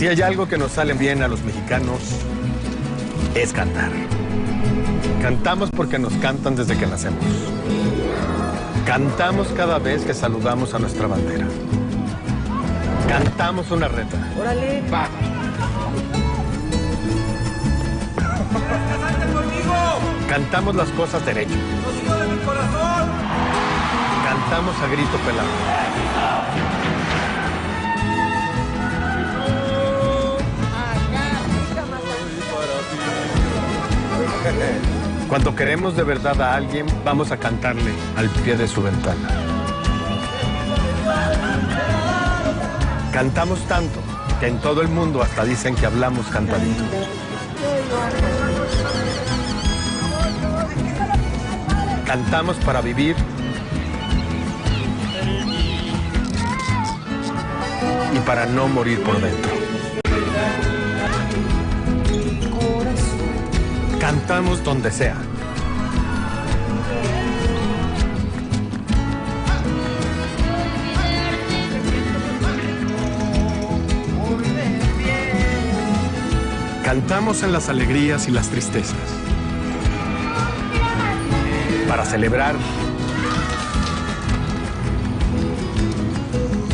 Si hay algo que nos sale bien a los mexicanos, es cantar. Cantamos porque nos cantan desde que nacemos. Cantamos cada vez que saludamos a nuestra bandera. Cantamos una reta. ¡Órale! ¡Va! Cantamos las cosas derecho. ¡Rocío de mi corazón! Cantamos a grito pelado. Cuando queremos de verdad a alguien, vamos a cantarle al pie de su ventana. Cantamos tanto que en todo el mundo hasta dicen que hablamos cantadito. Cantamos para vivir y para no morir por dentro. Cantamos donde sea. Cantamos en las alegrías y las tristezas. Para celebrar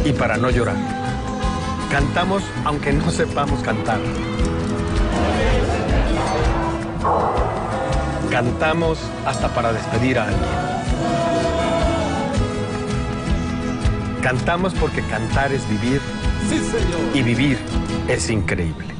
y para no llorar. Cantamos aunque no sepamos cantar. Cantamos hasta para despedir a alguien. Cantamos porque cantar es vivir. ¡Sí, señor! Y vivir es increíble.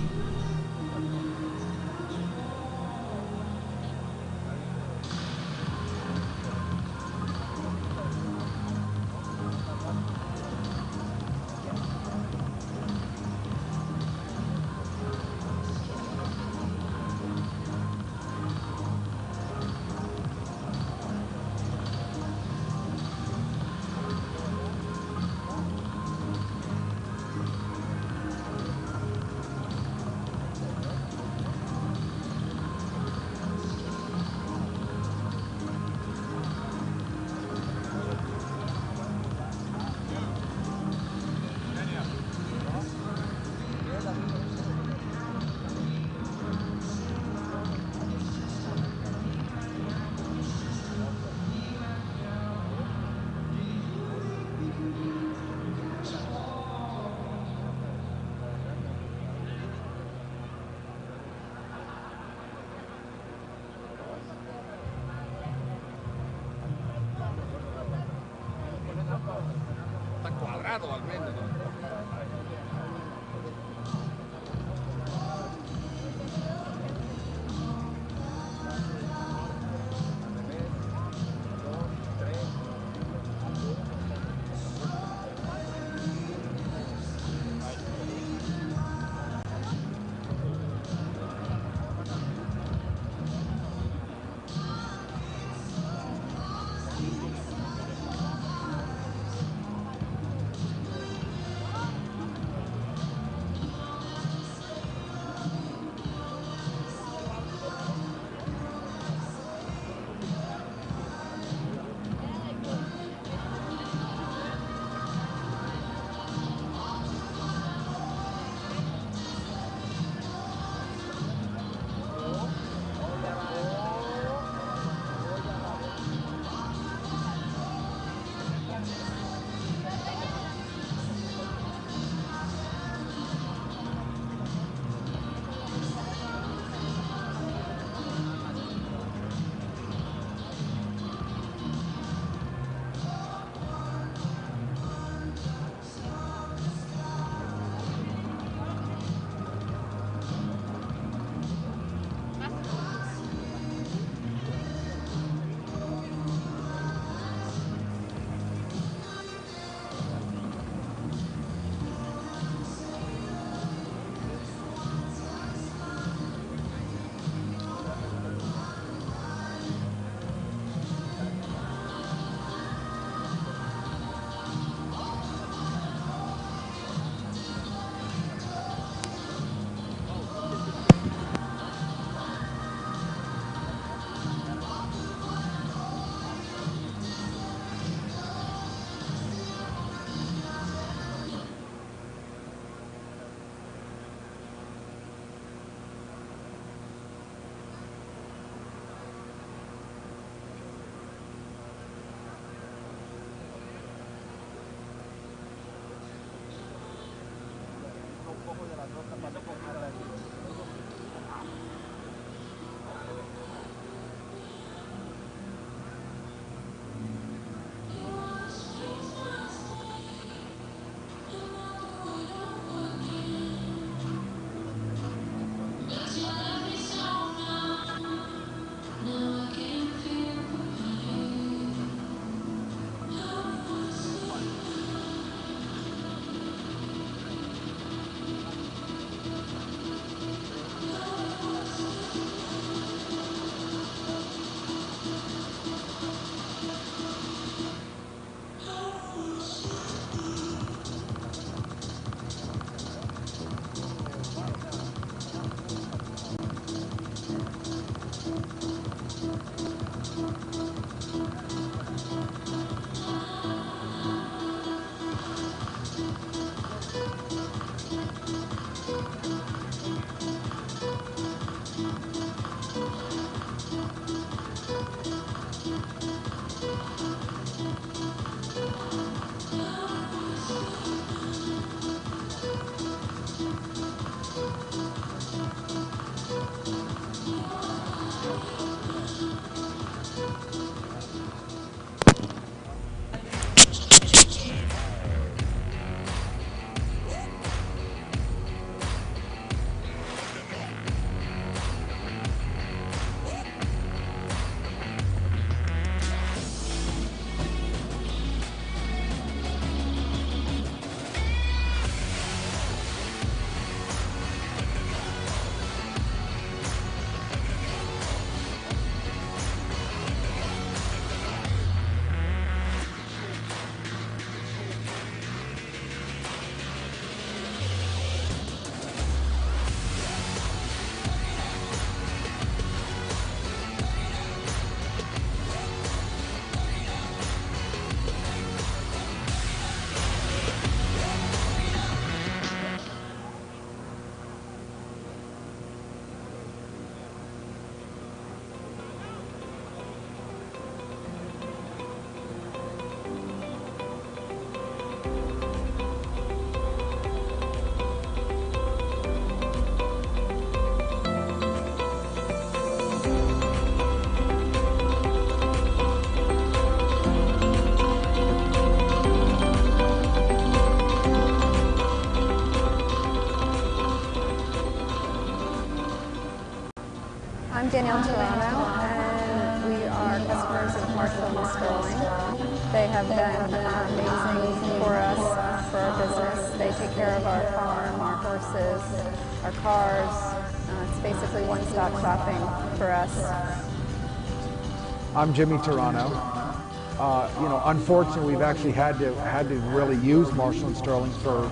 Al menos. Danielle Toronto, and we are customers of Marshall and Sterling. They have been amazing for us, for our business. They take care of our farm, our horses, our cars. It's basically one-stop shopping for us. I'm Jimmy Toronto. Unfortunately, we've actually had to really use Marshall and Sterling for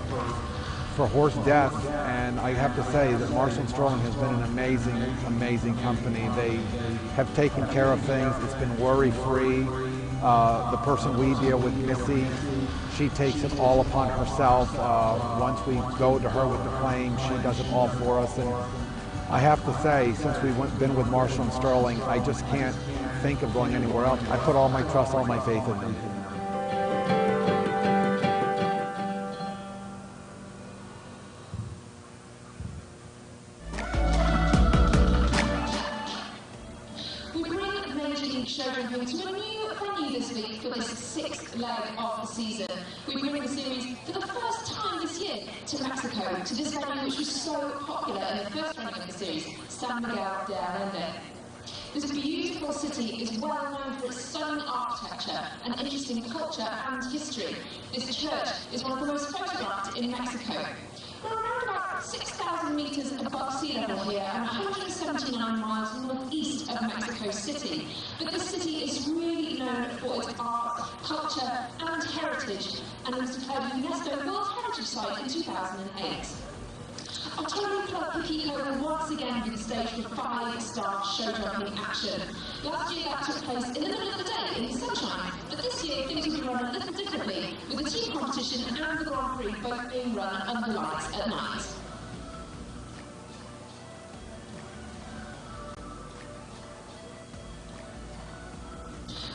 horse death, and I have to say that Marshall and Sterling has been an amazing company. They have taken care of things. It's been worry-free. The person we deal with, Missy, she takes it all upon herself. Once we go to her with the claim, she does it all for us. And I have to say, since we've been with Marshall and Sterling, I just can't think of going anywhere else. I put all my trust, all my faith in them. To a new venue this week for this sixth leg of the season. We bring the series for the first time this year to Mexico, to this venue which was so popular in the first running of the series, San Miguel de Allende. This beautiful city is well known for its stunning architecture and interesting culture and history. This church is one of the most photographed in Mexico. We're around about 6,000 metres above sea level here and 179 miles northeast of Mexico City. But this city is really known for its art, culture and heritage, and was declared a UNESCO World Heritage Site in 2008. October Club Pico will once again be the stage for 5-star show jumping action. Last year that took place in the middle of the day in the sunshine, but this year things will be run a little differently, with the team competition and the Grand Prix both being run under lights at night.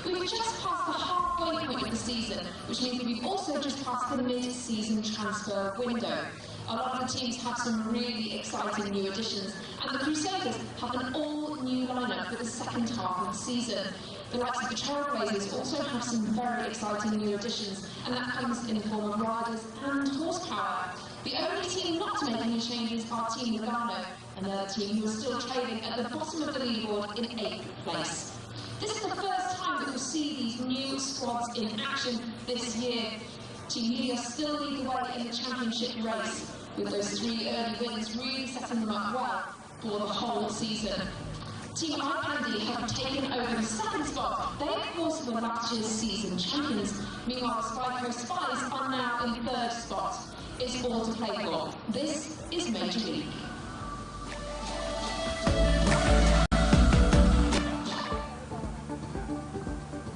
We've just passed the halfway point of the season, which means that we've also just passed the mid-season transfer window. A lot of the teams have some really exciting new additions, and the Crusaders have an all-new lineup for the second half of the season. The likes of the Trailblazers also have some very exciting new additions, and that comes in the form of riders and horsepower. The only team not to make any changes are Team Legano, another team who are still trailing at the bottom of the leaderboard in 8th place. This is the first time that we'll see these new squads in action this year. Team Helios still lead the way in the championship race, with those 3 early wins really setting them up well for the whole season. Team Ipandy have taken over the 2nd spot. They, of course, were last year's season champions. Meanwhile, the Coast Spies are now in 3rd spot. It's all to play for. This is Major League.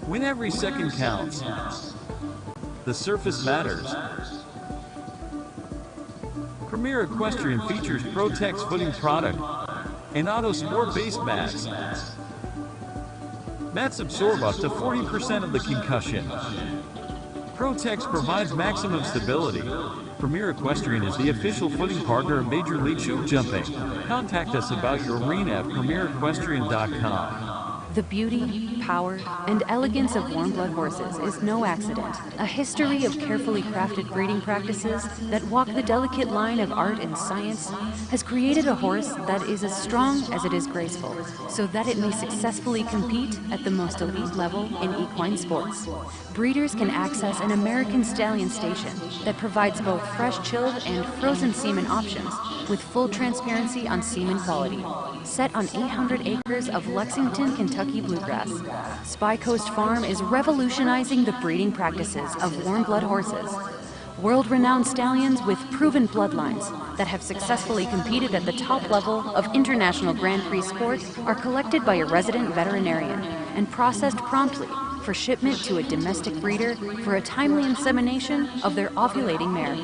When every second counts, the surface matters. Premier Equestrian features Pro-Tex footing product and Auto Sport base mats. Mats absorb up to 40% of the concussion. Pro-Tex provides maximum stability. Premier Equestrian is the official footing partner of Major League Show Jumping. Contact us about your arena at premierequestrian.com. The beauty, power, and elegance of warm blood horses is no accident. A history of carefully crafted breeding practices that walk the delicate line of art and science has created a horse that is as strong as it is graceful, so that it may successfully compete at the most elite level in equine sports. Breeders can access an American stallion station that provides both fresh chilled and frozen semen options with full transparency on semen quality. Set on 800 acres of Lexington, Kentucky bluegrass, Spy Coast Farm is revolutionizing the breeding practices of warm blood horses. World-renowned stallions with proven bloodlines that have successfully competed at the top level of international Grand Prix sport are collected by a resident veterinarian and processed promptly for shipment to a domestic breeder for a timely insemination of their ovulating mare.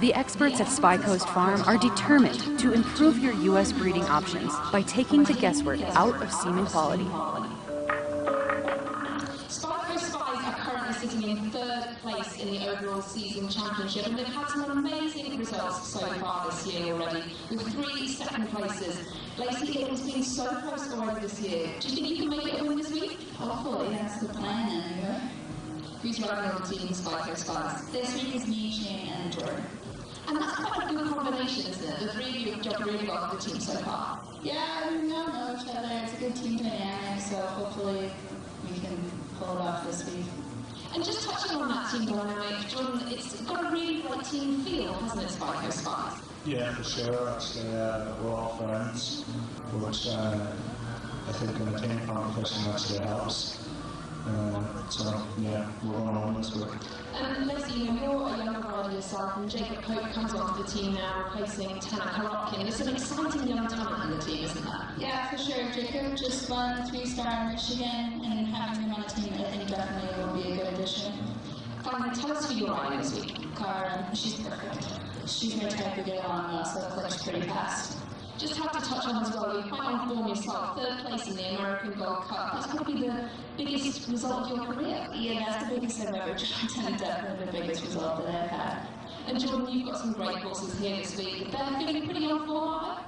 The experts at Spy Coast Farm are determined to improve your U.S. breeding options by taking the guesswork out of semen quality. Coast Spies are currently sitting in 3rd place in the overall season championship, and they've had some amazing results so far this year already, with 3 second places. Lacey, it has been so close already this year. Do you think you can make it a win this week? Hopefully, that's the plan anyway. Who's riding on the team Spy Coast Spies? This week is me, Shane, and Jordan. And that's quite a good combination, isn't it? The 3 of you have done really well for the team so far. Yeah, we all know each other. It's a good team dynamic, so hopefully we can pull it off this week. And just touching on that team dynamic, Jordan, it's got a really great team feel, hasn't it, by Coast Spies? Yeah, for sure. Actually, we're all friends, which I think in a team competition actually helps. So, yeah, we're going on this week. And Leslie, you know, you're a younger rider yourself, and Jacob Pope comes onto the team now, replacing Tanner Karotkin. There's some exciting young talent in the team, isn't there? Yeah, for sure. Jacob just won 3-star in Michigan, and having him on the team, I think definitely will be a good addition. Finally, tell us who you're riding this week. Cara, she's perfect. She's my type to get along well, so it clicks pretty fast. Just have to touch on as well, you're quite on form yourself, 3rd place in the American Gold Cup. That's probably the biggest result of your career. Yeah, that's the biggest I've ever jumped, and definitely the biggest result that I've had. And Jordan, you've got some great horses here this week. They're feeling pretty on form, are they?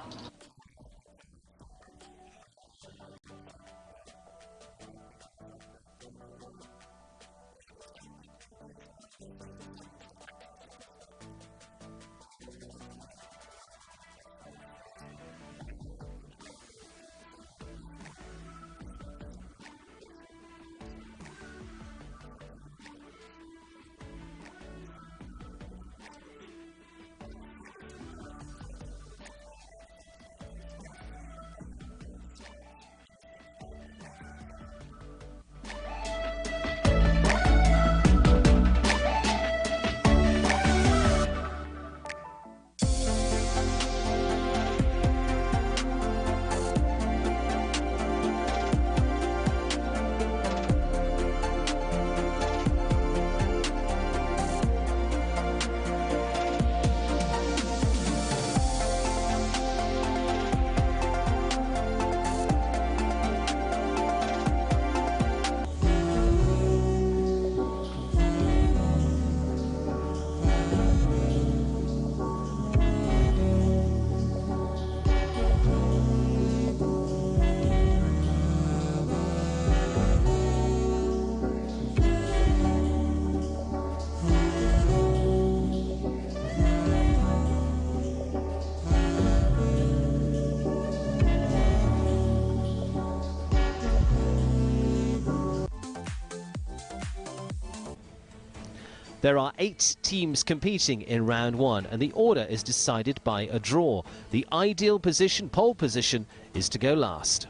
There are 8 teams competing in round 1 and the order is decided by a draw. The ideal position, pole position, is to go last.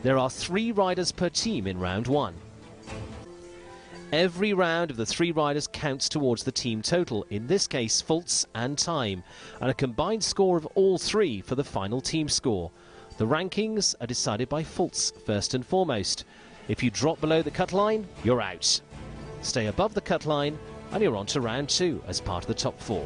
There are 3 riders per team in round 1. Every round of the 3 riders counts towards the team total, in this case faults and time, and a combined score of all 3 for the final team score. The rankings are decided by faults first and foremost. If you drop below the cut line, you're out. Stay above the cut line and you're on to round 2 as part of the top 4.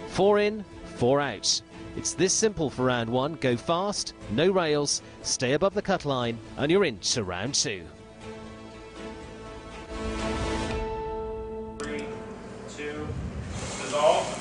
4 in, 4 out. It's this simple for round 1. Go fast, no rails, stay above the cut line and you're into round 2. 3, 2, dissolve.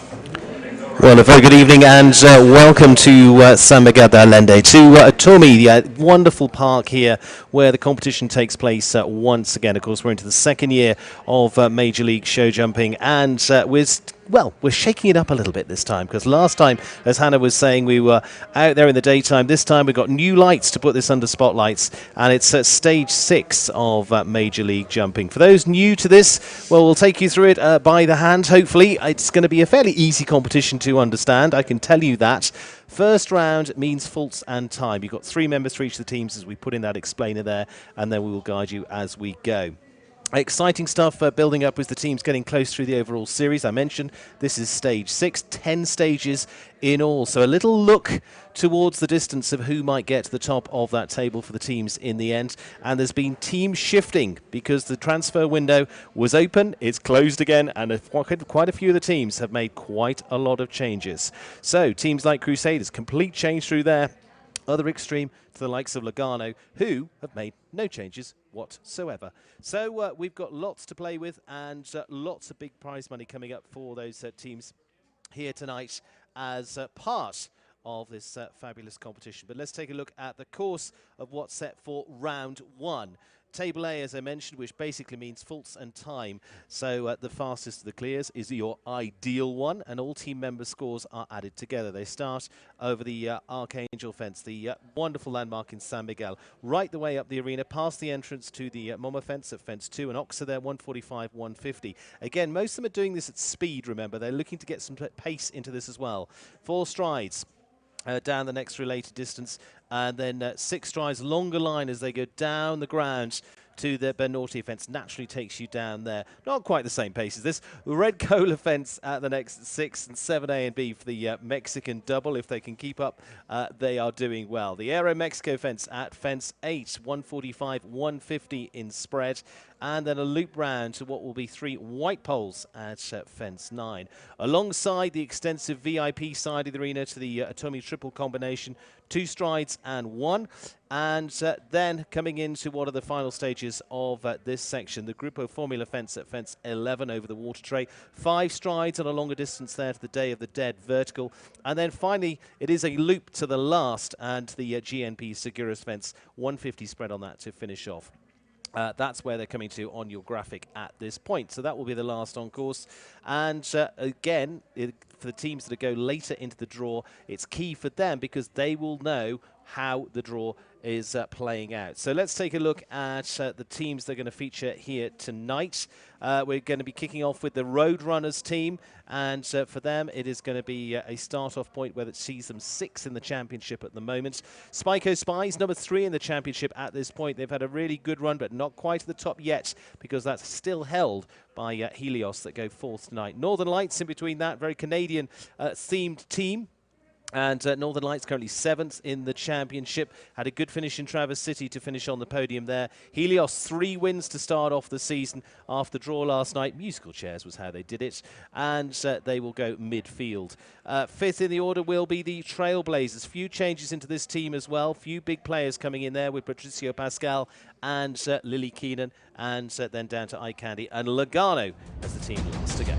Well, a very good evening and welcome to San Miguel de Allende, to Tomi, the wonderful park here where the competition takes place once again. Of course, we're into the 2nd year of Major League show jumping, and we're shaking it up a little bit this time, because last time, as Hannah was saying, we were out there in the daytime. This time we've got new lights to put this under spotlights, and it's stage 6 of Major League jumping. For those new to this, well, we'll take you through it by the hand, hopefully. It's going to be a fairly easy competition to understand, I can tell you that. First round means faults and time. You've got 3 members for each of the teams as we put in that explainer there, and then we will guide you as we go. Exciting stuff building up as the teams getting close through the overall series. I mentioned this is stage 6, 10 stages in all. So a little look towards the distance of who might get to the top of that table for the teams in the end. And there's been team shifting because the transfer window was open, it's closed again, and quite a few of the teams have made quite a lot of changes. So teams like Crusaders, complete change through there. Other extreme to the likes of Legano, who have made no changes whatsoever. So we've got lots to play with and lots of big prize money coming up for those teams here tonight as part of this fabulous competition. But let's take a look at the course of what's set for round 1. Table A, as I mentioned, which basically means faults and time. So the fastest of the clears is your ideal one, and all team member scores are added together. They start over the Archangel fence, the wonderful landmark in San Miguel, right the way up the arena, past the entrance to the Moma fence at fence 2, and Oxa there, 145, 150. Again, most of them are doing this at speed, remember. They're looking to get some pace into this as well. 4 strides. Down the next related distance, and then 6 strides, longer line as they go down the ground to the Benorte fence. Naturally takes you down there. Not quite the same pace as this. Red Cola fence at the next 6 and 7A and B for the Mexican double. If they can keep up, they are doing well. The Aero Mexico fence at fence 8, 145, 150 in spread. And then a loop round to what will be 3 white poles at fence 9. Alongside the extensive VIP side of the arena to the Atomi triple combination, 2 strides and 1. And then coming into what are the final stages of this section, the Grupo Formula fence at fence 11 over the water tray. 5 strides on a longer distance there to the Day of the Dead vertical. And then finally, it is a loop to the last, and the GNP Seguros fence, 150 spread on that to finish off. That's where they're coming to on your graphic at this point. So that will be the last on course. And again, for the teams that go later into the draw, it's key for them because they will know how the draw is playing out. So let's take a look at the teams that are going to feature here tonight. We're going to be kicking off with the Roadrunners team, and for them it is going to be a start-off point where it sees them 6th in the championship at the moment. Coast Spies, number 3 in the championship at this point. They've had a really good run, but not quite at the top yet because that's still held by Helios that go 4th tonight. Northern Lights in between that, very Canadian themed team. And Northern Lights currently 7th in the championship. Had a good finish in Traverse City to finish on the podium there. Helios, 3 wins to start off the season after the draw last night. Musical chairs was how they did it. And they will go midfield. 5th in the order will be the Trailblazers. Few changes into this team as well. Few big players coming in there with Patricio Pascal and Lily Keenan. And then down to Eye Candy and Legano as the team last to go.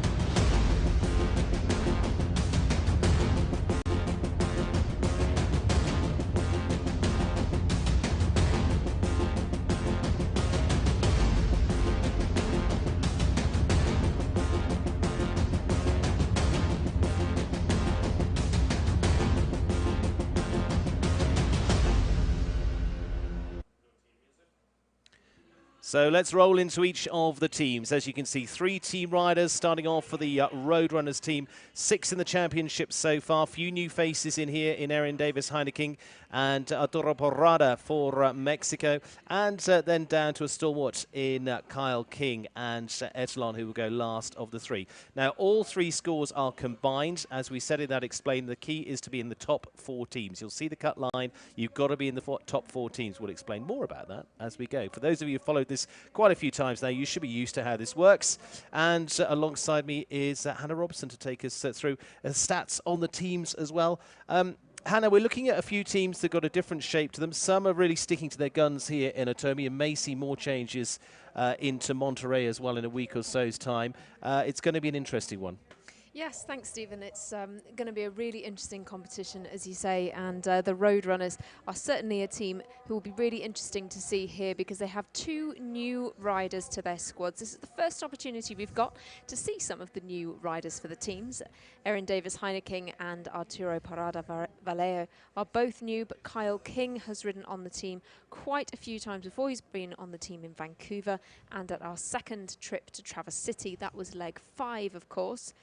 So let's roll into each of the teams. As you can see, 3 team riders starting off for the Roadrunners team. 6 in the championship so far. Few new faces in here in Erin Davis Heineken and Arturo Porrada for Mexico. And then down to a stalwart in Kyle King and Etalon, who will go last of the 3. Now, all 3 scores are combined. As we said in that explain, the key is to be in the top 4 teams. You'll see the cut line. You've got to be in the top 4 teams. We'll explain more about that as we go. For those of you who followed this quite a few times now, you should be used to how this works. And alongside me is Hannah Robertson to take us through stats on the teams as well. Hannah, we're looking at a few teams that got a different shape to them. Some are really sticking to their guns here in Atomi and may see more changes into Monterey as well in a week or so's time. It's going to be an interesting one. Yes, thanks, Stephen. It's going to be a really interesting competition, as you say, and the Roadrunners are certainly a team who will be really interesting to see here because they have 2 new riders to their squads. This is the first opportunity we've got to see some of the new riders for the teams. Erin Davis Heineken and Arturo Parada Vallejo are both new, but Kyle King has ridden on the team quite a few times before. He's been on the team in Vancouver and at our 2nd trip to Traverse City. That was leg 5, of course.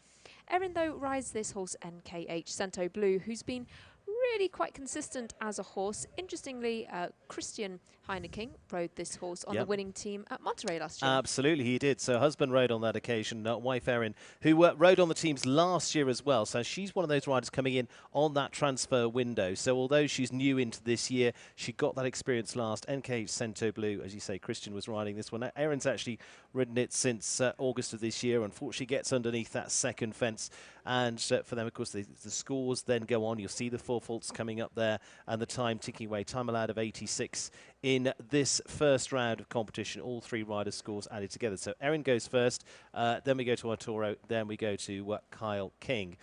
Erin, though, rides this horse NKH Cento Blue, who's been really quite consistent as a horse. Interestingly, Christian Heineken rode this horse on the winning team at Monterey last year. Absolutely, he did. So husband rode on that occasion, wife Erin, who rode on the teams last year as well. So she's one of those riders coming in on that transfer window. So although she's new into this year, she got that experience last. NKH Cento Blue, as you say, Christian was riding this one. Erin's actually ridden it since August of this year. Unfortunately, gets underneath that 2nd fence. And for them, of course, the scores then go on. You'll see the 4 faults coming up there and the time ticking away. Time allowed of 86 in this first round of competition. All 3 riders' scores added together. So Erin goes first, then we go to Arturo, then we go to Kyle King.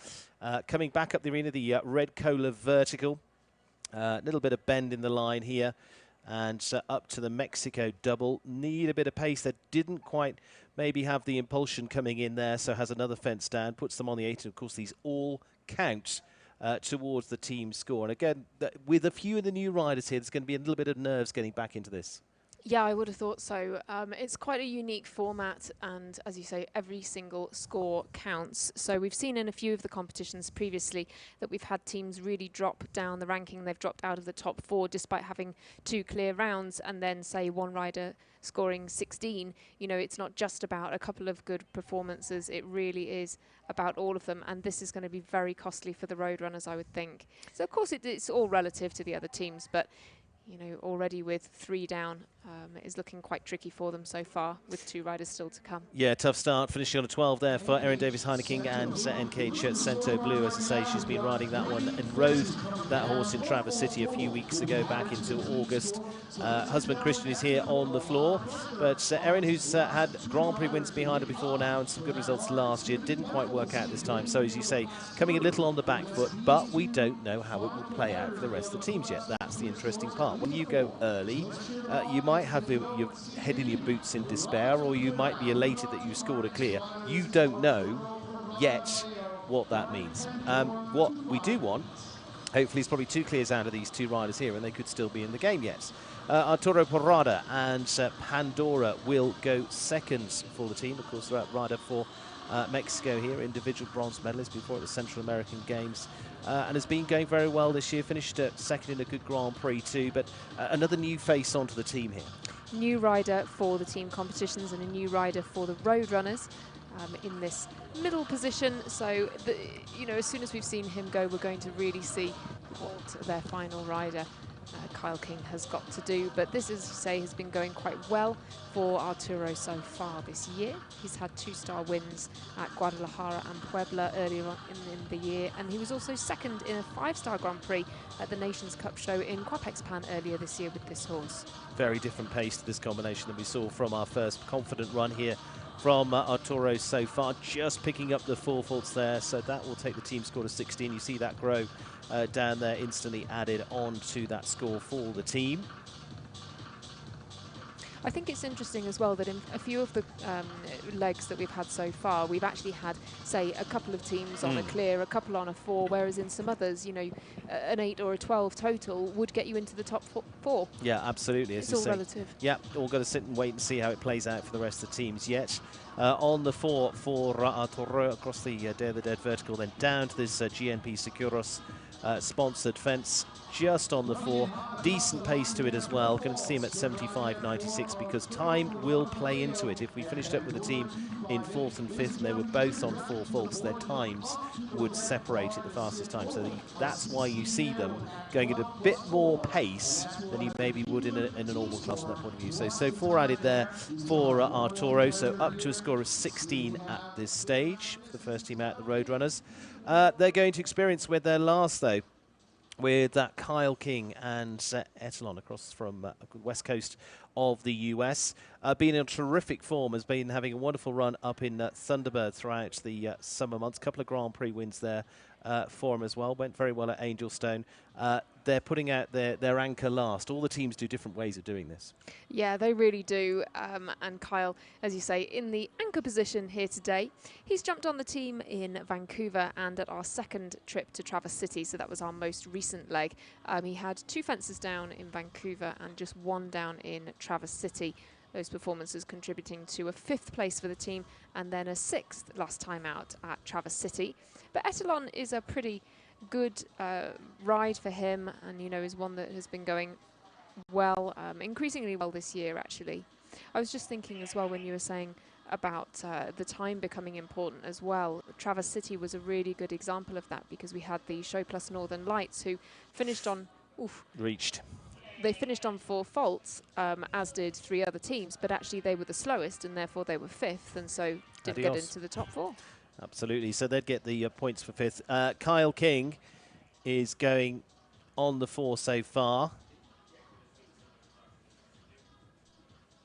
Coming back up the arena, the Red Cola vertical. A little bit of bend in the line here. and up to the Mexico double. Need a bit of pace. That didn't quite maybe have the impulsion coming in there, so has another fence down, puts them on the 8, and of course these all count towards the team score. And again, with a few of the new riders here, there's going to be a little bit of nerves getting back into this. Yeah, I would have thought so. It's quite a unique format, and as you say, every single score counts. So we've seen in a few of the competitions previously that we've had teams really drop down the ranking. They've dropped out of the top 4 despite having 2 clear rounds, and then say one rider scoring 16. You know, it's not just about a couple of good performances. It really is about all of them, and this is going to be very costly for the Roadrunners, I would think. So of course it's all relative to the other teams, but you know, already with 3 down, it is looking quite tricky for them so far, with 2 riders still to come. Yeah, tough start, finishing on a 12 there for Erin Davies-Heineken and NK Cento Blue. As I say, she's been riding that one and rode that horse in Traverse City a few weeks ago, back into August. Husband Christian is here on the floor, but Erin, who's had Grand Prix wins behind her before now and some good results last year, didn't quite work out this time. So, as you say, coming a little on the back foot, but we don't know how it will play out for the rest of the teams yet. That's the interesting part. When you go early, you might have your head in your boots in despair, or you might be elated that you scored a clear. You don't know yet what that means. What we do want, hopefully, is probably 2 clears out of these 2 riders here, and they could still be in the game yet. Arturo Porrada and Pandora will go seconds for the team. Of course, they're rider for Mexico here, individual bronze medalist before at the Central American Games, and has been going very well this year. Finished second in a good Grand Prix too, but another new face onto the team here. New rider for the team competitions and a new rider for the Roadrunners in this middle position. So, you know, as soon as we've seen him go, we're going to really see what their final rider, Kyle King, has got to do. But this, as you say, has been going quite well for Arturo so far this year. He's had 2-star wins at Guadalajara and Puebla earlier on in the year, and he was also second in a 5-star Grand Prix at the Nations Cup show in Quapexpan earlier this year with this horse. Very different pace to this combination that we saw from our first confident run here from Arturo so far, just picking up the 4 faults there, so that will take the team score to 16. You see that grow down there, instantly added on to that score for the team. I think it's interesting as well that in a few of the legs that we've had so far, we've actually had, say, a couple of teams on a clear, a couple on a 4, whereas in some others, you know, an 8 or a 12 total would get you into the top 4. Yeah, absolutely. It's all relative. Yeah, all got to sit and wait and see how it plays out for the rest of the teams yet. On the 4 for Arturo across the Day of the Dead vertical, then down to this GNP Seguros sponsored fence, just on the 4. Decent pace to it as well. Going to see him at 75.96 because time will play into it. If we finished up with a team in 4th and 5th and they were both on 4 faults, their times would separate at the fastest time. So that's why you see them going at a bit more pace than you maybe would in a normal class from that point of view. So 4 added there for Arturo. So up to a score of 16 at this stage for the first team out, the Roadrunners. They're going to experience with their last, though, with Kyle King and Etalon across from west coast of the US. Been in terrific form, has been having a wonderful run up in Thunderbird throughout the summer months. A couple of Grand Prix wins there for him as well. Went very well at Angelstone. They're putting out their anchor last. All the teams do different ways of doing this. Yeah, they really do. And Kyle, as you say, in the anchor position here today. He's jumped on the team in Vancouver and at our second trip to Traverse City, so that was our most recent leg. He had 2 fences down in Vancouver and just 1 down in Traverse City. Those performances contributing to a 5th place for the team and then a 6th last time out at Traverse City. But Etalon is a pretty good ride for him, and you know, is one that has been going well, increasingly well this year actually. I was just thinking as well when you were saying about the time becoming important as well. Traverse City was a really good example of that because we had the Show Plus Northern Lights who finished on They finished on 4 faults, as did 3 other teams, but actually they were the slowest and therefore they were 5th, and so didn't get into the top 4. Absolutely, so they'd get the points for 5th. Kyle King is going on the 4 so far.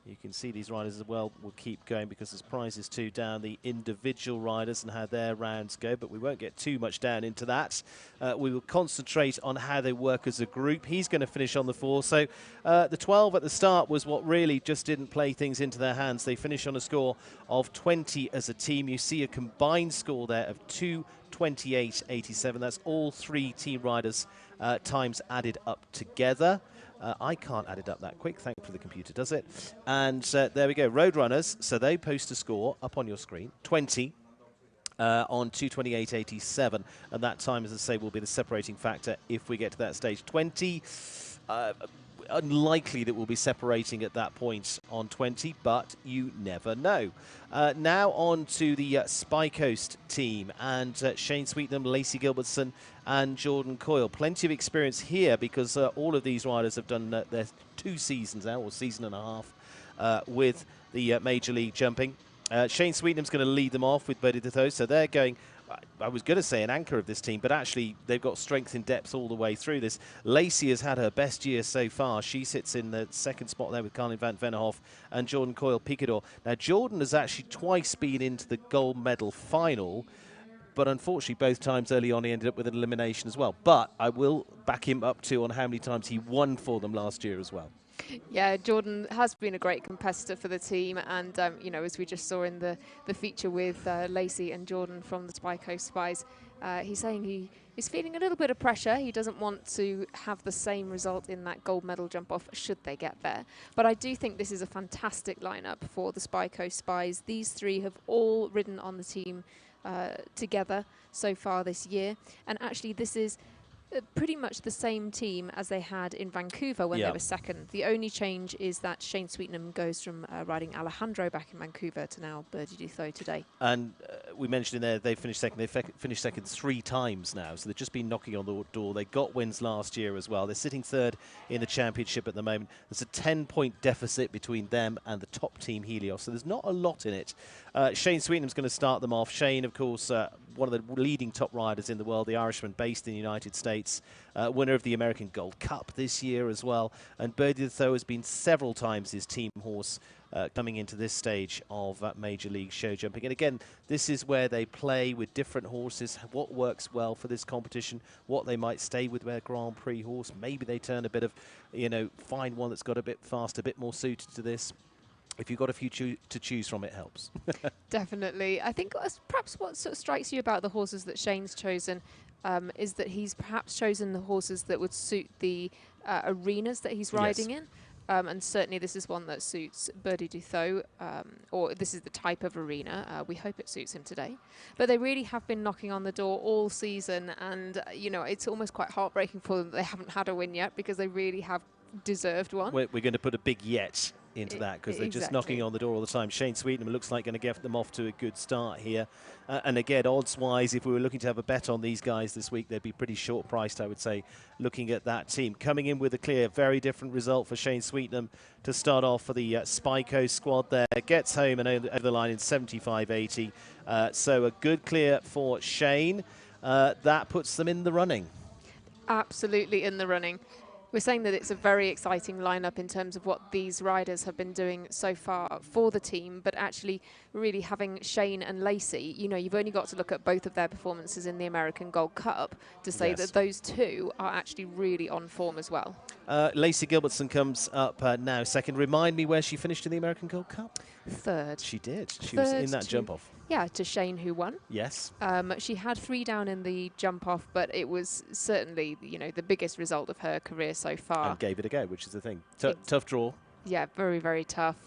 You can see these riders as well will keep going because there's prizes too down the individual riders and how their rounds go, but we won't get too much down into that. We will concentrate on how they work as a group. He's going to finish on the 4. So the 12 at the start was what really just didn't play things into their hands. They finished on a score of 20 as a team. You see a combined score there of 2:28.87. That's all 3 team riders times added up together. I can't add it up that quick. Thankfully, the computer does it. And there we go. Roadrunners, so they post a score up on your screen, 20 on 2:28.87. And that time, as I say, will be the separating factor if we get to that stage. 20, unlikely that we'll be separating at that point on 20, but you never know. Now on to the Spy Coast team, and Shane Sweetnam, Lacey Gilbertson and Jordan Coyle. Plenty of experience here because all of these riders have done their 2 seasons now, or season and a half, with the Major League jumping. Shane Sweetnam's going to lead them off with Bertie Ditho, so they're going, I was going to say an anchor of this team, but actually they've got strength in depth all the way through this. Lacey has had her best year so far. She sits in the 2nd spot there with Karin van Vennehoff and Jordan Coyle Picador. Now, Jordan has actually twice been into the gold medal final, but unfortunately both times early on he ended up with an elimination as well. But I will back him up to on how many times he won for them last year as well. Yeah, Jordan has been a great competitor for the team, and you know, as we just saw in the feature with Lacey and Jordan from the Coast Spies, he's saying he's feeling a little bit of pressure. He doesn't want to have the same result in that gold medal jump off should they get there. But I do think this is a fantastic lineup for the Coast Spies. These 3 have all ridden on the team together so far this year, and actually this is pretty much the same team as they had in Vancouver when they were 2nd. The only change is that Shane Sweetnam goes from riding Alejandro back in Vancouver to now Bertie Ditho today. And we mentioned in there they finished 2nd. They've finished 2nd 3 times now, so they've just been knocking on the door. They got wins last year as well. They're sitting 3rd in the championship at the moment. There's a 10-point deficit between them and the top team Helios, so there's not a lot in it. Shane Sweetnam's going to start them off. Shane, of course, one of the leading top riders in the world, the Irishman based in the United States, winner of the American Gold Cup this year as well. And Bertie Ditho has been several times his team horse coming into this stage of Major League show jumping. And again, this is where they play with different horses, what works well for this competition, what they might stay with their Grand Prix horse. Maybe they turn a bit of, you know, find one that's got a bit faster, a bit more suited to this. If you've got a few to choose from, it helps. Definitely. I think perhaps what sort of strikes you about the horses that Shane's chosen is that he's perhaps chosen the horses that would suit the arenas that he's riding in. And certainly this is one that suits Bertie Ditho, or this is the type of arena. We hope it suits him today. But they really have been knocking on the door all season, and you know, it's almost quite heartbreaking for them that they haven't had a win yet, because they really have deserved one. We're going to put a big yet into that, because they're just knocking on the door all the time. Shane Sweetnam looks like going to get them off to a good start here. And again, odds-wise, if we were looking to have a bet on these guys this week, they'd be pretty short-priced, I would say, looking at that team. Coming in with a clear, very different result for Shane Sweetnam to start off for the Spy Coast squad there. Gets home and over the line in 75.80. So a good clear for Shane. That puts them in the running. Absolutely in the running. We're saying that it's a very exciting lineup in terms of what these riders have been doing so far for the team, but actually really having Shane and Lacey, you know, you've only got to look at both of their performances in the American Gold Cup to say that those 2 are actually really on form as well. Lacey Gilbertson comes up now 2nd. Remind me where she finished in the American Gold Cup? 3rd. She did. She was in that jump off. Yeah, to Shane, who won. Yes. She had 3 down in the jump off, but it was certainly, you know, the biggest result of her career so far. And gave it a go, which is the thing. Tough draw. Yeah, very, very tough.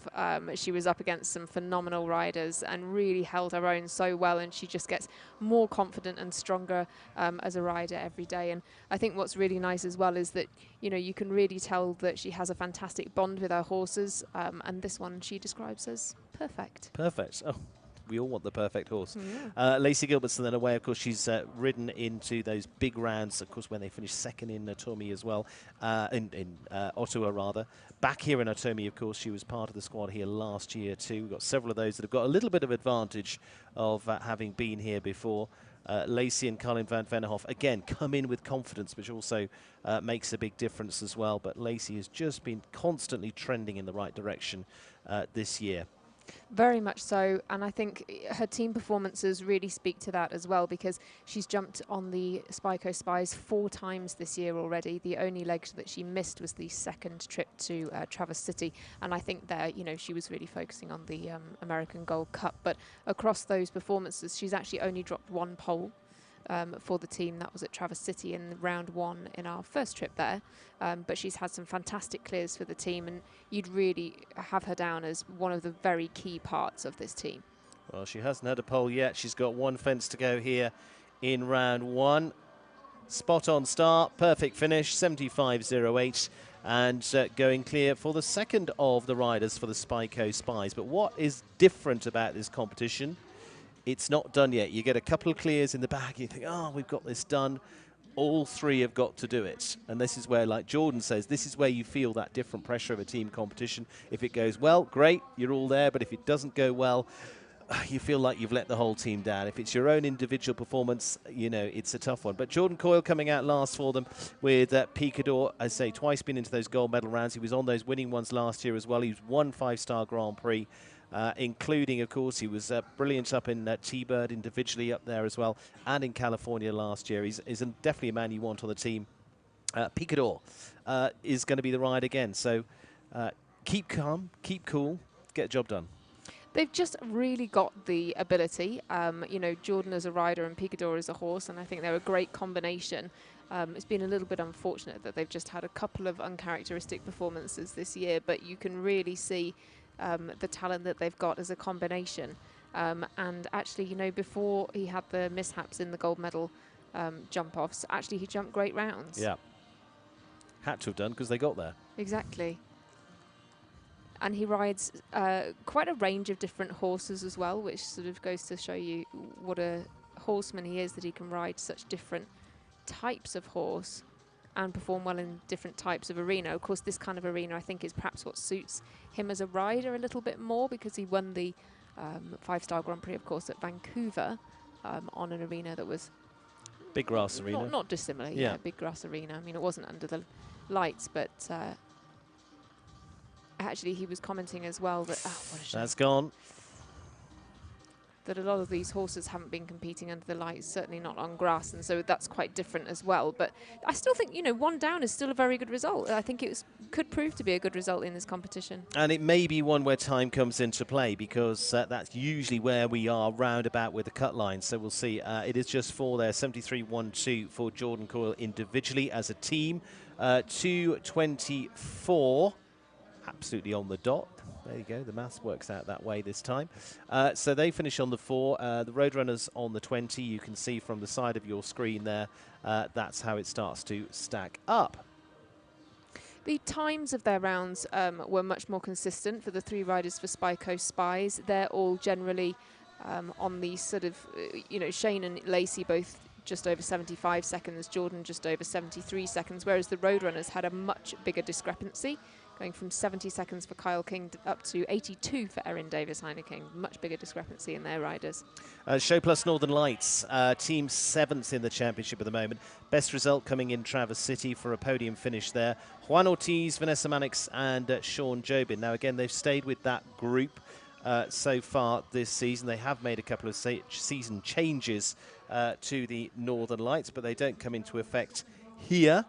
She was up against some phenomenal riders and really held her own so well, and she just gets more confident and stronger as a rider every day. And I think what's really nice as well is that, you know, you can really tell that she has a fantastic bond with her horses, and this one she describes as perfect. Perfect. Oh, we all want the perfect horse. Yeah. Lacey Gilbertson then away, of course, she's ridden into those big rounds, of course, when they finished 2nd in Otomi as well, in Ottawa rather. Back here in Otomi, of course, she was part of the squad here last year too. We've got several of those that have got a little bit of advantage of having been here before. Lacey and Colin van Vennehoff, again, come in with confidence, which also makes a big difference as well. But Lacey has just been constantly trending in the right direction this year. Very much so, and I think her team performances really speak to that as well, because she's jumped on the Coast Spies 4 times this year already. The only leg that she missed was the second trip to Traverse City, and I think there, you know, she was really focusing on the American Gold Cup. But across those performances, she's actually only dropped 1 pole for the team. That was at Traverse City in round 1 in our first trip there. But she's had some fantastic clears for the team, and you'd really have her down as one of the very key parts of this team. Well, she hasn't had a pole yet. She's got 1 fence to go here in round 1. Spot on start, perfect finish, 75.08, and going clear for the second of the riders for the Coast Spies. But what is different about this competition? It's not done yet. You get a couple of clears in the back, you think, oh, we've got this done. All 3 have got to do it. And this is where, like Jordan says, this is where you feel that different pressure of a team competition. If it goes well, great, you're all there. But if it doesn't go well, you feel like you've let the whole team down. If it's your own individual performance, you know, it's a tough one. But Jordan Coyle coming out last for them with Picador, I say, twice been into those gold medal rounds. He was on those winning ones last year as well. He's won 5-star Grand Prix. Including, of course, he was brilliant up in T-Bird individually up there as well, and in California last year. He's definitely a man you want on the team. Picador is going to be the ride again, so keep calm, keep cool, get the job done. They've just really got the ability. You know, Jordan as a rider and Picador as a horse, and I think they're a great combination. It's been a little bit unfortunate that they've just had a couple of uncharacteristic performances this year, but you can really see the talent that they've got as a combination. And actually, you know, before he had the mishaps in the gold medal jump-offs, actually he jumped great rounds. Yeah. Had to have done because they got there. Exactly. And he rides quite a range of different horses as well, which sort of goes to show you what a horseman he is, that he can ride such different types of horse and perform well in different types of arena. Of course, this kind of arena, I think, is perhaps what suits him as a rider a little bit more, because he won the 5-star Grand Prix, of course, at Vancouver on an arena that was... Big grass arena. Not dissimilar, yeah, big grass arena. I mean, it wasn't under the lights, but actually he was commenting as well that... Oh, what a shame. That's gone. That a lot of these horses haven't been competing under the lights, certainly not on grass, and so that's quite different as well. But I still think, you know, 1 down is still a very good result. I think it could prove to be a good result in this competition. And it may be one where time comes into play, because that's usually where we are roundabout with the cut line. So we'll see. It is just 4 there, 73.12 for Jordan Coyle individually. As a team, 2:24. Absolutely on the dot. There you go. The maths works out that way this time. So they finish on the 4. The Roadrunners on the 20. You can see from the side of your screen there. That's how it starts to stack up. The times of their rounds were much more consistent for the 3 riders for Coast Spies. They're all generally on the sort of, you know, Shane and Lacey both just over 75 seconds, Jordan just over 73 seconds, whereas the Roadrunners had a much bigger discrepancy, going from 70 seconds for Kyle King up to 82 for Erin Davis-Heineking. Much bigger discrepancy in their riders. Show Plus Northern Lights, team 7th in the championship at the moment. Best result coming in Traverse City for a podium finish there. Juan Ortiz, Vanessa Mannix and Sean Jobin. Now again, they've stayed with that group so far this season. They have made a couple of season changes to the Northern Lights, but they don't come into effect here.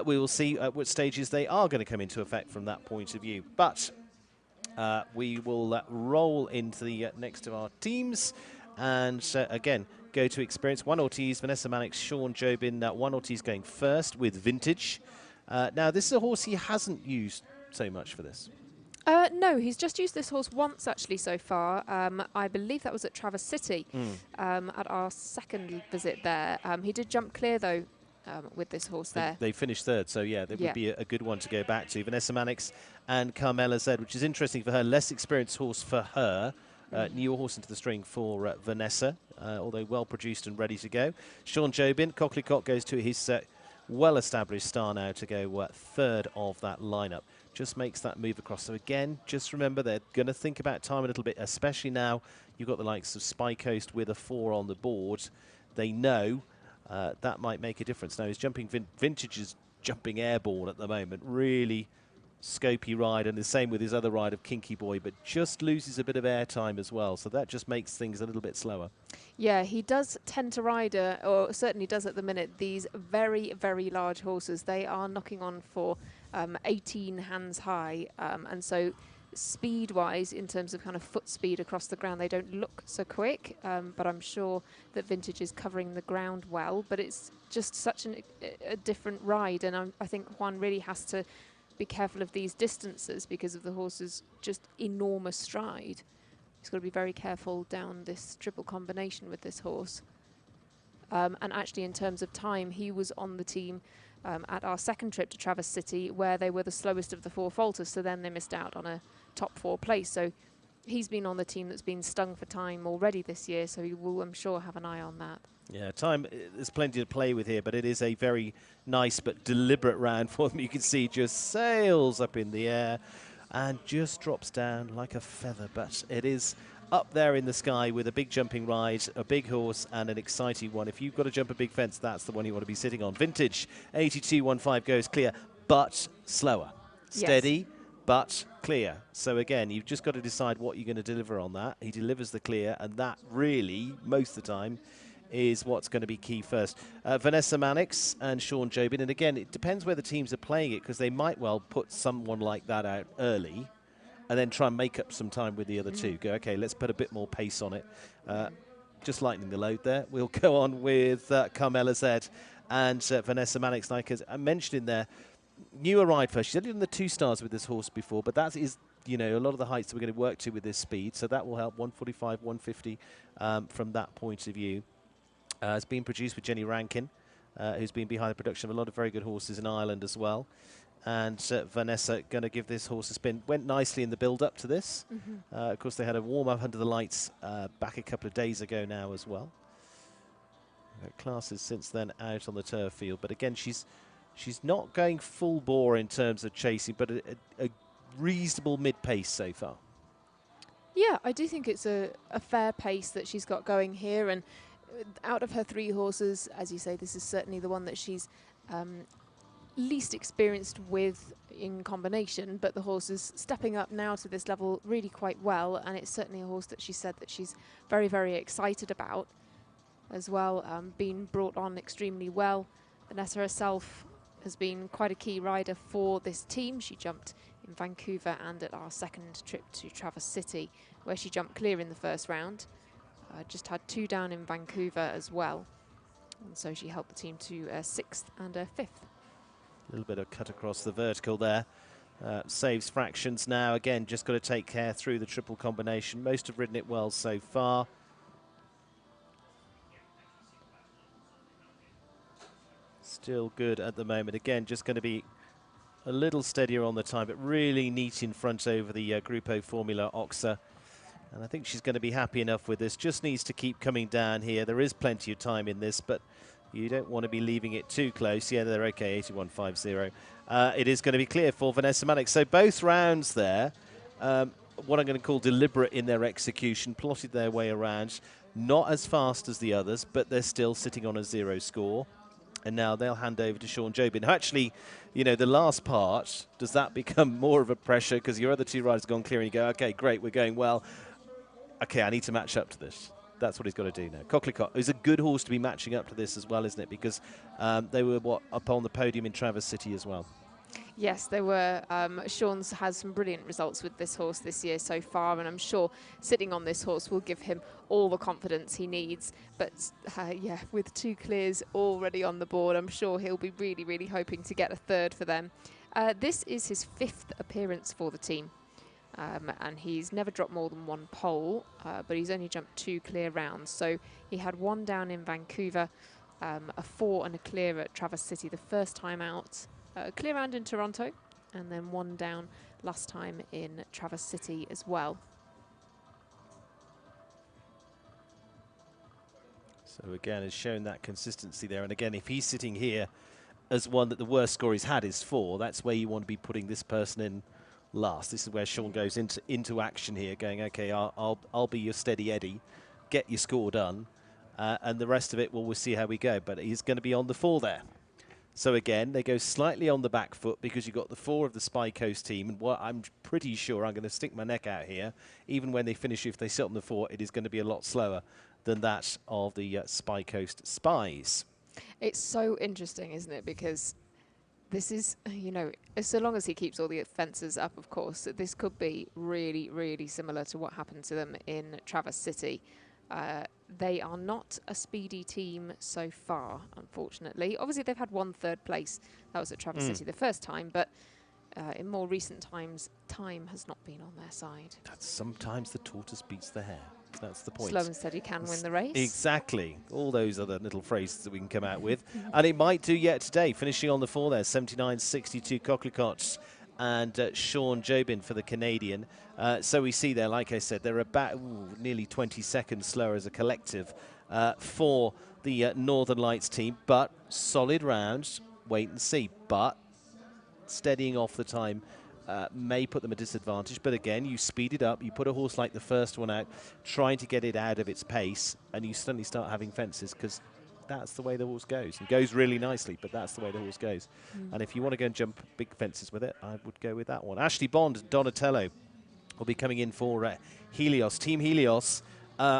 We will see at what stages they are going to come into effect from that point of view. But we will roll into the next of our teams and again go to experience. Juan Ortiz, Vanessa Mannix, Sean Jobin. Juan Ortiz going first with Vintage. Now this is a horse he hasn't used so much for this. No, he's just used this horse once actually so far. I believe that was at Traverse City at our second visit there. He did jump clear though with this horse there. They finished 3rd, so yeah, that would be a good one to go back to. Vanessa Mannix and Carmela Zed, which is interesting for her. Less experienced horse for her. New horse into the string for Vanessa, although well produced and ready to go. Sean Jobin, Cockley Cock goes to his well-established star now to go 3rd of that lineup. Just makes that move across. So again, just remember they're going to think about time a little bit, especially now you've got the likes of Spy Coast with a 4 on the board. they know that might make a difference. Now he's jumping, Vintage is jumping airborne at the moment, really scopy ride, and the same with his other ride of Kinky Boy, but just loses a bit of air time as well, so that just makes things a little bit slower. Yeah, he does tend to ride, or certainly does at the minute, these very, very large horses. They are knocking on for 18 hands high, and so speed-wise, in terms of kind of foot speed across the ground, they don't look so quick, but I'm sure that Vintage is covering the ground well, but it's just such a different ride, and I think Juan really has to be careful of these distances because of the horse's just enormous stride. He's got to be very careful down this triple combination with this horse. And actually, in terms of time, he was on the team at our second trip to Traverse City, where they were the slowest of the 4 falters, so then they missed out on a top 4 place. So he's been on the team that's been stung for time already this year, so he will, I'm sure, have an eye on that. Yeah, time, there's plenty to play with here, but it is a very nice but deliberate round for them. You can see just sails up in the air and just drops down like a feather, but it is up there in the sky with a big jumping ride, a big horse, and an exciting one. If you've got to jump a big fence, that's the one you want to be sitting on. Vintage, 82.15 goes clear, but slower. Steady, yes, but clear. So again, you've just got to decide what you're going to deliver on that. He delivers the clear, and that really, most of the time, is what's going to be key first. Vanessa Mannix and Sean Jobin, and again, it depends where the teams are playing it, because they might well put someone like that out early and then try and make up some time with the other two. Go, okay, let's put a bit more pace on it. Just lightening the load there. We'll go on with Carmela Zed and Vanessa Mannix, like as I mentioned in there, newer ride first. She's only done the 2 stars with this horse before, but that is, you know, a lot of the heights that we're going to work to with this speed, so that will help. 145, 150 from that point of view. It's been produced with Jenny Rankin, who's been behind the production of a lot of very good horses in Ireland as well. And Vanessa going to give this horse a spin. Went nicely in the build-up to this. Of course, they had a warm-up under the lights back a couple of days ago now as well. Classes since then out on the turf field. But again, she's not going full bore in terms of chasing, but a reasonable mid-pace so far. Yeah, I do think it's a fair pace that she's got going here, and out of her 3 horses, as you say, this is certainly the one that she's least experienced with in combination, but the horse is stepping up now to this level really quite well, and it's certainly a horse that she said that she's very, very excited about as well, being brought on extremely well. Vanessa herself has been quite a key rider for this team. She jumped in Vancouver and at our second trip to Traverse City, where she jumped clear in the first round. Just had 2 down in Vancouver as well, and so she helped the team to 6th and 5th. A little bit of cut across the vertical there. Saves fractions now. Again, just got to take care through the triple combination. Most have ridden it well so far. Still good at the moment. Again, just going to be a little steadier on the time, but really neat in front over the Grupo Formula Oxa. And I think she's going to be happy enough with this. Just needs to keep coming down here. There is plenty of time in this, but you don't want to be leaving it too close. Yeah, they're okay, 81.50. It is going to be clear for Vanessa Mannix. So both rounds there, what I'm going to call deliberate in their execution, plotted their way around. Not as fast as the others, but they're still sitting on a 0 score. And now they'll hand over to Sean Jobin. Actually, you know, the last part, does that become more of a pressure? Because your other 2 riders have gone clear and you go, okay, great, we're going well. Okay, I need to match up to this. That's what he's got to do now. Coquelicot is a good horse to be matching up to this as well, isn't it? Because they were, up on the podium in Traverse City as well. Yes, they were. Sean's has some brilliant results with this horse this year so far, and I'm sure sitting on this horse will give him all the confidence he needs. But yeah, with 2 clears already on the board, I'm sure he'll be really, really hoping to get a 3rd for them. This is his 5th appearance for the team. And he's never dropped more than 1 pole, but he's only jumped 2 clear rounds. So he had 1 down in Vancouver, a 4 and a clear at Traverse City the first time out, a clear round in Toronto, and then 1 down last time in Traverse City as well. So again, has shown that consistency there. And again, if he's sitting here as one that the worst score he's had is 4, that's where you want to be putting this person in last. This is where Sean goes into action here, going, okay, I'll be your steady Eddie, get your score done, and the rest of it, well, we'll see how we go. But he's going to be on the 4 there. So again, they go slightly on the back foot because you've got the 4 of the Spy Coast team. And what I'm pretty sure, I'm going to stick my neck out here, even when they finish, if they sit on the 4, it is going to be a lot slower than that of the Spy Coast Spies. It's so interesting, isn't it? Because this is, you know, so long as he keeps all the fences up, of course, this could be really, really similar to what happened to them in Traverse City. They are not a speedy team so far, unfortunately. Obviously, they've had 1 third place. That was at Traverse City the first time, but in more recent times, time has not been on their side. That's sometimes the tortoise beats the hare. That's the point. Slow and steady can win the race. Exactly. All those other little phrases that we can come out with. And it might do yet today. Finishing on the 4 there, 79.62 Coquelicots. And Sean Jobin for the Canadian. So we see there, like I said, they're about nearly 20 seconds slower as a collective for the Northern Lights team. But solid rounds, wait and see. But steadying off the time may put them at disadvantage. But again, you speed it up. You put a horse like the first one out, trying to get it out of its pace, and you suddenly start having fences because that's the way the horse goes. It goes really nicely, but that's the way the horse goes. And if you want to go and jump big fences with it, I would go with that one. Ashley Bond and Donatello will be coming in for Helios. Team Helios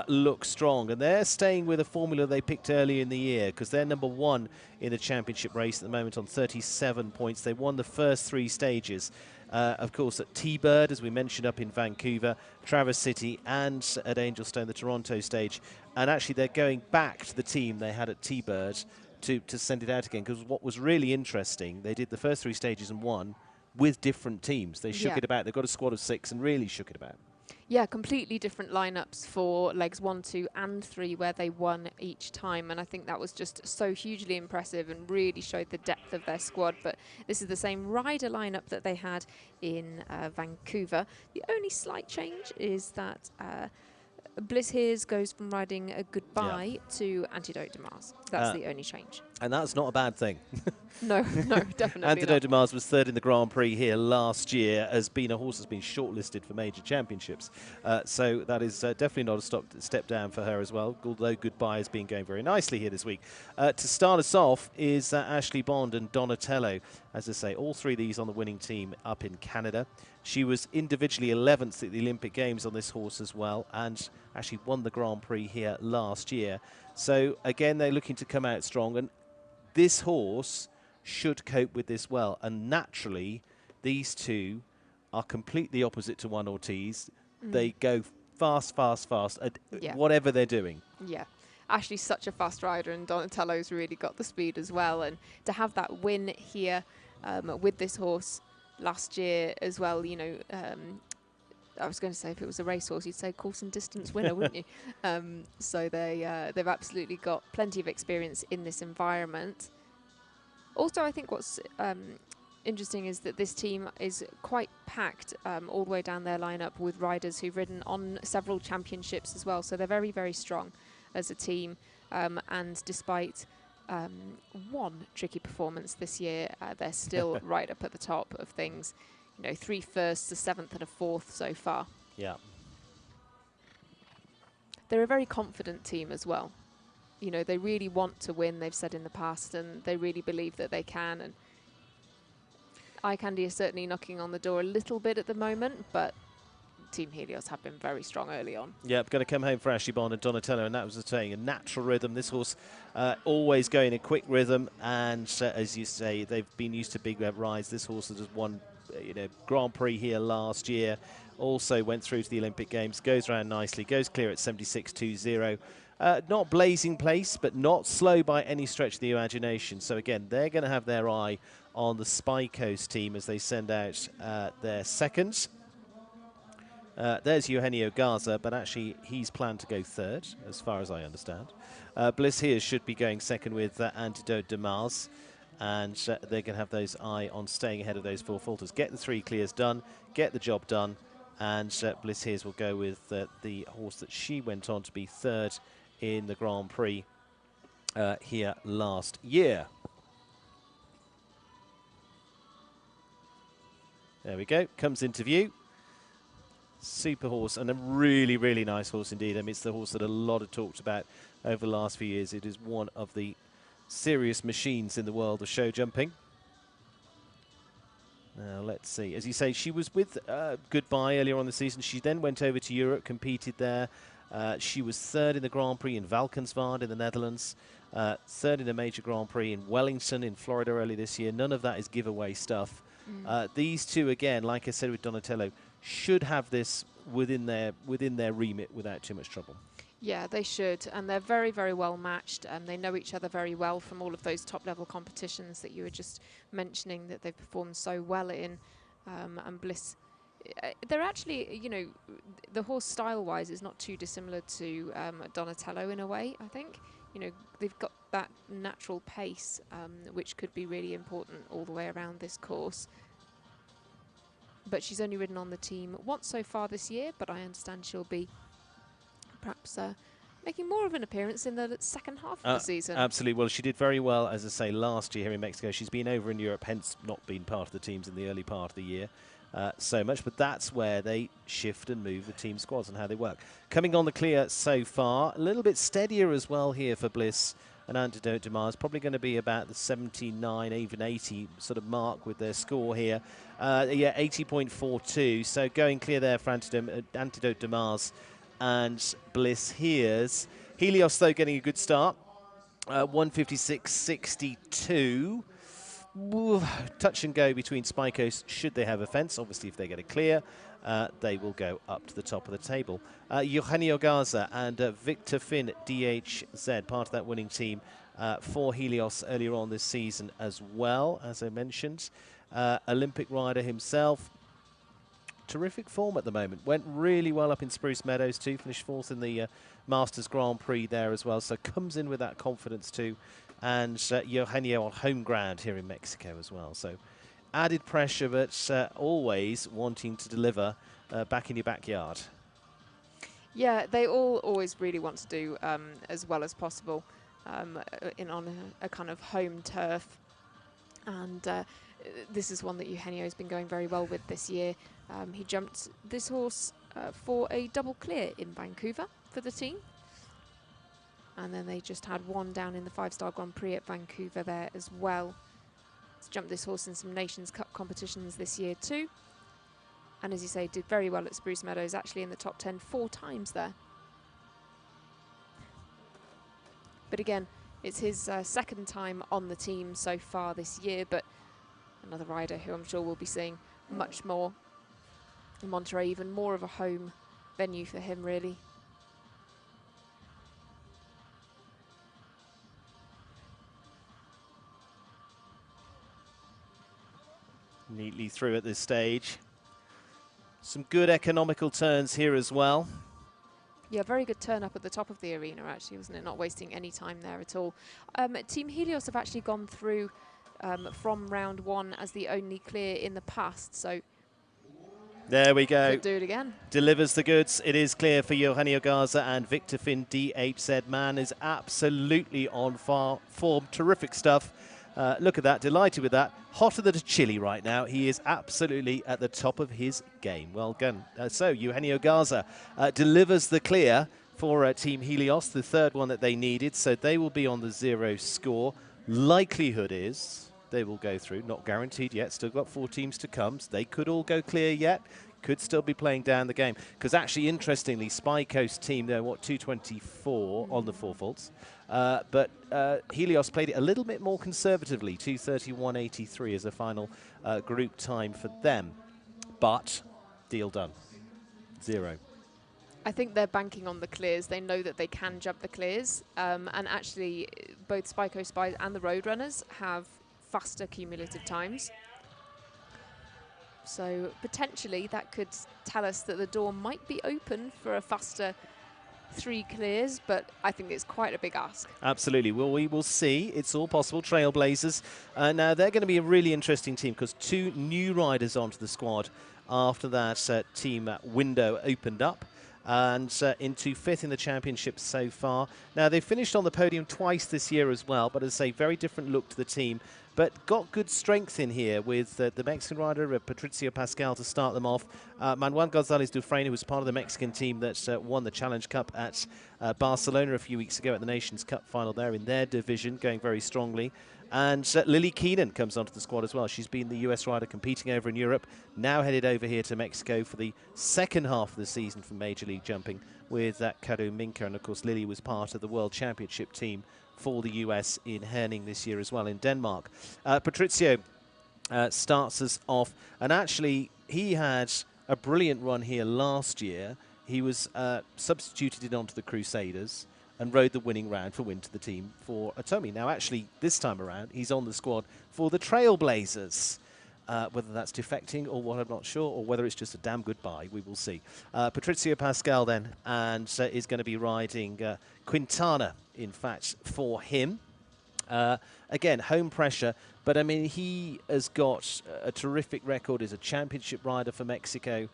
look strong, and they're staying with a formula they picked early in the year because they're number 1 in the championship race at the moment on 37 points. They won the first 3 stages. Of course, at T-Bird, as we mentioned, up in Vancouver, Traverse City, and at Angelstone, the Toronto stage. And actually, they're going back to the team they had at T-Bird to send it out again. Because what was really interesting, they did the first 3 stages and won with different teams. They shook it about. They've got a squad of 6 and really shook it about. Yeah, completely different lineups for legs 1, 2 and 3 where they won each time, and I think that was just so hugely impressive and really showed the depth of their squad. But this is the same rider lineup that they had in Vancouver. The only slight change is that Bliss Hears goes from riding a Goodbye to Antidote de Mars. That's the only change. And that's not a bad thing. No, definitely Antidote not. de Mars was 3rd in the Grand Prix here last year, has been a horse that's been shortlisted for major championships. So that is definitely not a step down for her as well, although Goodbye has been going very nicely here this week. To start us off is Ashley Bond and Donatello. As I say, all 3 of these on the winning team up in Canada. She was individually 11th at the Olympic Games on this horse as well, and actually won the Grand Prix here last year. So again, they're looking to come out strong, and this horse should cope with this well. And naturally, these 2 are completely opposite to One Ortiz. They go fast at whatever they're doing. Yeah. Ashley's such a fast rider, and Donatello's really got the speed as well. And to have that win here with this horse last year as well, you know, I was going to say if it was a racehorse, you'd say course and distance winner, wouldn't you? So they've absolutely got plenty of experience in this environment. Also, I think what's interesting is that this team is quite packed all the way down their lineup with riders who've ridden on several championships as well. So they're very, very strong as a team. And despite one tricky performance this year, they're still right up at the top of things. You know, 3 firsts, a 7th and a 4th so far. Yeah. They're a very confident team as well. You know, they really want to win, they've said in the past, and they really believe that they can. And Eye Candy is certainly knocking on the door a little bit at the moment, but Team Helios have been very strong early on. Yeah, going to come home for Ashley Bond and Donatello, and that was saying a natural rhythm. This horse always going a quick rhythm, and as you say, they've been used to big rides. This horse has won, you know, Grand Prix here last year. Also went through to the Olympic Games. Goes around nicely. Goes clear at 76.20. Not blazing pace, but not slow by any stretch of the imagination. So again, they're going to have their eye on the Spy Coast team as they send out their seconds. There's Eugenio Garza, but actually he's planned to go 3rd, as far as I understand. Bliss here should be going 2nd with Antidote de Mars, and they're going to have those eye on staying ahead of those 4 falters. Get the 3 clears done, get the job done, and Bliss Hears will go with the horse that she went on to be 3rd in the Grand Prix here last year. There we go, comes into view. Super horse, and a really, really nice horse indeed. I mean, it's the horse that a lot have talked about over the last few years. It is one of the serious machines in the world of show jumping. Now, let's see. As you say, she was with Goodbye earlier on the season. She then went over to Europe, competed there. She was third in the Grand Prix in Valkenswaard in the Netherlands, third in a major Grand Prix in Wellington in Florida early this year. None of that is giveaway stuff. These two, again, like I said with Donatello, should have this within their remit without too much trouble. Yeah, they should, and they're very, very well matched. They know each other very well from all of those top-level competitions that you were just mentioning that they've performed so well in. And Bliss, they're actually, you know, the horse style-wise is not too dissimilar to Donatello in a way, I think. You know, they've got that natural pace, which could be really important all the way around this course. But she's only ridden on the team once so far this year, but I understand she'll be perhaps making more of an appearance in the second half of the season. Absolutely. Well, she did very well, as I say, last year here in Mexico. She's been over in Europe, hence not been part of the teams in the early part of the year so much. But that's where they shift and move the team squads and how they work. Coming on the clear so far, a little bit steadier as well here for Bliss and Antidote de Mars. Probably going to be about the 79, even 80 sort of mark with their score here. Yeah, 80.42. So going clear there for Antidote de Mars and Bliss Here's. Helios, though, getting a good start. 156.62. Touch and go between Spy Coast should they have a fence. Obviously, if they get a clear, they will go up to the top of the table. Eugenio Garza and Victor Finn, DHZ, part of that winning team for Helios earlier on this season as well, as I mentioned. Olympic rider himself. Terrific form at the moment. Went really well up in Spruce Meadows too. Finished fourth in the Masters Grand Prix there as well. So comes in with that confidence too. And Eugenio on home ground here in Mexico as well. So added pressure, but always wanting to deliver back in your backyard. Yeah, they all always really want to do as well as possible on a kind of home turf. And this is one that Eugenio's been going very well with this year. He jumped this horse for a double clear in Vancouver for the team. And then they just had one down in the 5-star Grand Prix at Vancouver there as well. He's jumped this horse in some Nations Cup competitions this year too. And as you say, did very well at Spruce Meadows, actually in the top 10 4 times there. But again, it's his second time on the team so far this year, but another rider who I'm sure we'll be seeing much more. Monterey, even more of a home venue for him, really. Neatly through at this stage. Some good economical turns here as well. Yeah, very good turn up at the top of the arena, actually, wasn't it? Not wasting any time there at all. Team Helios have actually gone through from round 1 as the only clear in the past, so there we go. could do it again. Delivers the goods. It is clear for Eugenio Garza and Victor Finn. DHZ man is absolutely on form. Terrific stuff. Look at that. Delighted with that. Hotter than a chili right now. He is absolutely at the top of his game. Well done. So Eugenio Garza delivers the clear for Team Helios, the third one that they needed. So they will be on the 0 score. Likelihood is they will go through. Not guaranteed yet. Still got 4 teams to come. So they could all go clear yet. Could still be playing down the game. Because actually, interestingly, Spy Coast team, they're, what, 224 on the 4 faults. But Helios played it a little bit more conservatively. 231.83 is the final group time for them. But deal done. 0. I think they're banking on the clears. They know that they can jump the clears. And actually, both Spy Coast Spies and the Roadrunners have faster cumulative times. So potentially that could tell us that the door might be open for a faster 3 clears, but I think it's quite a big ask. Absolutely. Well, we will see. It's all possible. Trailblazers. Now, they're going to be a really interesting team because 2 new riders onto the squad after that team window opened up. And into 5th in the championship so far. Now, they've finished on the podium twice this year as well, but as I say, very different look to the team. but got good strength in here with the Mexican rider, Patricio Pascal, to start them off. Manuel Gonzalez Dufresne, who was part of the Mexican team that won the Challenge Cup at Barcelona a few weeks ago at the Nations Cup final there in their division, going very strongly. And Lily Keenan comes onto the squad as well. She's been the US rider competing over in Europe, now headed over here to Mexico for the second half of the season for Major League Jumping with Karu Minka. And of course, Lily was part of the World Championship team for the US in Herning this year as well in Denmark. Patricio starts us off, and actually he had a brilliant run here last year. He was substituted in onto the Crusaders and rode the winning round for win to the team for Atomi. Now, actually, this time around, he's on the squad for the Trailblazers. Whether that's defecting or what, I'm not sure, or whether it's just a damn good buy, we will see. Patricio Pascal then, and is going to be riding Quintana, in fact, for him. Again, home pressure, but I mean, he has got a terrific record as a championship rider for Mexico.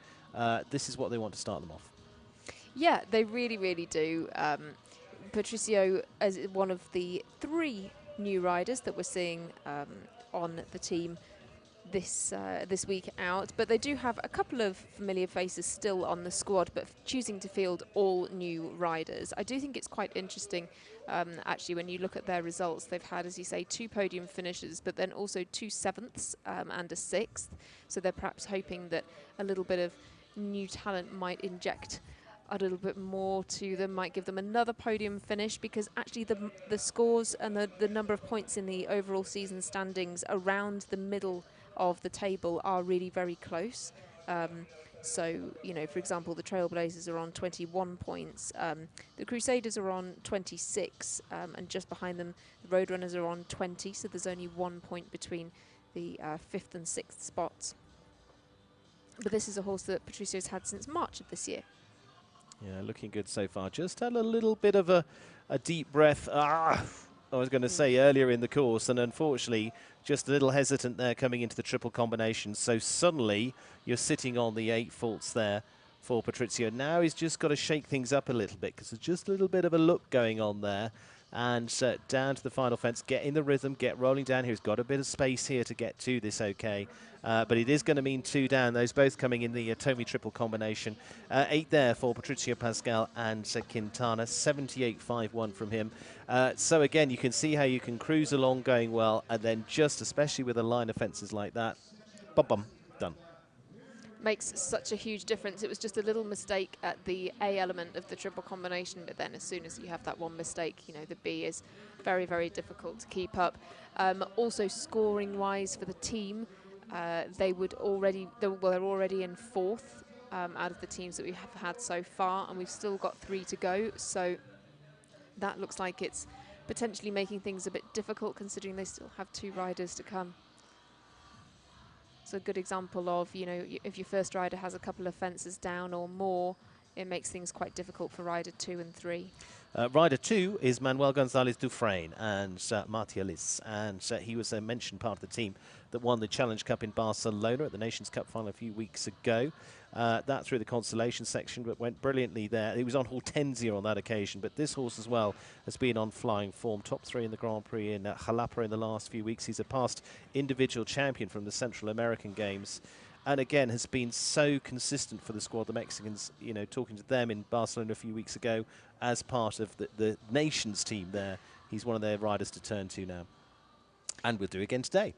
This is what they want to start them off. Yeah, they really, really do. Patricio as one of the 3 new riders that we're seeing on the team this week out, but they do have a couple of familiar faces still on the squad, but choosing to field all new riders. I do think it's quite interesting, actually, when you look at their results. They've had, as you say, 2 podium finishes, but then also 2 7ths and a 6th. So they're perhaps hoping that a little bit of new talent might inject a little bit more to them, might give them another podium finish, because actually the scores and the number of points in the overall season standings around the middle of the table are really very close. So, you know, for example, the Trailblazers are on 21 points, the Crusaders are on 26, and just behind them the Roadrunners are on 20, so there's only 1 point between the 5th and 6th spots. But this is a horse that Patricio's had since March of this year. Yeah, looking good so far. Just had a little bit of a deep breath. I was going to say earlier in the course, and unfortunately just a little hesitant there coming into the triple combination. So suddenly you're sitting on the 8 faults there for Patricio. Now he's just got to shake things up a little bit, because there's just a little bit of a look going on there. And down to the final fence, get in the rhythm, get rolling down here. He's got a bit of space here to get to this okay. But it is going to mean 2 down. Those both coming in the Atomi triple combination. 8 there for Patricio Pascal and Quintana. 78.51 from him. So again, you can see how you can cruise along going well, and then just, especially with a line of fences like that, bum, done. Makes such a huge difference. It was just a little mistake at the A element of the triple combination, but then as soon as you have that one mistake, you know, the B is very, very difficult to keep up. Also, scoring wise for the team, they're already in 4th out of the teams that we have had so far, and we've still got 3 to go. So that looks like it's potentially making things a bit difficult, considering they still have 2 riders to come. It's a good example of, you know, if your first rider has a couple of fences down or more, it makes things quite difficult for rider 2 and 3. Rider 2 is Manuel Gonzalez Dufresne and Martialis, and he was a mentioned part of the team that won the Challenge Cup in Barcelona at the Nations Cup final a few weeks ago. That through the consolation section, but went brilliantly there. He was on Hortensia on that occasion, but this horse as well has been on flying form. Top 3 in the Grand Prix in Jalapa in the last few weeks. He's a past individual champion from the Central American Games, and again has been so consistent for the squad. The Mexicans, you know, talking to them in Barcelona a few weeks ago as part of the nations team there. He's one of their riders to turn to now, and we'll do again today.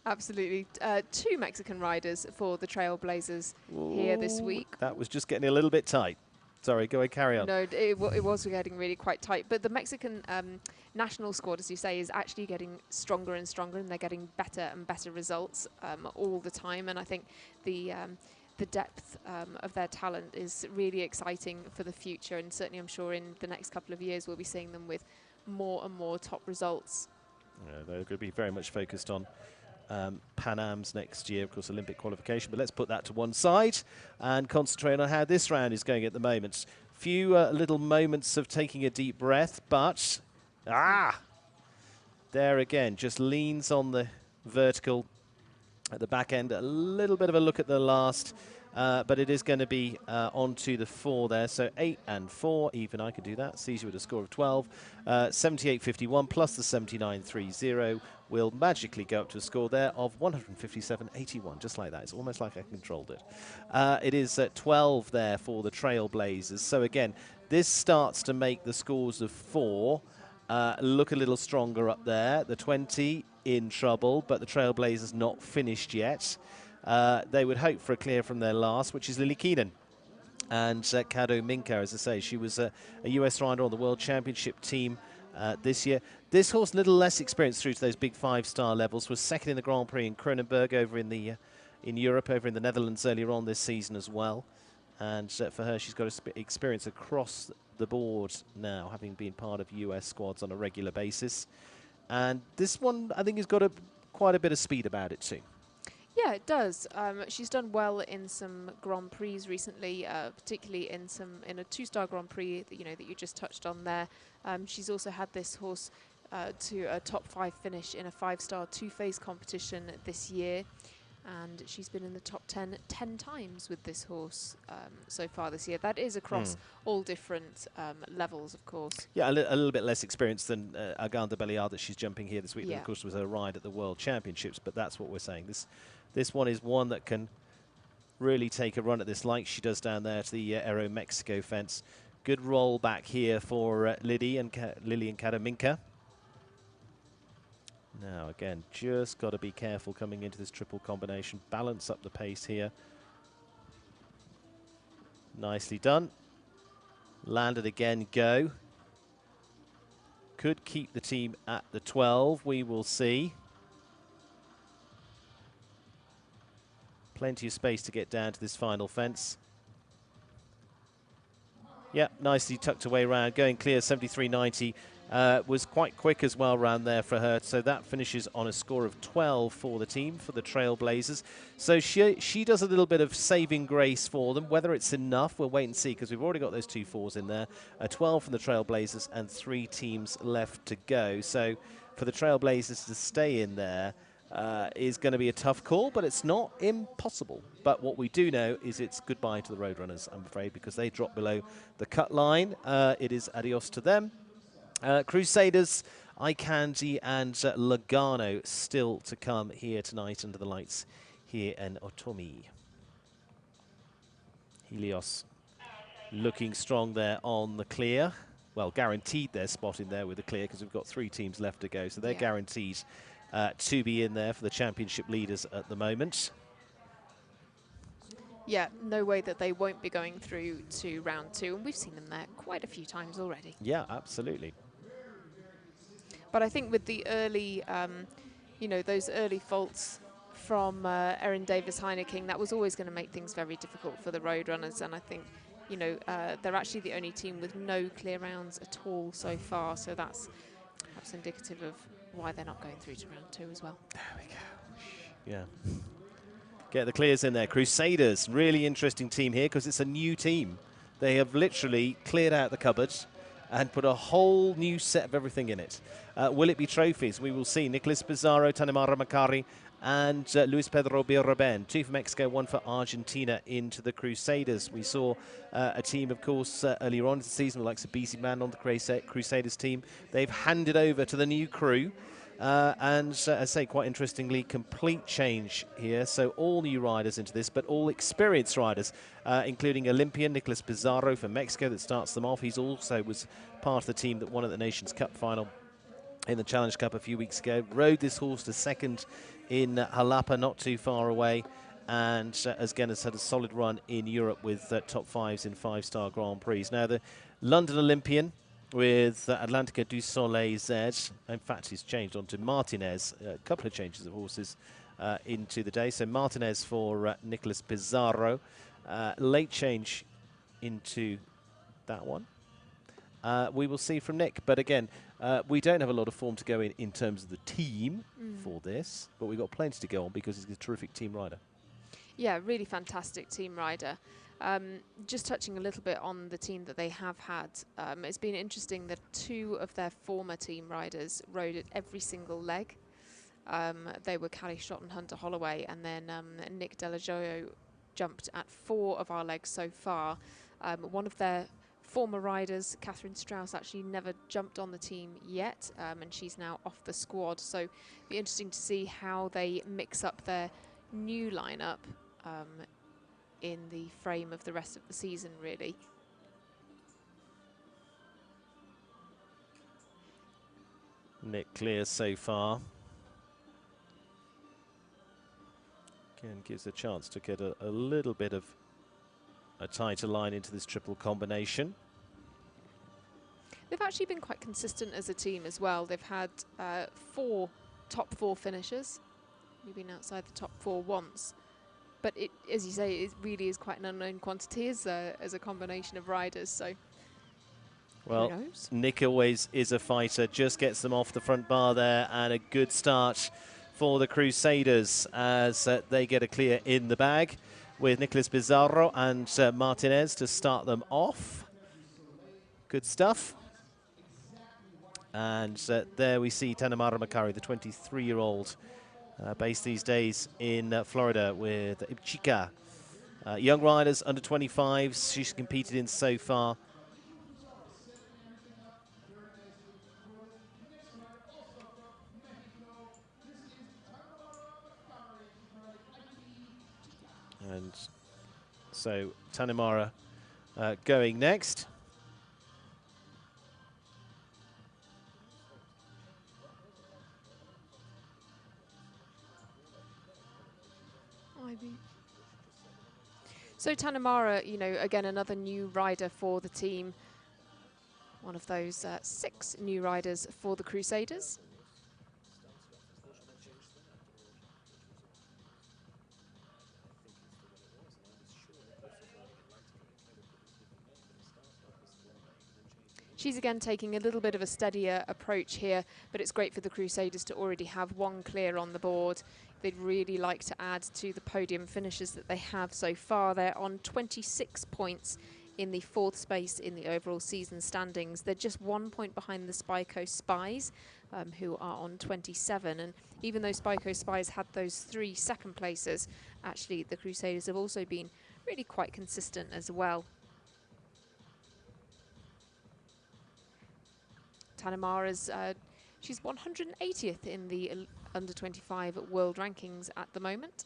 Absolutely. 2 Mexican riders for the Trailblazers here this week. That was just getting a little bit tight. Sorry, go ahead, carry on. No, it was getting really quite tight. But the Mexican national squad, as you say, is actually getting stronger and stronger, and they're getting better and better results all the time. And I think the depth of their talent is really exciting for the future. And certainly I'm sure in the next couple of years we'll be seeing them with more and more top results. Yeah, they're going to be very much focused on Pan Am's next year, of course, Olympic qualification, but let's put that to one side and concentrate on how this round is going at the moment. Few little moments of taking a deep breath, but there again, just leans on the vertical at the back end. A little bit of a look at the last but it is going to be onto the 4 there. So 8 and 4, even I could do that. Sees you with a score of 12. 78.51 plus the 79.30 will magically go up to a score there of 157.81, just like that. It's almost like I controlled it. It is 12 there for the Trailblazers. So again, this starts to make the scores of 4 look a little stronger up there. The 20 in trouble, but the Trailblazers not finished yet. They would hope for a clear from their last, which is Lily Keenan. And Kado Minka, as I say, she was a US rider on the World Championship team this year. This horse, a little less experienced through to those big 5-star levels, was second in the Grand Prix in Kronenberg over in the in Europe, over in the Netherlands earlier on this season as well. And for her, she's got experience across the board now, having been part of US squads on a regular basis. And this one, I think, has got quite a bit of speed about it too. Yeah, it does. She's done well in some Grand Prix recently, particularly in a 2-star Grand Prix that you just touched on there. She's also had this horse to a top 5 finish in a 5-star 2-phase competition this year, and she's been in the top 10 times with this horse so far this year. That is across all different levels, of course. Yeah, a little bit less experienced than Aganda Belliard that she's jumping here this week. Yeah. And of course, was her ride at the World Championships, but that's what we're saying. This one is one that can really take a run at this, like she does down there to the Aero Mexico fence. Good roll back here for Lily and Karaminka. Now, again, just got to be careful coming into this triple combination. Balance up the pace here. Nicely done. Landed again, go. Could keep the team at the 12. We will see. Plenty of space to get down to this final fence. Yeah, nicely tucked away round, going clear, 73.90. Was quite quick as well round there for her. So that finishes on a score of 12 for the team, for the Trailblazers. So she does a little bit of saving grace for them. Whether it's enough, we'll wait and see, because we've already got those 2 4s in there. 12 from the Trailblazers and 3 teams left to go. So for the Trailblazers to stay in there, is going to be a tough call, but it's not impossible. But what we do know is it's goodbye to the Roadrunners, I'm afraid, because they drop below the cut line. It is adios to them. Crusaders, Eye Candy, and Legano still to come here tonight under the lights here in Otomi. Helios looking strong there on the clear. Well, guaranteed their spot in there with the clear, because we've got 3 teams left to go, so they're guaranteed to be in there for the championship leaders at the moment. Yeah, no way that they won't be going through to round 2, and we've seen them there quite a few times already. Yeah, absolutely. But I think with the early, those early faults from Erin Davis-Heineking, that was always going to make things very difficult for the Roadrunners, and I think, they're actually the only team with no clear rounds at all so far, so that's perhaps indicative of why they're not going through to round 2 as well. There we go. Yeah. Get the clears in there. Crusaders, really interesting team here, because it's a new team. They have literally cleared out the cupboards and put a whole new set of everything in it. Will it be trophies? We will see. Nicolas Pizarro, Tanemara Macari, and Luis Pedro Birraben. 2 for Mexico, 1 for Argentina into the Crusaders. We saw a team, of course, earlier on in the season, like BC Man on the Crusaders team. They've handed over to the new crew. And as I say, quite interestingly, complete change here. So all new riders into this, but all experienced riders, including Olympian Nicolas Pizarro from Mexico that starts them off. He's also was part of the team that won at the Nations Cup final in the Challenge Cup a few weeks ago. Rode this horse to second in Jalapa, not too far away. And again, has had a solid run in Europe with top 5s in 5-star Grand Prix. Now, the London Olympian with Atlantica du Soleil Z. In fact, he's changed on to Martinez. A couple of changes of horses into the day. So Martinez for Nicolas Pizarro. Late change into that one. We will see from Nick. But again, we don't have a lot of form to go in terms of the team for this. But we've got plenty to go on because he's a terrific team rider. Yeah, really fantastic team rider. Just touching a little bit on the team that they have had, it's been interesting that 2 of their former team riders rode at every single leg. They were Callie Schott and Hunter Holloway, and then Nick Delajoyo jumped at 4 of our legs so far. One of their former riders, Catherine Strauss, actually never jumped on the team yet, and she's now off the squad. So it'll be interesting to see how they mix up their new lineup in the frame of the rest of the season, really. Nick clear so far. Again, gives a chance to get a little bit of a tighter line into this triple combination. They've actually been quite consistent as a team as well. They've had 4 top 4 finishers. We've been outside the top 4 once. But it, as you say, it really is quite an unknown quantity as a combination of riders. So, well, who knows? Nick always is a fighter. Just gets them off the front bar there, and a good start for the Crusaders as they get a clear in the bag with Nicolas Pizarro and Martinez to start them off. Good stuff. And there we see Tanamara Makari, the 23-year-old, based these days in Florida with Ibchika. Young riders, under 25s, she's competed in so far. And so Tanamara going next. So Tanamara, you know, again, another new rider for the team. One of those 6 new riders for the Crusaders. She's again taking a little bit of a steadier approach here, but it's great for the Crusaders to already have 1 clear on the board. They'd really like to add to the podium finishes that they have so far. They're on 26 points in the 4th space in the overall season standings. They're just 1 point behind the Coast Spies, who are on 27. And even though Coast Spies had those 3 second places, actually the Crusaders have also been really quite consistent as well. Tanamara's, she's 180th in the under 25 world rankings at the moment.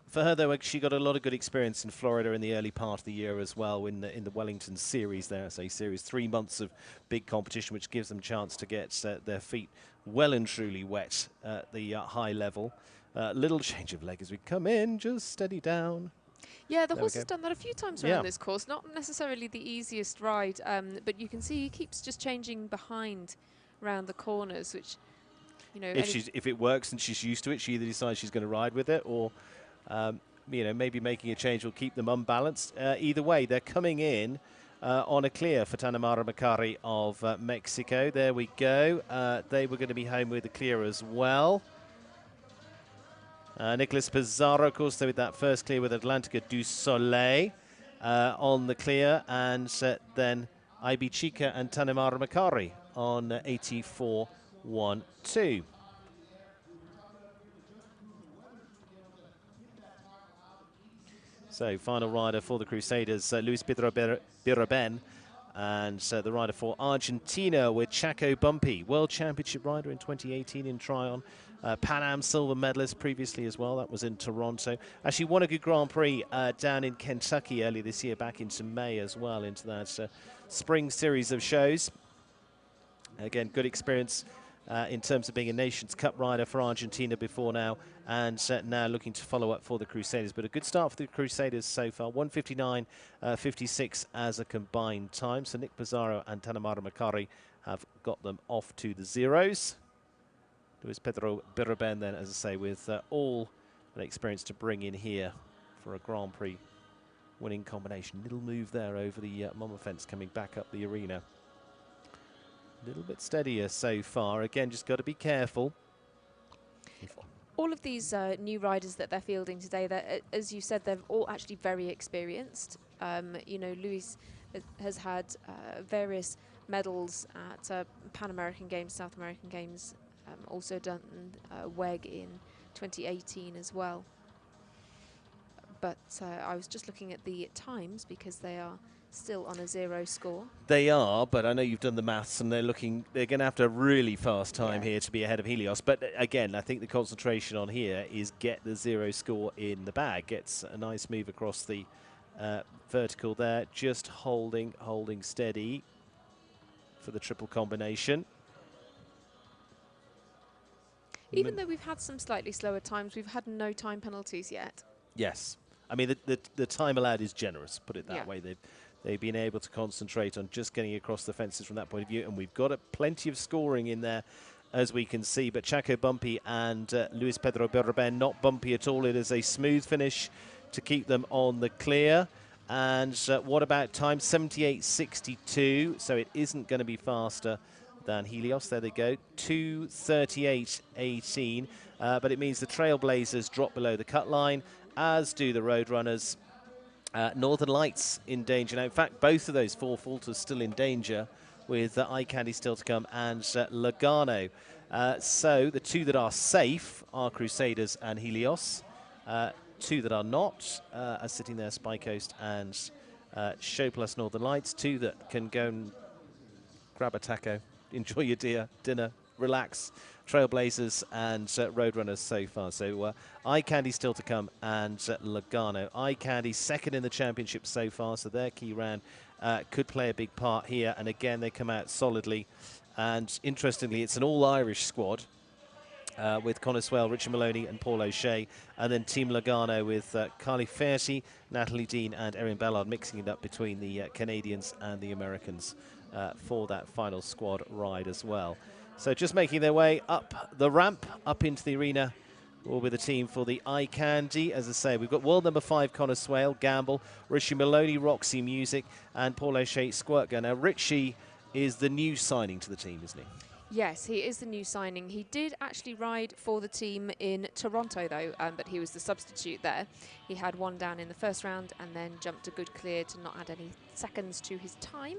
For her, though, she got a lot of good experience in Florida in the early part of the year as well in the Wellington series there. So series, 3 months of big competition, which gives them a chance to get their feet well and truly wet at the high level. Little change of leg as we come in, just steady down. Yeah, the horse has done that a few times around this course. Not necessarily the easiest ride, but you can see he keeps just changing behind round the corners, which, you know, if it works and she's used to it, she either decides she's going to ride with it, or you know, maybe making a change will keep them unbalanced. Either way, they're coming in on a clear for Tanamara Makari of Mexico. There we go. They were going to be home with a clear as well. Nicolas Pizarro, of course, with that first clear with Atlantica du Soleil on the clear, and then Ibchika and Tanamara Makari on 84-1-2. So final rider for the Crusaders, Luis Pedro Biraben, and the rider for Argentina with Chaco Bumpy, World Championship rider in 2018 in Tryon. Pan Am silver medalist previously as well. That was in Toronto. Actually won a good Grand Prix down in Kentucky earlier this year, back into May as well, into that spring series of shows. Again, good experience in terms of being a Nations Cup rider for Argentina before now, and now looking to follow up for the Crusaders. But a good start for the Crusaders so far, 1:59.56 as a combined time. So Nick Pizarro and Tanamara Makari have got them off to the zeros. Luis Pedro Biraben then, as I say, with all the experience to bring in here for a Grand Prix winning combination. Little move there over the Mama fence coming back up the arena. A little bit steadier so far. Again, just got to be careful. All of these new riders that they're fielding today, as you said, they're all actually very experienced. You know, Luis has had various medals at Pan American Games, South American Games, also done WEG in 2018 as well. but I was just looking at the times because they are still on a 0 score. They are, but I know you've done the maths, and they're going to have to have a really fast time Yeah. here to be ahead of Helios. But again, I think the concentration on here is get the 0 score in the bag. Gets a nice move across the vertical there, just holding steady for the triple combination. Even though we've had some slightly slower times, we've had no time penalties yet. Yes. I mean, the time allowed is generous, put it that Yeah. way. They've been able to concentrate on just getting across the fences from that point of view, and we've got plenty of scoring in there, as we can see. But Chaco bumpy and Luis Pedro Berben not bumpy at all. It is a smooth finish to keep them on the clear. And what about time? 78.62, so it isn't going to be faster than Helios. There they go, 2:38.18. But it means the Trailblazers drop below the cut line, as do the Roadrunners. Northern Lights in danger now. In fact, both of those 4 falters still in danger, with Eye Candy still to come and Legano. So the 2 that are safe are Crusaders and Helios. 2 that are not are sitting there, Spy Coast and Show Plus Northern Lights. 2 that can go and grab a taco, enjoy your dinner, relax. Trailblazers and Roadrunners so far. So Eye Candy still to come and Legano. Eye Candy second in the championship so far, so their key round could play a big part here. And again, they come out solidly. And interestingly, it's an all-Irish squad with Connor Swell, Richard Maloney and Paul O'Shea. And then Team Legano with Carly Fairty, Natalie Dean and Erin Ballard, mixing it up between the Canadians and the Americans for that final squad ride as well. So just making their way up the ramp, up into the arena, will be the team for the Eye Candy. As I say, we've got world number 5, Connor Swale, Gamble, Richie Maloney, Roxy Music, and Paul O'Shea, Squirt Gun. Now, Richie is the new signing to the team, isn't he? Yes, he is the new signing. He did actually ride for the team in Toronto, though, but he was the substitute there. He had 1 down in the first round and then jumped a good clear to not add any seconds to his time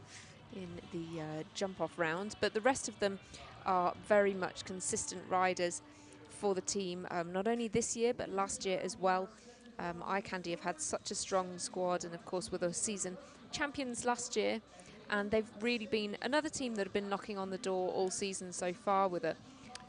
in the jump-off round. But the rest of them are very much consistent riders for the team, not only this year but last year as well. Eye Candy have had such a strong squad, and of course were the season champions last year, and they've really been another team that have been knocking on the door all season so far, with a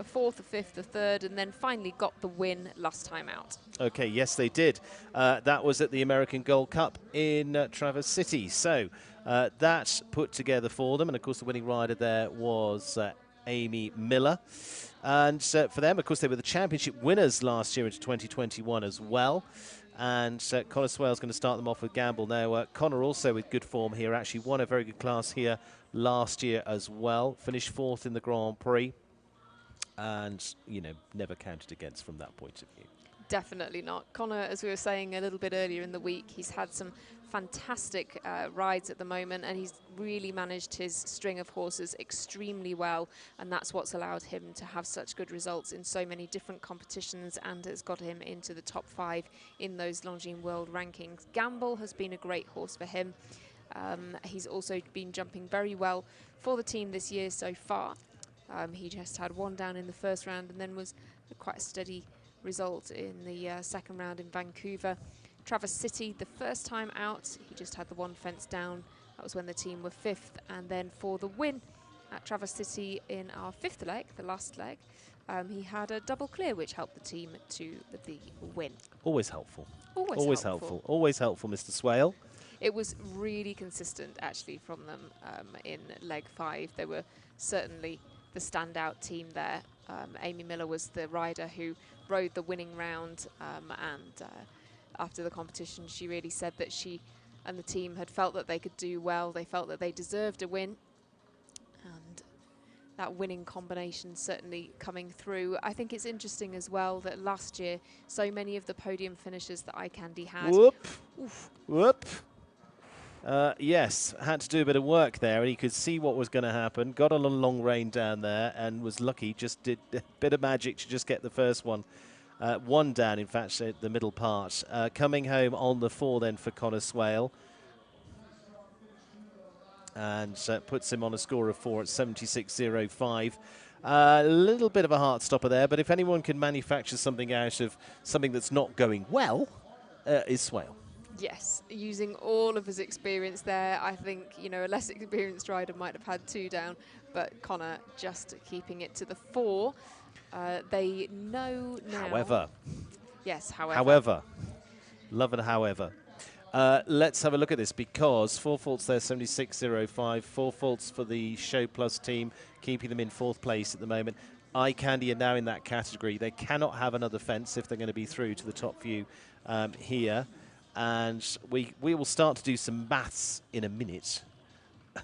4th, a 5th, a 3rd, and then finally got the win last time out. Okay, yes they did. That was at the American Gold Cup in Traverse City. So that's put together for them, and of course the winning rider there was Amy Miller. And for them, of course, they were the championship winners last year into 2021 as well. And Connor Swale's going to start them off with Gamble. Now, Connor also with good form here, actually won a very good class here last year as well. Finished 4th in the Grand Prix. And, you know, never counted against from that point of view. Definitely not. Connor, as we were saying a little bit earlier in the week, he's had some fantastic rides at the moment, and he's really managed his string of horses extremely well, and that's what's allowed him to have such good results in so many different competitions, and has got him into the top 5 in those Longines World rankings. Gamble has been a great horse for him. He's also been jumping very well for the team this year so far. He just had 1 down in the first round, and then was quite a steady result in the second round in Vancouver. Traverse City, the first time out, he just had the 1 fence down. That was when the team were 5th. And then for the win at Traverse City in our 5th leg, the last leg, he had a double clear, which helped the team to the win. Always helpful. Always helpful. Always helpful, Mr. Swale. It was really consistent, actually, from them in leg 5. They were certainly the standout team there. Amy Miller was the rider who rode the winning round, and after the competition she really said that she and the team had felt that they could do well. They felt that they deserved a win, and that winning combination certainly coming through. I think it's interesting as well that last year so many of the podium finishers that Eye Candy had. Whoop. Yes, had to do a bit of work there, and he could see what was going to happen. Got on a long rein down there and was lucky, just did a bit of magic to just get the first one. 1 down, in fact, at the middle part. Coming home on the 4 then for Connor Swale. And puts him on a score of 4 at 76.05. A little bit of a heart stopper there, but if anyone can manufacture something out of something that's not going well, is Swale. Yes, using all of his experience there. I think, you know, a less experienced rider might have had 2 down, but Connor just keeping it to the 4. They know now. However. Yes, however. However. Love it, however. Let's have a look at this, because 4 faults there, 76.05. 4 faults for the Show Plus team, keeping them in 4th place at the moment. Eye Candy are now in that category. They cannot have another fence if they're going to be through to the top few here. And we will start to do some maths in a minute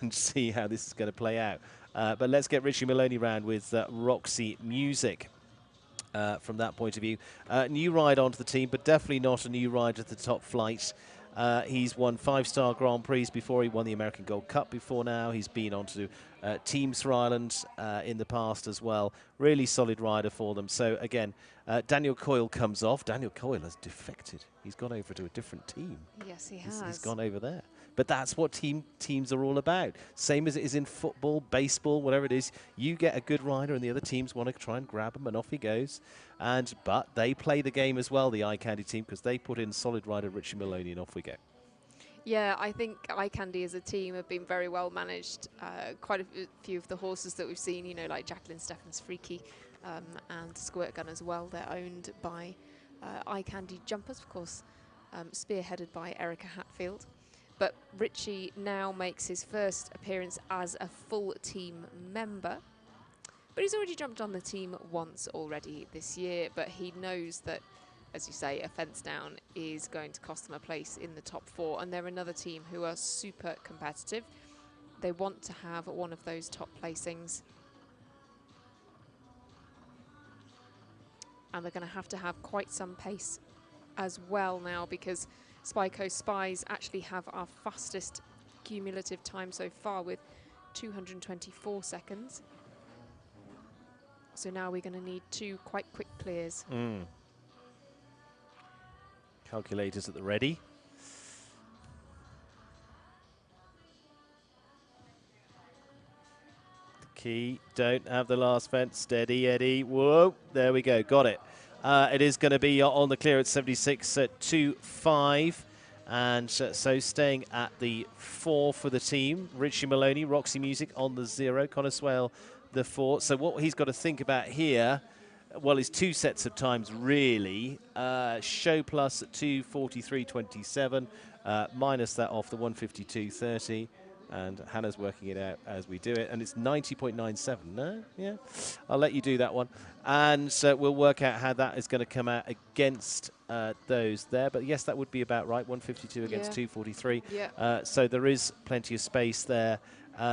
and see how this is going to play out. But let's get Richie Maloney round with Roxy Music. From that point of view. New ride onto the team, but definitely not a new ride at the top flight. He's won 5-star Grand Prix before. He won the American Gold Cup before now. He's been on to Teams for Ireland in the past as well. Really solid rider for them. So, again, Daniel Coyle comes off. Daniel Coyle has defected. He's gone over to a different team. Yes, he has. He's gone over there. But that's what teams are all about. Same as it is in football, baseball, whatever it is. You get a good rider and the other teams want to try and grab him, and off he goes. But they play the game as well, the Eye Candy team, because they put in solid rider Richie Maloney, and off we go. Yeah, I think Eye Candy as a team have been very well managed. Quite a few of the horses that we've seen, you know, like Jacqueline Steffens Freaky and Squirt Gun as well, they're owned by Eye Candy jumpers, of course, spearheaded by Erica Hatfield. But Richie now makes his first appearance as a full team member. But he's already jumped on the team once already this year, but he knows that, as you say, a fence down is going to cost them a place in the top 4, and they're another team who are super competitive. They want to have one of those top placings. And they're going to have quite some pace as well now, because Coast Spies actually have our fastest cumulative time so far with 224 seconds. So now we're going to need 2 quite quick clears. Calculators at the ready. The key, don't have the last fence. Steady, Eddie. Whoa, there we go. Got it. It is going to be on the clear at 76.25. And so staying at the 4 for the team. Richie Maloney, Roxy Music on the 0. Connor Swale, the 4. So what he's got to think about here, well, is 2 sets of times, really. Show Plus at 2:43.27. Minus that off the 1:52.30. And Hannah's working it out as we do it. And it's 90.97. No? Yeah. I'll let you do that one. And we'll work out how that is going to come out against those there. But yes, that would be about right. 1:52 against 2:43. Yeah. So there is plenty of space there.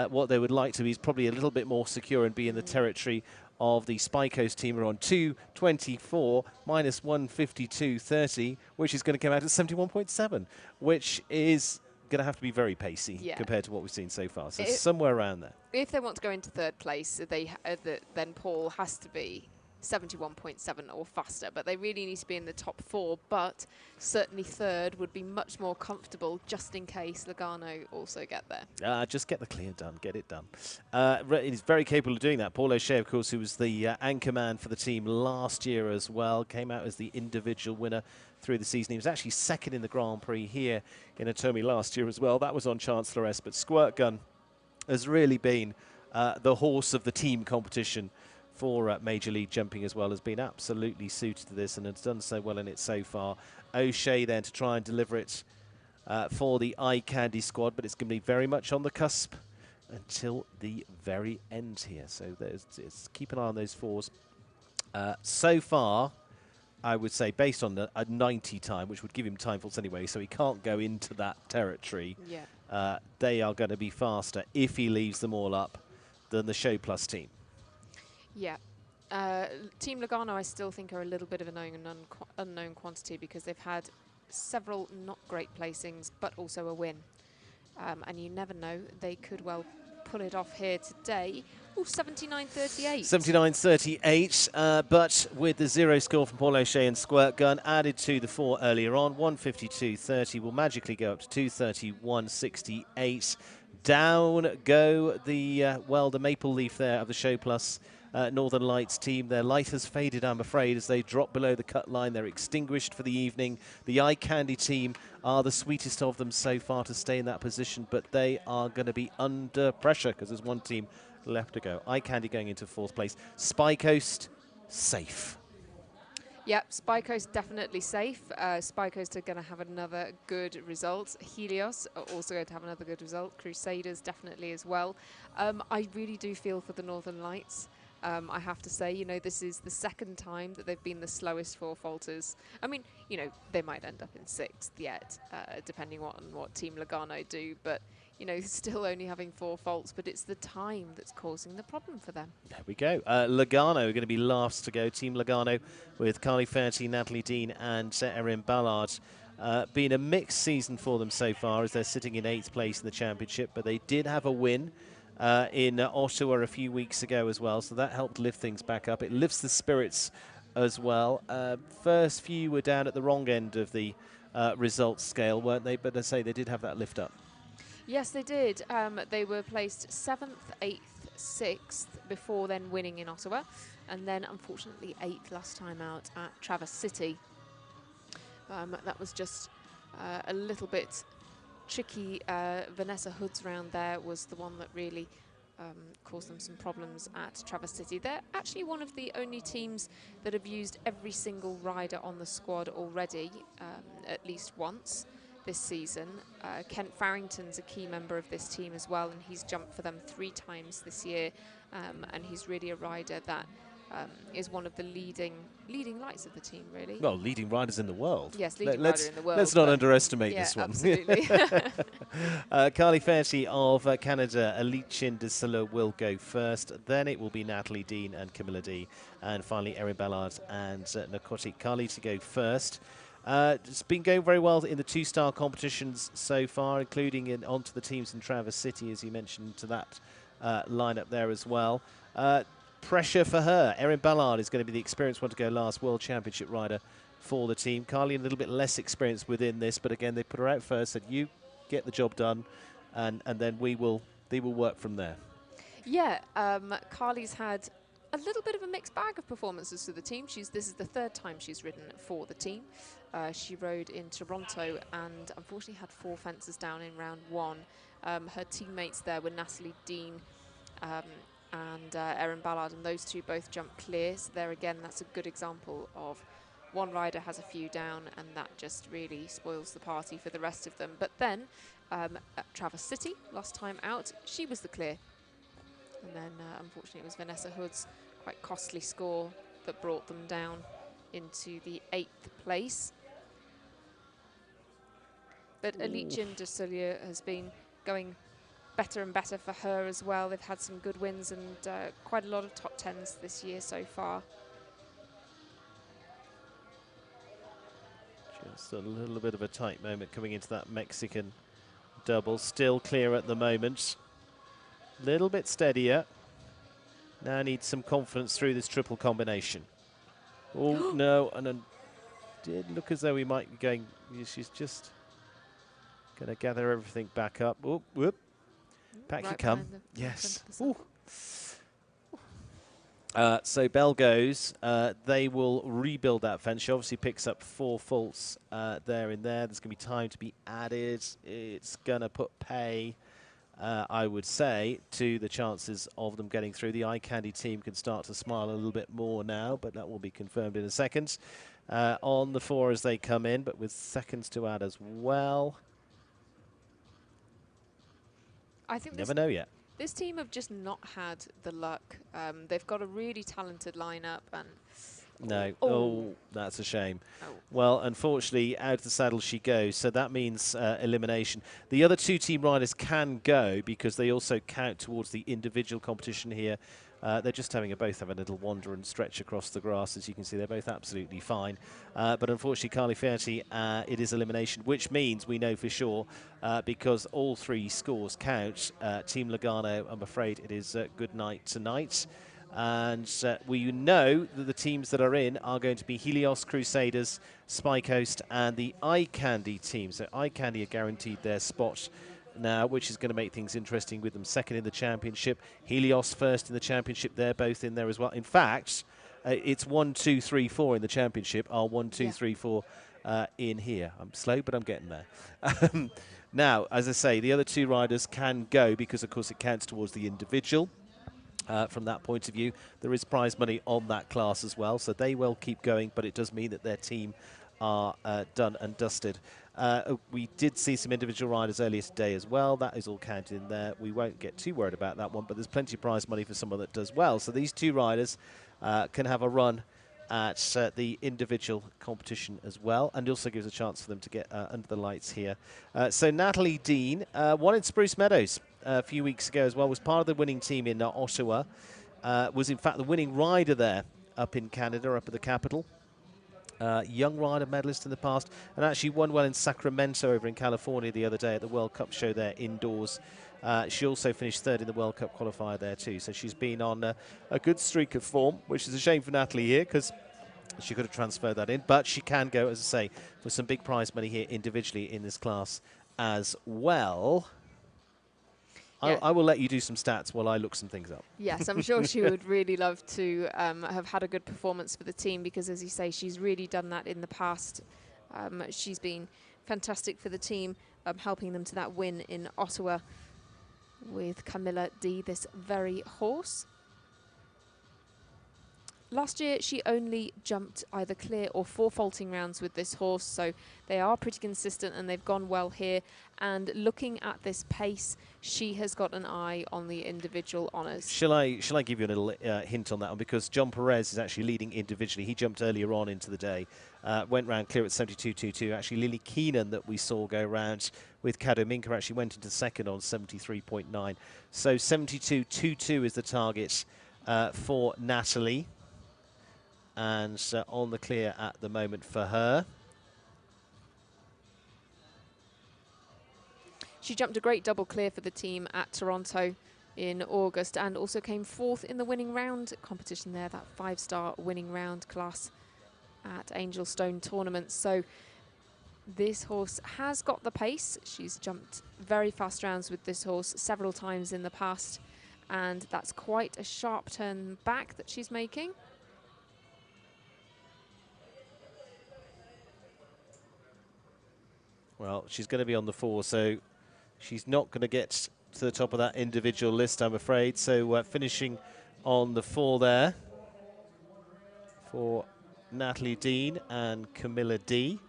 What they would like to be is probably a little bit more secure and be in the territory of the Spy Coast team, are on 2:24 minus 1:52.30, which is going to come out at 71.7, which is going to have to be very pacey compared to what we've seen so far. So somewhere around there. If they want to go into 3rd place, then Paul has to be 71.7 or faster. But they really need to be in the top 4. But certainly 3rd would be much more comfortable, just in case Legano also get there. Just get the clear done. Get it done. He's very capable of doing that. Paul O'Shea, of course, who was the anchor man for the team last year as well, came out as the individual winner through the season. He was actually 2nd in the Grand Prix here in Atomi last year as well. That was on Chancelloress. But Squirt Gun has really been the horse of the team competition for Major League Jumping as well, has been absolutely suited to this and has done so well in it so far. O'Shea then to try and deliver it for the Eye Candy squad, but it's going to be very much on the cusp until the very end here. So it's keep an eye on those 4s. So far, I would say, based on a 90 time, which would give him time faults anyway, so he can't go into that territory. Yeah. They are going to be faster if he leaves them all up than the Show Plus team. Yeah. Team Legano, I still think, are a little bit of an unknown quantity, because they've had several not great placings, but also a win. And you never know, they could well pull it off here today. Oh, 79.38. 79.38, but with the 0 score from Paul O'Shea and Squirt Gun added to the 4 earlier on, 1:52.30 will magically go up to 2:31.68. Down go the Maple Leaf there of the Show Plus Northern Lights team. Their light has faded, I'm afraid, as they drop below the cut line. They're extinguished for the evening. The Eye Candy team are the sweetest of them so far to stay in that position, but they are going to be under pressure because there's one team left to go. Eye Candy going into 4th place. Spy Coast, safe. Yep, Spy Coast definitely safe. Spy Coast are going to have another good result. Helios are also going to have another good result. Crusaders definitely as well. I really do feel for the Northern Lights. I have to say, you know, this is the 2nd time that they've been the slowest 4 falters. I mean, you know, they might end up in 6th yet, depending on what Team Legano do. But, you know, still only having 4 faults, but it's the time that's causing the problem for them. There we go. Legano are going to be last to go. Team Legano with Carly Fairty, Natalie Dean and Erin Ballard. Been a mixed season for them so far as they're sitting in 8th place in the championship, but they did have a win in Ottawa a few weeks ago as well, so that helped lift things back up. It lifts the spirits as well. First few were down at the wrong end of the results scale, weren't they? But as I say, they did have that lift up. Yes, they did. They were placed 7th, 8th, 6th before then winning in Ottawa, and then unfortunately 8th last time out at Traverse City. That was just a little bit tricky. Vanessa Hood's round there was the one that really caused them some problems at Traverse City. They're actually one of the only teams that have used every single rider on the squad already, at least once this season. Kent Farrington's a key member of this team as well, and he's jumped for them 3 times this year, and he's really a rider that is one of the leading lights of the team, really. Well, leading riders in the world. Yes, leading rider in the world. Let's not underestimate this one. Absolutely. Carly Fairty of Canada, Elite Chin de Solo will go first. Then it will be Natalie Dean and Camilla D. And finally, Erin Ballard and Narcotic Carly to go first. It's been going very well in the 2-star competitions so far, including onto the teams in Traverse City, as you mentioned, to that lineup there as well. Pressure for her. Erin Ballard is going to be the experienced one to go last, World Championship rider for the team. Carly a little bit less experienced within this, but again, they put her out first, said you get the job done, and then they will work from there. Yeah, Carly's had a little bit of a mixed bag of performances for the team. This is the 3rd time she's ridden for the team. She rode in Toronto and unfortunately had 4 fences down in round 1. Her teammates there were Natalie Dean and Erin Ballard, and those two both jumped clear. So there again, that's a good example of one rider has a few down, and that just really spoils the party for the rest of them. But then at Traverse City, last time out, she was the clear. And then unfortunately it was Vanessa Hood's quite costly score that brought them down into the 8th place. But Elite Chin de Solo has been going better and better for her as well. They've had some good wins and quite a lot of top 10s this year so far. Just a little bit of a tight moment coming into that Mexican double. Still clear at the moment. Little bit steadier. Now needs some confidence through this triple combination. Oh, no, and then did look as though we might be going. She's just going to gather everything back up. Oh, whoop. Back you come. Yes. So bell goes. They will rebuild that fence. She obviously picks up 4 faults there in there. There's going to be time to be added. It's going to put pay, I would say, to the chances of them getting through. The Eye Candy team can start to smile a little bit more now, but that will be confirmed in a second. On the 4 as they come in, but with seconds to add as well. I think never know yet. This team have just not had the luck. They've got a really talented lineup, and that's a shame. Well, unfortunately, out of the saddle she goes, so that means elimination. The other 2 team riders can go because they also count towards the individual competition here. They're just both have a little wander and stretch across the grass. As you can see, they're both absolutely fine. But unfortunately, Carly Fairty, it is elimination, which means we know for sure, because all 3 scores count. Team Legano, I'm afraid it is good night tonight. And we know that the teams that are in are going to be Helios, Crusaders, Spy Coast, and the Eye Candy team. So Eye Candy are guaranteed their spot now, which is going to make things interesting with them second in the championship. Helios first in the championship. They're both in there as well. In fact, it's 1, 2, 3, 4 in the championship. Are 1, 2, 3, 4 in here. I'm slow, but I'm getting there. Now, as I say, the other two riders can go because, of course, it counts towards the individual. From that point of view, there is prize money on that class as well, so they will keep going, but it does mean that their team are done and dusted. We did see some individual riders earlier today as well. That is all counted in there. We won't get too worried about that one, but there's plenty of prize money for someone that does well. So these two riders can have a run at the individual competition as well, and also gives a chance for them to get under the lights here. So Natalie Dean won in Spruce Meadows a few weeks ago as well, was part of the winning team in Ottawa, was in fact the winning rider there up in Canada, up at the capital. Young rider medalist in the past, and actually won well in Sacramento over in California the other day at the World Cup show there indoors. She also finished third in the World Cup qualifier there too, so she's been on a good streak of form, which is a shame for Natalie here because she could have transferred that in, but she can go, as I say, for some big prize money here individually in this class as well. Yeah. I will let you do some stats while I look some things up. Yes, I'm sure she would really love to have had a good performance for the team because, as you say, she's really done that in the past. She's been fantastic for the team, helping them to that win in Ottawa with Camilla D, this very horse. Last year, she only jumped either clear or 4 faulting rounds with this horse, so they are pretty consistent and they've gone well here. And looking at this pace, she has got an eye on the individual honours. Shall I give you a little hint on that one? Because John Perez is actually leading individually. He jumped earlier on into the day, went round clear at 72.22. Actually, Lily Keenan that we saw go round with Kado Minka actually went into second on 73.9. So 72.22 is the target for Natalie. And on the clear at the moment for her. She jumped a great double clear for the team at Toronto in August and also came 4th in the winning round competition there, that 5-star winning round class at Angel Stone Tournament. So this horse has got the pace. She's jumped very fast rounds with this horse several times in the past, and that's quite a sharp turn back that she's making. Well, she's going to be on the 4, so she's not going to get to the top of that individual list, I'm afraid. So finishing on the 4 there for Natalie Dean and Camilla D.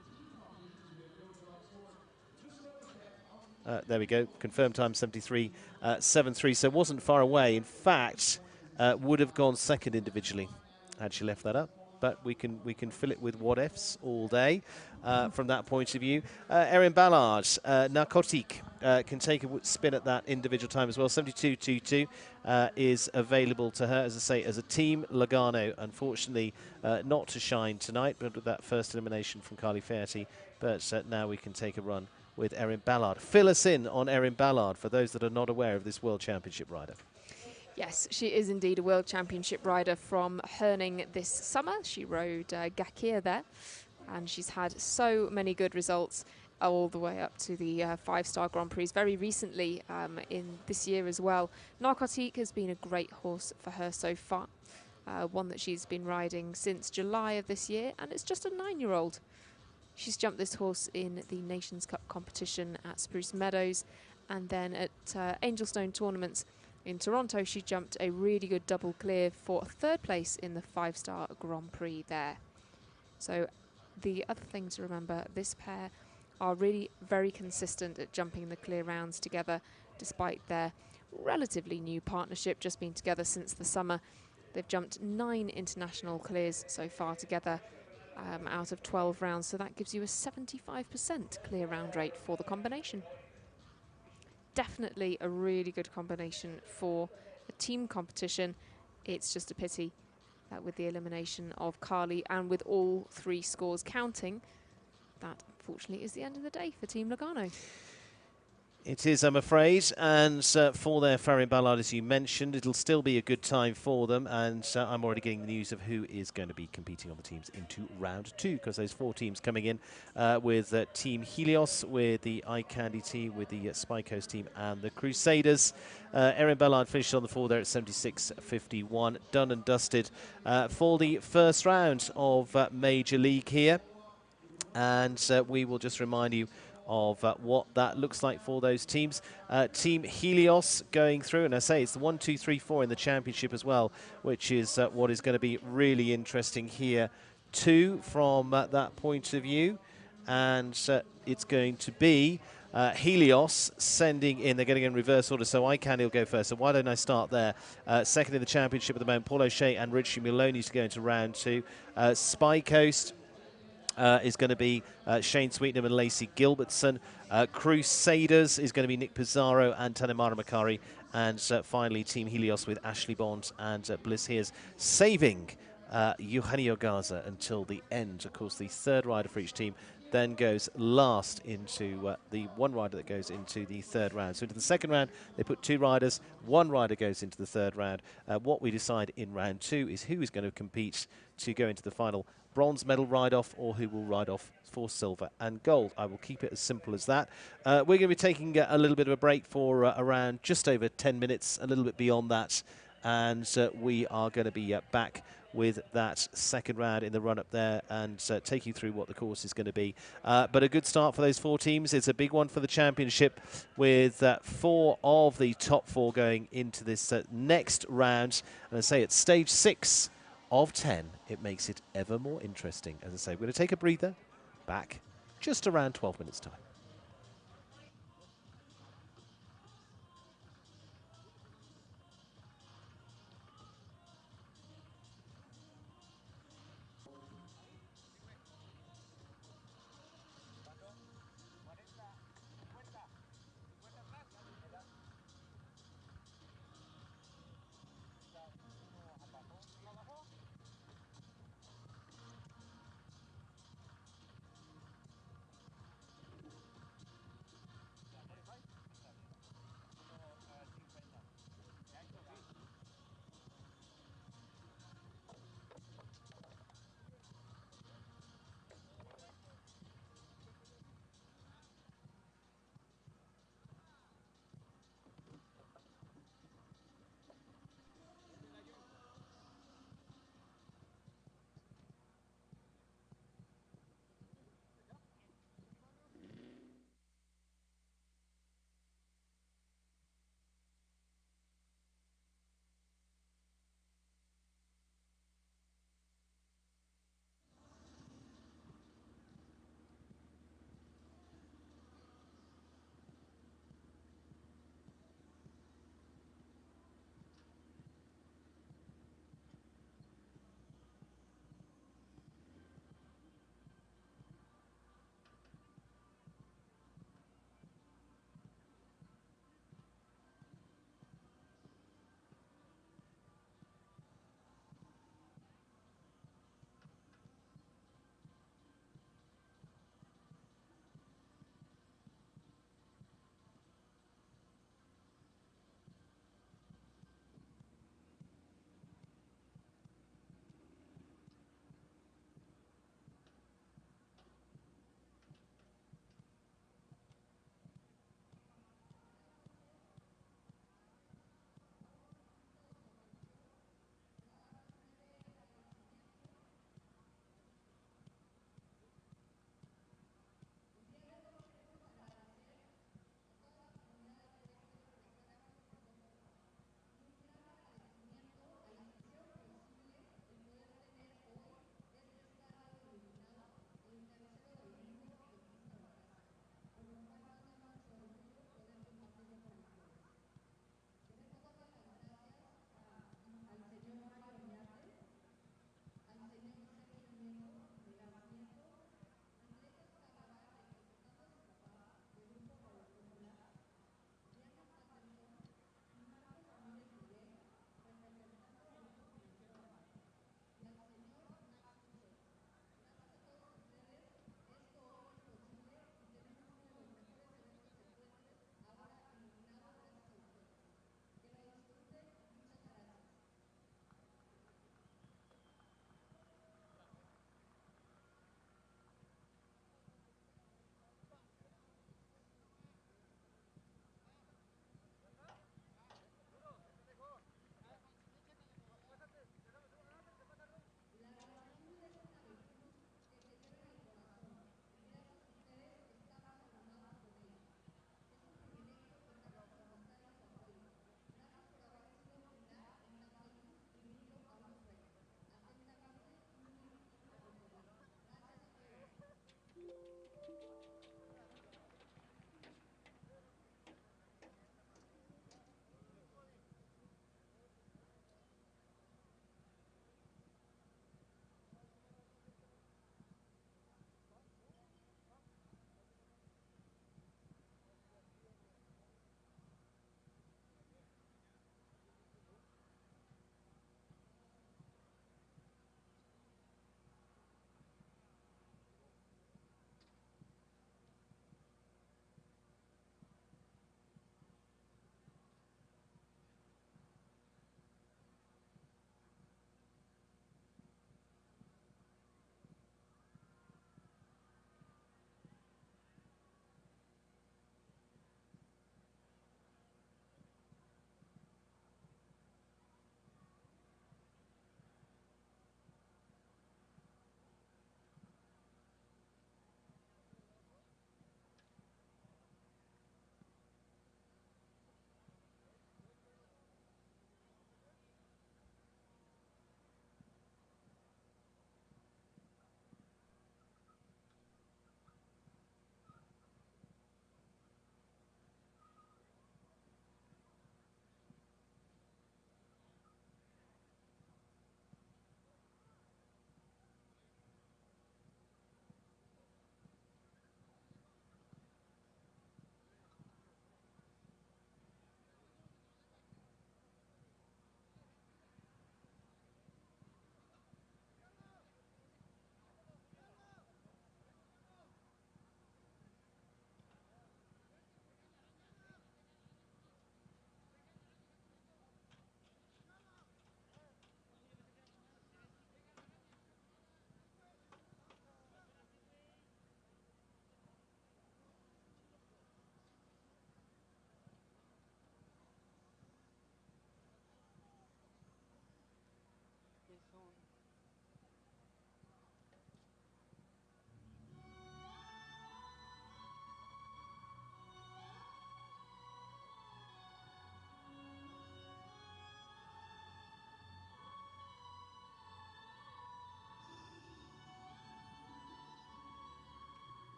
There we go, confirmed time 73.73, so it wasn't far away. In fact, would have gone second individually had she left that up. But we can fill it with what ifs all day from that point of view. Erin Ballard, Narcotique, can take a spin at that individual time as well. 72.22 is available to her, as I say, as a team. Legano, unfortunately, not to shine tonight, but with that first elimination from Carly Fairty. But now we can take a run with Erin Ballard. Fill us in on Erin Ballard for those that are not aware of this World Championship rider. Yes, she is indeed a World Championship rider from Herning this summer. She rode Gakir there, and she's had so many good results all the way up to the 5-star Grand Prix very recently in this year as well. Narcotique has been a great horse for her so far, one that she's been riding since July of this year, and it's just a 9-year-old. She's jumped this horse in the Nations Cup competition at Spruce Meadows, and then at Angel Stone Tournaments in Toronto, she jumped a really good double clear for 3rd place in the 5-star Grand Prix there. So the other thing to remember, this pair are really very consistent at jumping the clear rounds together, despite their relatively new partnership, just been together since the summer. They've jumped 9 international clears so far together out of 12 rounds, so that gives you a 75% clear round rate for the combination. Definitely a really good combination for a team competition. It's just a pity that with the elimination of Carly and with all 3 scores counting, that unfortunately is the end of the day for Team Legano. It is, I'm afraid, and for their Farin Ballard, as you mentioned, it'll still be a good time for them, and I'm already getting the news of who is going to be competing on the teams into round 2, because those 4 teams coming in with Team Helios, with the Eye Candy team, with the Spy Coast team, and the Crusaders. Erin Ballard finished on the 4 there at 76.51, done and dusted for the first round of Major League here, and we will just remind you of what that looks like for those teams. Team Helios going through, and I say it's the 1, 2, 3, 4 in the championship as well, which is what is going to be really interesting here too from that point of view. And it's going to be Helios sending in, they're getting in reverse order, so Icandy will go first. So why don't I start there? Second in the championship at the moment, Paul O'Shea and Richie Maloney to go into round 2. Spy Coast is going to be Shane Sweetnam and Lacey Gilbertson. Crusaders is going to be Nick Pizarro and Tanemara Makari. And finally, Team Helios with Ashley Bond and Bliss Hears, saving Eugenio Garza until the end. Of course, the third rider for each team then goes last into the one rider that goes into the third round. So into the second round, they put 2 riders. 1 rider goes into the third round. What we decide in round 2 is who is going to compete to go into the final bronze medal ride-off, or who will ride off for silver and gold. I will keep it as simple as that. We're going to be taking a little bit of a break for around just over 10 minutes, a little bit beyond that, and we are going to be back with that second round in the run-up there and take you through what the course is going to be. But a good start for those 4 teams. It's a big one for the championship, with 4 of the top 4 going into this next round. And I say it's stage 6 of 10. It makes it ever more interesting. As I say, we're going to take a breather, back just around 12 minutes time.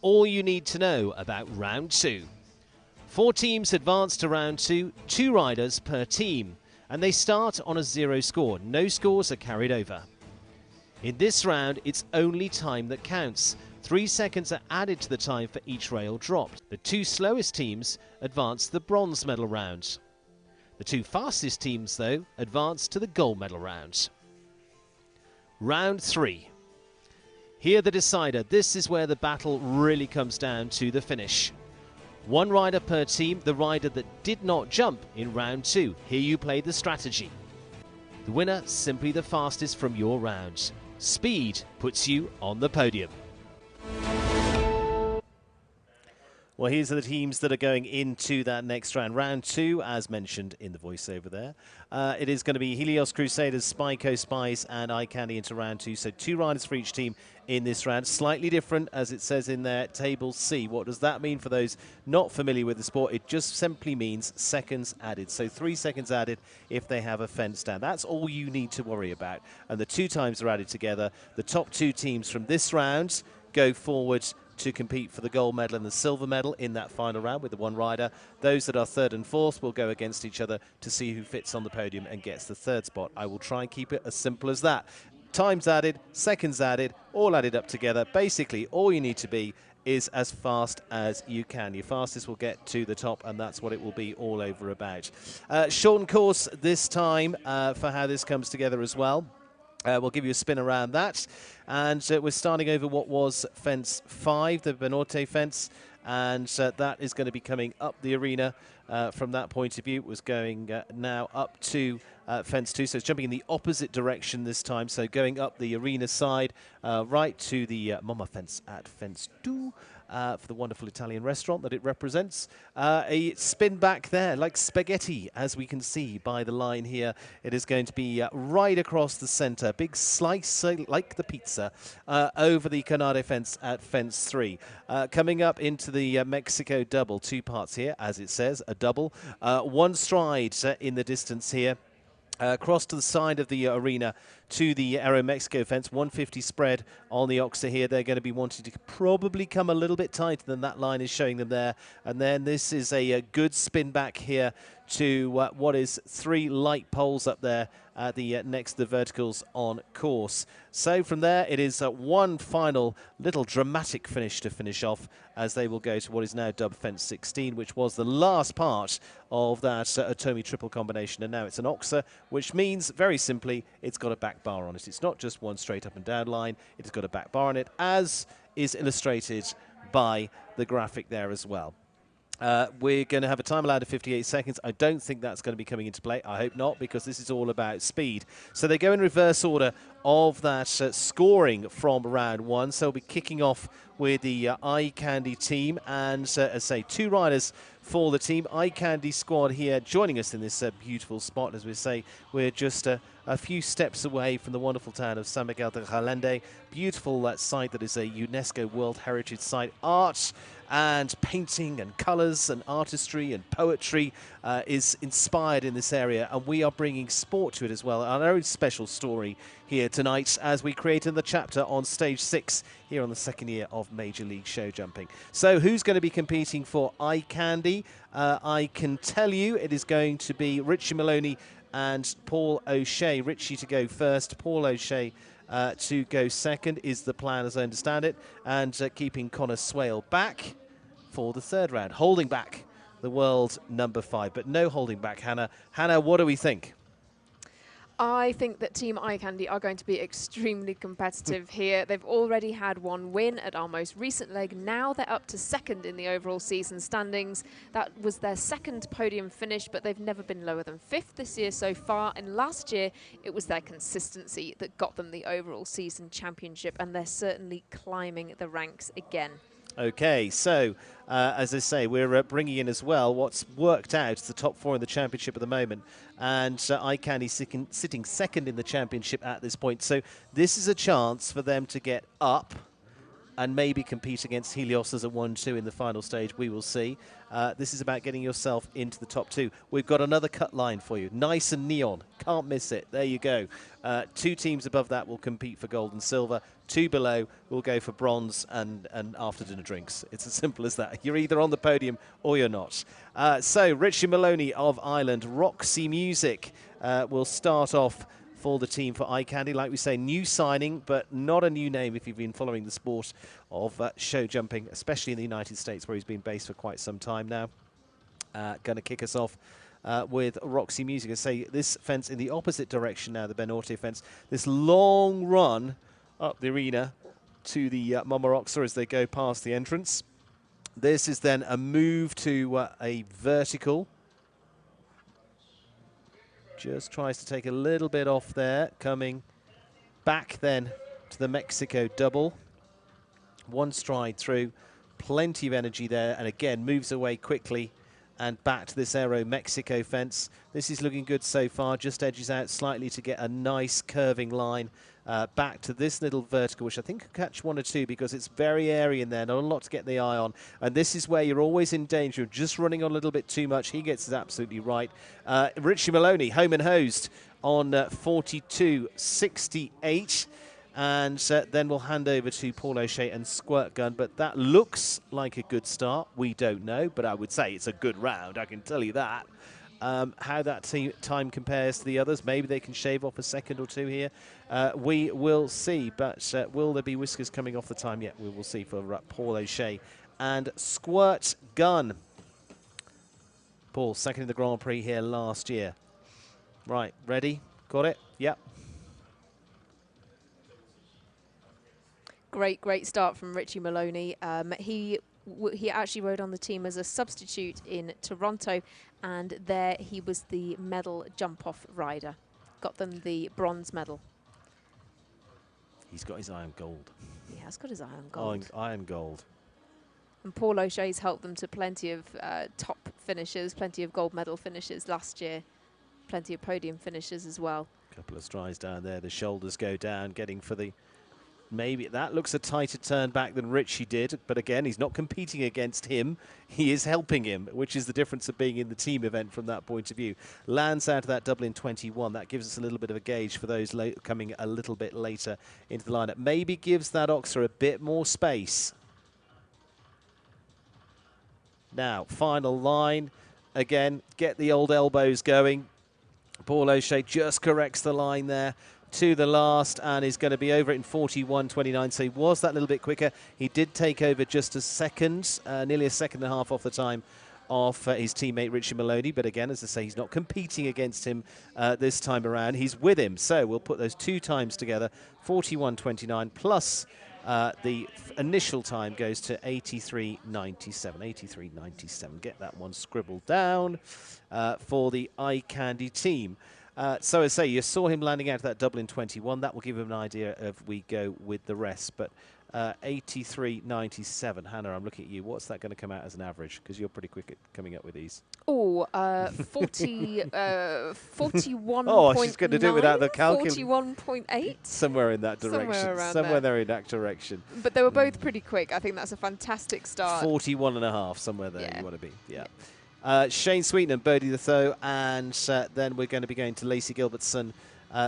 all you need to know about round 2. 4 teams advance to round 2, 2 riders per team, and they start on a 0 score. No scores are carried over. In this round, it's only time that counts. 3 seconds are added to the time for each rail dropped. The 2 slowest teams advance to the bronze medal round. The 2 fastest teams, though, advance to the gold medal round. Round 3. Here the decider. This is where the battle really comes down to the finish. 1 rider per team, the rider that did not jump in round 2. Here you play the strategy. The winner, simply the fastest from your round. Speed puts you on the podium. Well, here's the teams that are going into that next round. Round 2, as mentioned in the voiceover there. It is going to be Helios, Crusaders, Coast Spies, and Eye Candy into round 2. So 2 riders for each team in this round. Slightly different, as it says in there, Table C. What does that mean for those not familiar with the sport? It just simply means seconds added. So 3 seconds added if they have a fence down. That's all you need to worry about. And the 2 times are added together. The top 2 teams from this round go forward to compete for the gold medal and the silver medal in that final round with the 1 rider. Those that are 3rd and 4th will go against each other to see who fits on the podium and gets the 3rd spot. I will try and keep it as simple as that. Times added, seconds added, all added up together. Basically, all you need to be is as fast as you can. Your fastest will get to the top, and that's what it will be all over about. Shortened course this time for how this comes together as well. We'll give you a spin around that. And we're starting over what was fence 5, the Benorte fence. And that is going to be coming up the arena from that point of view. It was going now up to fence 2. So it's jumping in the opposite direction this time. So going up the arena side, right to the Mama fence at fence 2. For the wonderful Italian restaurant that it represents. A spin back there, like spaghetti, as we can see by the line here. It is going to be right across the center. Big slice, like the pizza, over the Canade fence at fence 3. Coming up into the Mexico double. 2 parts here, as it says, a double. 1 stride in the distance here. Across to the side of the arena to the Aero Mexico fence, 150 spread on the Oxa here. They're going to be wanting to probably come a little bit tighter than that line is showing them there. And then this is a good spin back here to what is 3 light poles up there next to the verticals on course. So from there, it is 1 final little dramatic finish to finish off as they will go to what is now dubbed fence 16, which was the last part of that Otomi triple combination. And now it's an Oxa, which means, very simply, it's got a back bar on it. It's not just 1 straight up and down line. It's got a back bar on it, as is illustrated by the graphic there as well. We're going to have a time allowed of 58 seconds. I don't think that's going to be coming into play. I hope not, because this is all about speed. So they go in reverse order of that scoring from round 1. So we'll be kicking off with the Eye Candy team. And as I say, 2 riders for the team. Eye Candy squad here joining us in this beautiful spot. As we say, we're just a few steps away from the wonderful town of San Miguel de Allende. Beautiful site that is a UNESCO World Heritage Site. Art and painting and colours and artistry and poetry is inspired in this area, and we are bringing sport to it as well. Our own special story here tonight as we create in the chapter on stage 6 here on the 2nd year of Major League Show Jumping. So who's going to be competing for Eye Candy? I can tell you it is going to be Richie Maloney and Paul O'Shea. Richie to go first, Paul O'Shea to go second is the plan as I understand it, and keeping Connor Swale back for the 3rd round, holding back the world number 5, but no holding back. Hannah, what do we think? I think that Team Eye Candy are going to be extremely competitive here. They've already had 1 win at our most recent leg. Now they're up to 2nd in the overall season standings. That was their 2nd podium finish, but they've never been lower than 5th this year so far. And last year, it was their consistency that got them the overall season championship, and they're certainly climbing the ranks again. Okay, so as I say, we're bringing in as well what's worked out the top 4 in the championship at the moment, and Eye Candy sitting 2nd in the championship at this point. So this is a chance for them to get up and maybe compete against Helios as a 1-2 in the final stage. We will see. This is about getting yourself into the top 2. We've got another cut line for you, nice and neon, can't miss it. There you go. 2 teams above that will compete for gold and silver. 2 below will go for bronze and after dinner drinks. It's as simple as that. You're either on the podium or you're not. So Richie Maloney of Ireland, Roxy Music will start off for the team for Eye Candy. Like we say, new signing, but not a new name if you've been following the sport of show jumping, especially in the United States where he's been based for quite some time now. Going to kick us off with Roxy Music. I say this fence in the opposite direction now, the Benorte fence. This long run up the arena to the Mama Roxa as they go past the entrance. This is then a move to a vertical. Just tries to take a little bit off there, coming back then to the Mexico double. 1 stride through, plenty of energy there, and again moves away quickly and back to this Aero Mexico fence. This is looking good so far, just edges out slightly to get a nice curving line back to this little vertical, which I think could catch 1 or 2 because it's very airy in there, not a lot to get the eye on. And this is where you're always in danger of just running on a little bit too much. He gets it absolutely right. Richie Maloney, home and hosed on 42.68. And then we'll hand over to Paul O'Shea and Squirt Gun. But that looks like a good start. We don't know, but I would say it's a good round. I can tell you that. How that time compares to the others, maybe they can shave off a second or 2 here. We will see. But will there be whiskers coming off the time yet? We will see for Paul O'Shea and Squirt Gun. Paul, second in the Grand Prix here last year. Right, ready? Got it? Yep. Great start from Richie Maloney. He actually rode on the team as a substitute in Toronto, and there he was the medal jump-off rider. Got them the bronze medal. He's got his eye on gold. He has got his eye on gold. Iron gold. And Paul O'Shea's helped them to plenty of top finishes, plenty of gold medal finishes last year, plenty of podium finishes as well. Couple of strides down there. The shoulders go down, getting for the... Maybe that looks a tighter turn back than Richie did, but again, he's not competing against him. He is helping him, which is the difference of being in the team event from that point of view. Lands out of that double in 21. That gives us a little bit of a gauge for those coming a little bit later into the lineup. Maybe gives that Oxer a bit more space. Now, final line. Again, get the old elbows going. Paul O'Shea just corrects the line there to the last and is going to be over it in 41.29. So he was that little bit quicker. He did take over just a second, nearly a second and a half off the time of his teammate Richie Maloney. But again, as I say, he's not competing against him this time around. He's with him. So we'll put those 2 times together, 41.29 plus the initial time goes to 83.97. 83.97. Get that one scribbled down for the Eye Candy team. So as I say, you saw him landing out of that double in 21. That will give him an idea of we go with the rest. But 83.97. Hannah, I'm looking at you. What's that going to come out as an average? Because you're pretty quick at coming up with these. Oh, 41. Oh, she's going to do it without the calculator. 41.8? Somewhere in that direction. Somewhere there in that direction. But they were both pretty quick. I think that's a fantastic start. 41 and a half, somewhere there you want to be. Yeah. Shane Sweeten and Bodie the Tho, and then we're going to be going to Lacey Gilbertson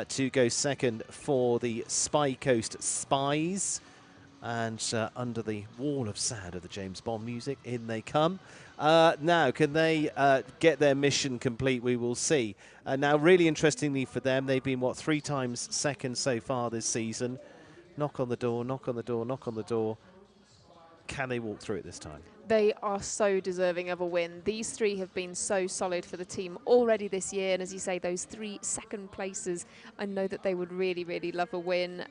to go second for the Coast Spies. And under the wall of sound of the James Bond music, in they come. Now, can they get their mission complete? We will see. Now, really interestingly for them, they've been, 3 times second so far this season. Knock on the door, knock on the door, knock on the door. Can they walk through it this time? They are so deserving of a win. These 3 have been so solid for the team already this year. And as you say, those 3 second places, I know that they would really, really love a win.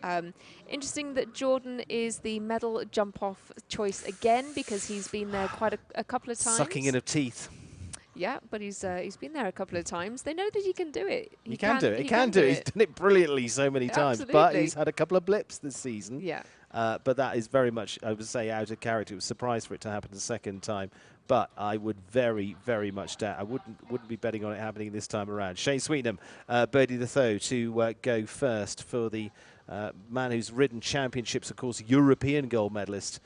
Interesting that Jordan is the medal jump-off choice again, because he's been there quite a couple of times. Sucking in of teeth. Yeah, but he's been there a couple of times. They know that he can do it. He can do it. He can do it. He's done it brilliantly so many times. Absolutely. But he's had a couple of blips this season. Yeah. But that is very much, I would say, out of character. It was surprised for it to happen the second time. But I would very, very much doubt. I wouldn't be betting on it happening this time around. Shane Sweetenham, Bodie the Tho to go first for the man who's ridden championships, of course, European gold medalist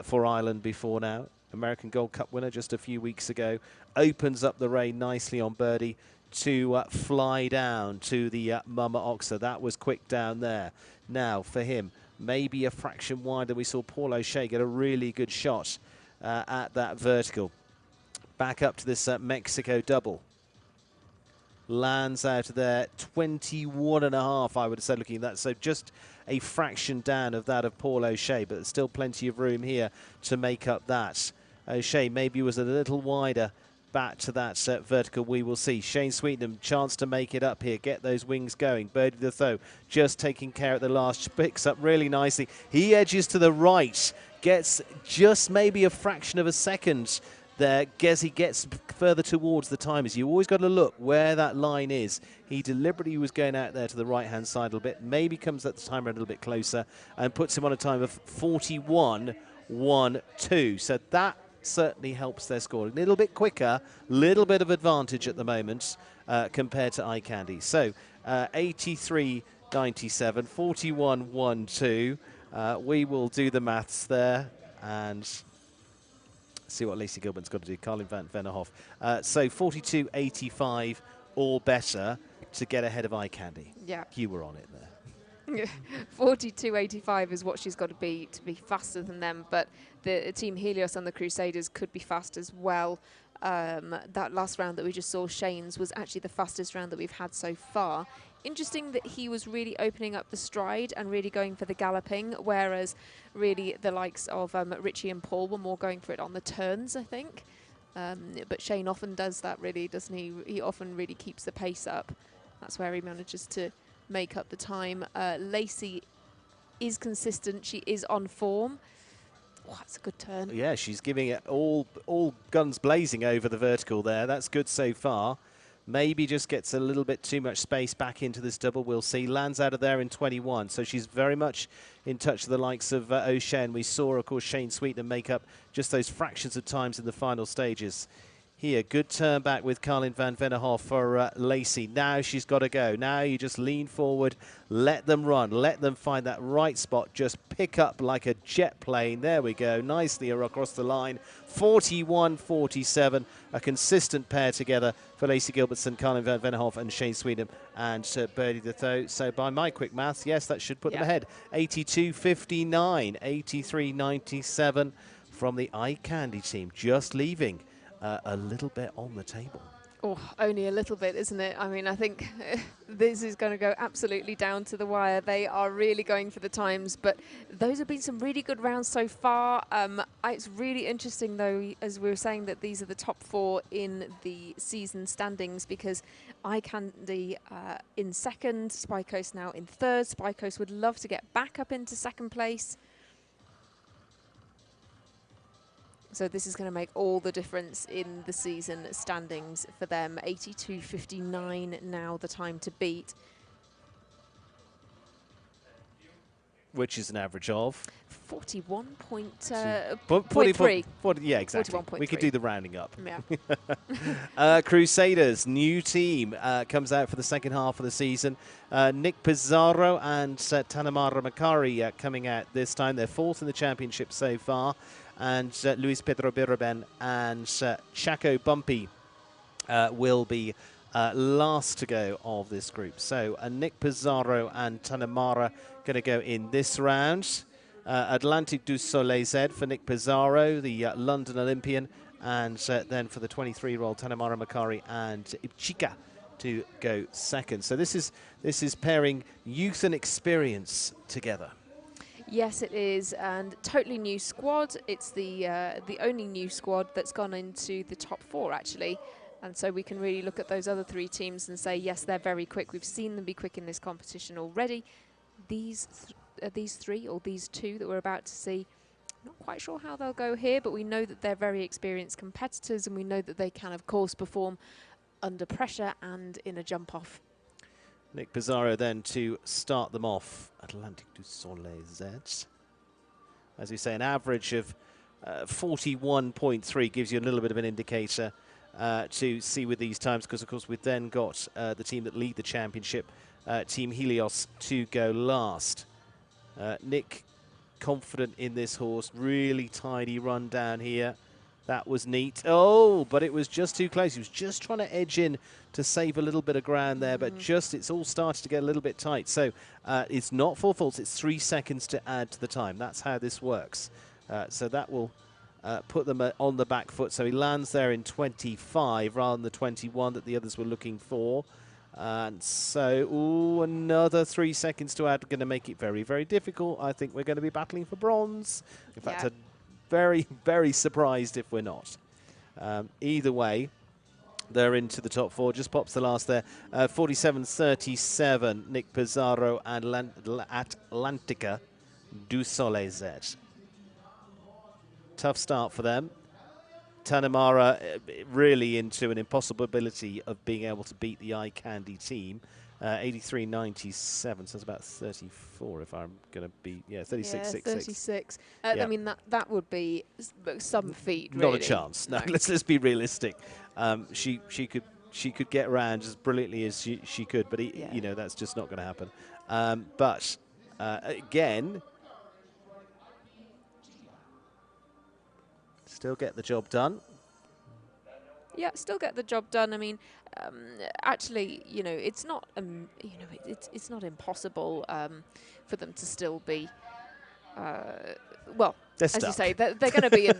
for Ireland before now. American Gold Cup winner just a few weeks ago. Opens up the reign nicely on Birdie. to fly down to the Mama Oxa. That was quick down there. Now, for him, maybe a fraction wider. We saw Paul O'Shea get a really good shot at that vertical. Back up to this Mexico double. Lands out of there, 21.5, I would have said, looking at that. So just a fraction down of that of Paul O'Shea, but there's still plenty of room here to make up that. O'Shea maybe was a little wider back to that vertical. We will see. Shane Sweetenham, chance to make it up here, get those wings going. Birdie the Thow just taking care at the last, picks up really nicely. He edges to the right, gets just maybe a fraction of a second there. Gezi gets further towards the timers. You always got to look where that line is. He deliberately was going out there to the right-hand side a little bit, maybe comes at the timer a little bit closer and puts him on a time of 41.12. So that certainly helps their score. A little bit quicker, little bit of advantage at the moment compared to Eye Candy. So 83.97, 41.12. We will do the maths there and see what Lacey Gilbert's got to do. Carlin van Vennerhoff. So 42.85 or better to get ahead of Eye Candy. Yeah. You were on it there. 42.85 is what she's got to be faster than them, but the team Helios and the Crusaders could be fast as well. That last round that we just saw, Shane's, was actually the fastest round that we've had so far. Interesting that he was really opening up the stride and really going for the galloping, whereas really the likes of Richie and Paul were more going for it on the turns, I think. But Shane often does that, really, doesn't he? He often really keeps the pace up. That's where he manages to make up the time. Lacey is consistent. She is on form. Oh, that's a good turn. Yeah, she's giving it all guns blazing over the vertical there. That's good so far. Maybe just gets a little bit too much space back into this double. We'll see. Lands out of there in 21. So she's very much in touch with the likes of O'Shea. And we saw, of course, Shane Sweetenham make up just those fractions of times in the final stages. Here, good turn back with Carlin van Vennerhoff for Lacey. Now she's got to go. Now you just lean forward, let them run, let them find that right spot. Just pick up like a jet plane. There we go. Nicely across the line. 41.47. A consistent pair together for Lacey Gilbertson, Carlin van Vennerhoff and Shane Sweetenham and Birdie the Thow. So by my quick maths, yes, that should put them ahead. 82.59, 83.97 from the Eye Candy team. Just leaving a little bit on the table. Oh, only a little bit, isn't it? I mean, I think this is going to go absolutely down to the wire. They are really going for the times, but those have been some really good rounds so far. It's really interesting, though, as we were saying, that these are the top four in the season standings, because Eye Candy in second, Spy Coast now in third. Spy Coast would love to get back up into second place. So this is going to make all the difference in the season standings for them. 82.59 now, the time to beat. Which is an average of? 41.3. Yeah, exactly. We could do the rounding up. Yeah. Crusaders, new team, comes out for the second half of the season. Nick Pizarro and Tanamara Macari coming out this time. They're fourth in the championship so far. And Luis Pedro Biraben and Chaco Bumpy will be last to go of this group. So Nick Pizarro and Tanamara going to go in this round. Atlantic du Soleil Z for Nick Pizarro, the London Olympian, and then for the 23-year-old Tanamara Macari and Ibchika to go second. So this is pairing youth and experience together. Yes, it is, and totally new squad. It's the only new squad that's gone into the top four, actually. And so we can really look at those other three teams and say, yes, they're very quick. We've seen them be quick in this competition already. These three, or these two that we're about to see, not quite sure how they'll go here, but we know that they're very experienced competitors, and we know that they can, of course, perform under pressure and in a jump-off. Nick Pizarro then to start them off. Atlantic du Soleil Z. As we say, an average of 41.3 gives you a little bit of an indicator to see with these times, because, of course, we've then got the team that lead the championship, Team Helios, to go last. Nick confident in this horse. Really tidy run down here. That was neat. Oh, but it was just too close. He was just trying to edge in to save a little bit of ground there, but it's all started to get a little bit tight. So it's not 4 faults, it's 3 seconds to add to the time. That's how this works. So that will put them on the back foot. So he lands there in 25 rather than the 21 that the others were looking for. And so, another 3 seconds to add, going to make it very, very difficult. I think we're going to be battling for bronze. In fact, I'm very, very surprised if we're not. Either way, they're into the top 4. Just pops the last there. 47-37, Nick Pizarro and Atlantica du Soleil-Z. Tough start for them. Tanamara really into an impossibility of being able to beat the Eye Candy team. 83.97, so it's about 34 if I'm going to be, 36.66. Yeah, 36. I mean, that would be some feat, really. Not a chance. No, let's be realistic. She could get around as brilliantly as she could, but that's just not going to happen. But again, still get the job done. Yeah, still get the job done. I mean, actually, it's not, it's not impossible for them to still be, well, as you say, they're going to be in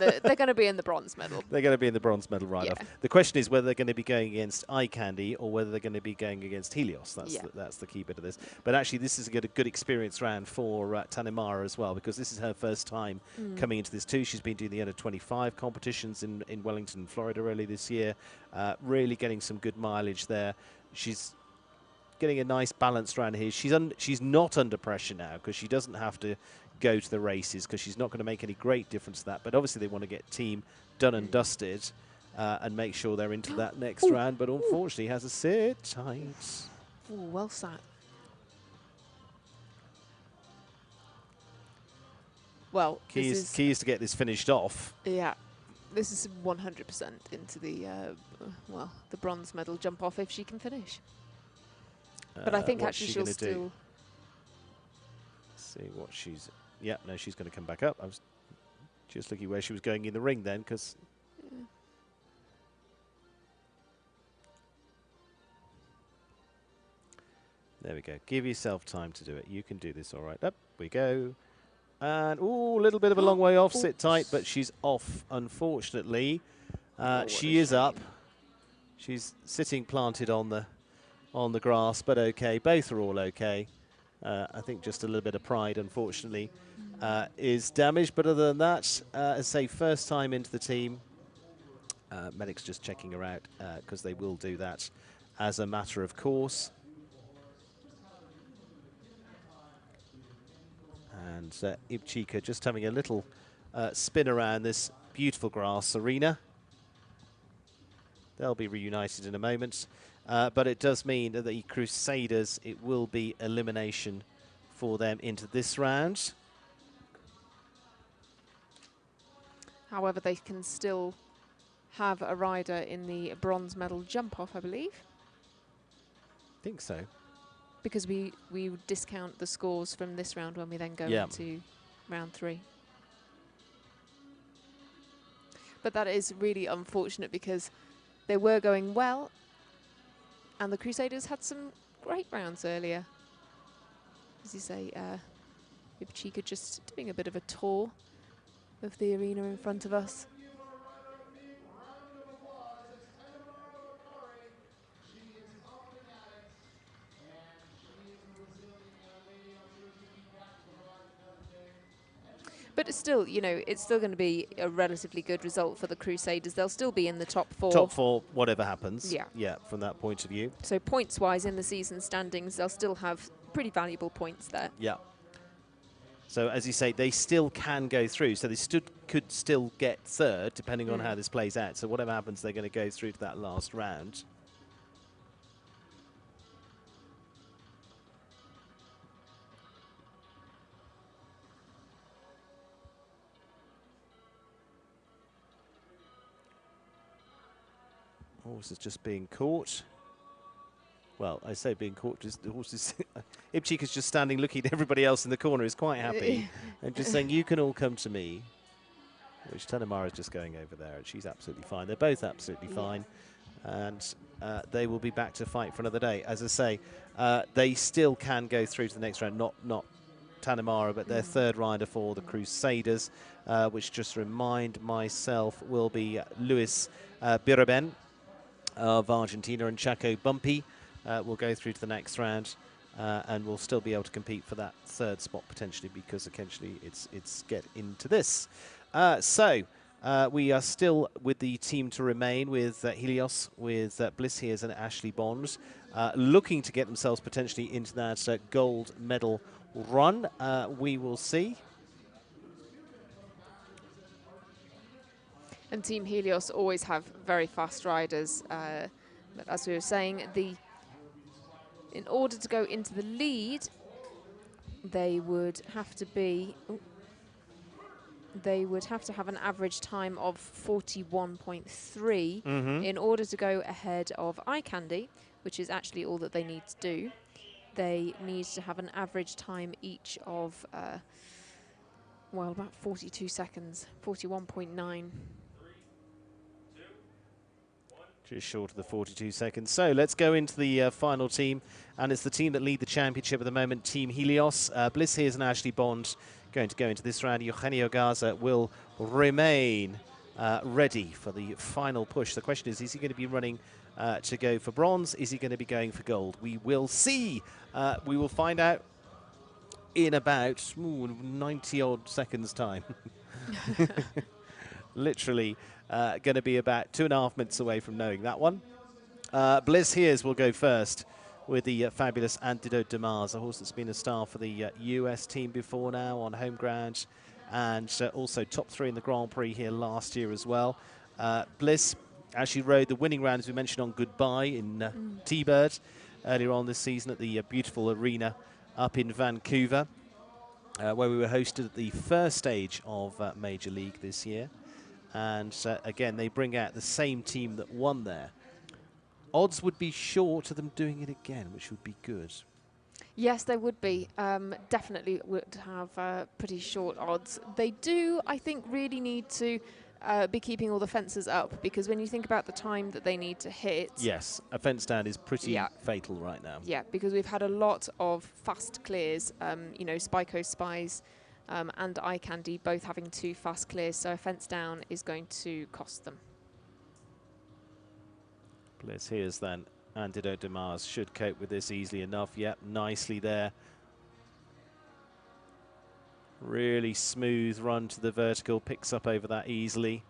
the bronze medal. They're going to be in the bronze medal off. The question is whether they're going to be going against Eye Candy or whether they're going to be going against Helios. That's the key bit of this. But actually, this is a good experience round for Tanimara as well, because this is her first time coming into this too. She's been doing the under-25 competitions in Wellington, Florida early this year, really getting some good mileage there. She's getting a nice balanced round here. She's not under pressure now because she doesn't have to go to the races, because she's not going to make any great difference to that. But obviously they want to get team done and dusted and make sure they're into that next round. But unfortunately has a sit tight. Well sat. Well, key is to get this finished off. Yeah, this is 100% into the the bronze medal jump off if she can finish. But I think actually she'll still see what she's. Yeah, no, she's going to come back up. I was just looking where she was going in the ring then, because. There we go. Give yourself time to do it. You can do this all right. Up we go. And, a little bit of a long way off. Sit tight, but she's off, unfortunately. She is up. She's sitting planted on the grass, but okay. Both are all okay. I think just a little bit of pride, unfortunately, is damaged. But other than that, as I say, first time into the team. Medic's just checking her out because they will do that as a matter of course. And Ibchika just having a little spin around this beautiful grass arena. They'll be reunited in a moment. But it does mean that the Crusaders, it will be elimination for them into this round. However, they can still have a rider in the bronze medal jump off, I believe. I think so. Because we discount the scores from this round when we then go into round 3. But that is really unfortunate because they were going well. And the Crusaders had some great rounds earlier. As you say, Ibchika just doing a bit of a tour of the arena in front of us. But it's still, it's still going to be a relatively good result for the Crusaders. They'll still be in the top 4. Top 4, whatever happens. Yeah. Yeah, from that point of view. So points-wise in the season standings, they'll still have pretty valuable points there. Yeah. So as you say, they still can go through. So they could still get third, depending on how this plays out. So whatever happens, they're going to go through to that last round. Horse is just being caught. Well, I say being caught, just the horse is... Ibchika's just standing looking at everybody else in the corner, is quite happy. And just saying, you can all come to me. which Tanamara is just going over there, and she's absolutely fine. They're both absolutely fine, and they will be back to fight for another day. As I say, they still can go through to the next round, not Tanamara, but their third rider for the Crusaders, which, just remind myself, will be Luis Biraben of Argentina, and Chaco Bumpy will go through to the next round, and will still be able to compete for that third spot potentially, because occasionally it's get into this. So we are still with the team to remain with Helios, with Bliss Hears and Ashley Bond, looking to get themselves potentially into that gold medal run. We will see. And Team Helios always have very fast riders. But as we were saying, in order to go into the lead, they would have to be... They would have to have an average time of 41.3 in order to go ahead of Eye Candy, which is actually all that they need to do. They need to have an average time each of, well, about 42 seconds, 41.9. Just short of the 42 seconds. So let's go into the final team, and it's the team that lead the championship at the moment, Team Helios. Bliss Hears and Ashley Bond going to go into this round. Eugenio Garza will remain ready for the final push. The question is he going to be running to go for bronze? Is he going to be going for gold? We will see. We will find out in about 90-odd seconds' time. Literally going to be about 2.5 minutes away from knowing that one. Bliss Hears will go first with the fabulous Antidote de Mars, a horse that's been a star for the US team before now on home ground, and also top 3 in the Grand Prix here last year as well. Bliss actually rode the winning round, as we mentioned, on Goodbye in T-Bird earlier on this season at the beautiful arena up in Vancouver, where we were hosted at the first stage of Major League this year. And again, they bring out the same team that won there. Odds would be short of them doing it again, which would be good. Yes, they would be. Definitely would have pretty short odds. They do, I think, really need to be keeping all the fences up, because when you think about the time that they need to hit... Yes, a fence stand is pretty fatal right now. Yeah, because we've had a lot of fast clears, you know, Coast Spies and Eye Candy both having 2 fast clears, so a fence down is going to cost them. Bliss Hears then. Antidote de Mars should cope with this easily enough. Yep, nicely there. Really smooth run to the vertical, picks up over that easily.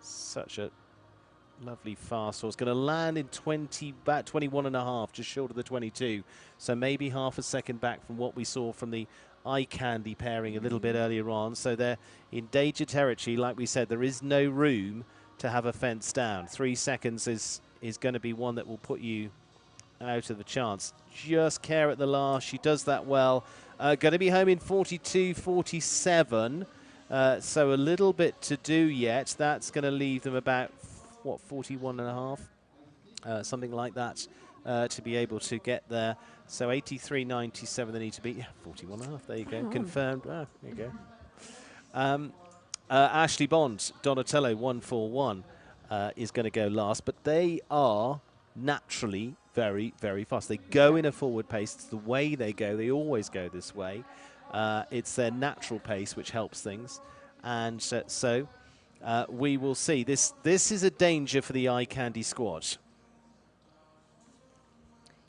Such a lovely fast horse. Going to land in about 21.5, just short of the 22. So maybe half a second back from what we saw from the Eye Candy pairing a little bit earlier on. So they're in danger territory. Like we said, there is no room to have a fence down. 3 seconds is going to be one that will put you out of the chance. Just care at the last. She does that well. Going to be home in 42.47. So a little bit to do yet. That's going to leave them about, what, 41.5? Something like that to be able to get there. So 83.97 they need to beat. Yeah, 41.5. There you go. Confirmed. There you go. Ashley Bond, Donatello 141 is going to go last, but they are naturally very, very fast. They go in a forward pace. It's the way they go. They always go this way. It's their natural pace which helps things. And so we will see. This is a danger for the Eye Candy squad.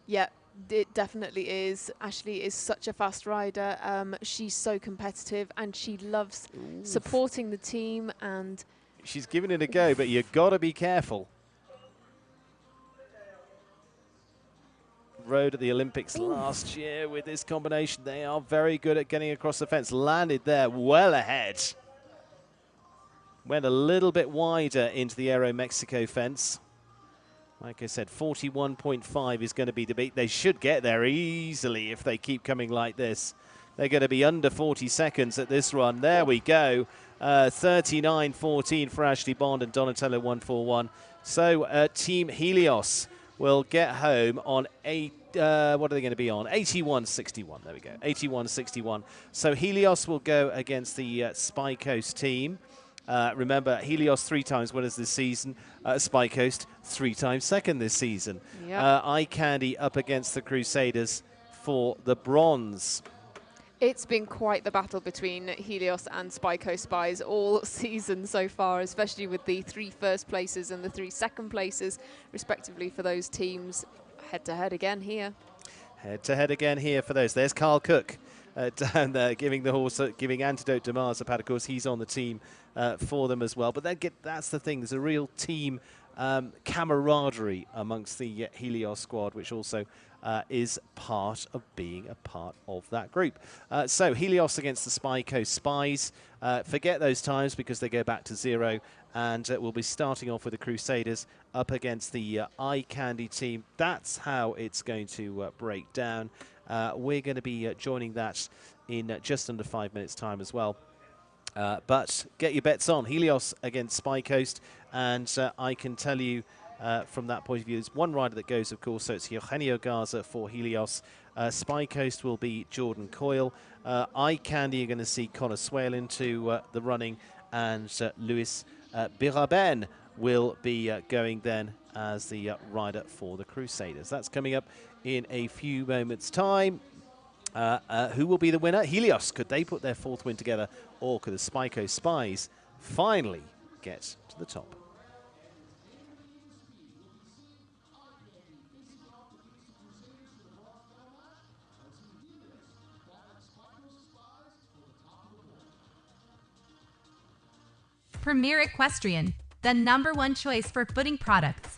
Yeah. It definitely is. Ashley is such a fast rider. She's so competitive, and she loves supporting the team. And she's giving it a go, but you've got to be careful. Rode at the Olympics last year with this combination. They are very good at getting across the fence. Landed there well ahead. Went a little bit wider into the Aero Mexico fence. Like I said, 41.5 is going to be the beat. They should get there easily if they keep coming like this. They're going to be under 40 seconds at this run. There we go. 39.14 for Ashley Bond and Donatello 141. So Team Helios will get home on 8 what are they going to be on? 81-61. There we go. 81-61. So Helios will go against the Spy Coast team. Remember, Helios 3 times winners this season. Spy Coast 3 times second this season. Yep. Eye Candy up against the Crusaders for the bronze. It's been quite the battle between Helios and Coast Spies all season so far, especially with the 3 first places and the 3 second places, respectively, for those teams. Head-to-head again here. Head-to-head again here for those. There's Carl Cook down there giving the horse, giving antidote to Marzipad. Of course, he's on the team for them as well. But that's the thing. There's a real team camaraderie amongst the Helios squad, which also is part of being a part of that group. So Helios against the Coast Spies. Forget those times because they go back to 0. And we'll be starting off with the Crusaders up against the Eye Candy team. That's how it's going to break down. We're going to be joining that in just under 5 minutes' time as well. But get your bets on. Helios against Spy Coast. And I can tell you from that point of view, there's one rider that goes, of course, so it's Eugenio Garza for Helios. Spy Coast will be Jordan Coyle. Eye Candy, you're going to see Connor Swale into the running. And Luis Biraben will be going then as the rider for the Crusaders. That's coming up in a few moments' time. Who will be the winner? Helios. Could they put their 4th win together, or could the Coast Spies finally get to the top? Premier Equestrian, the #1 choice for footing products.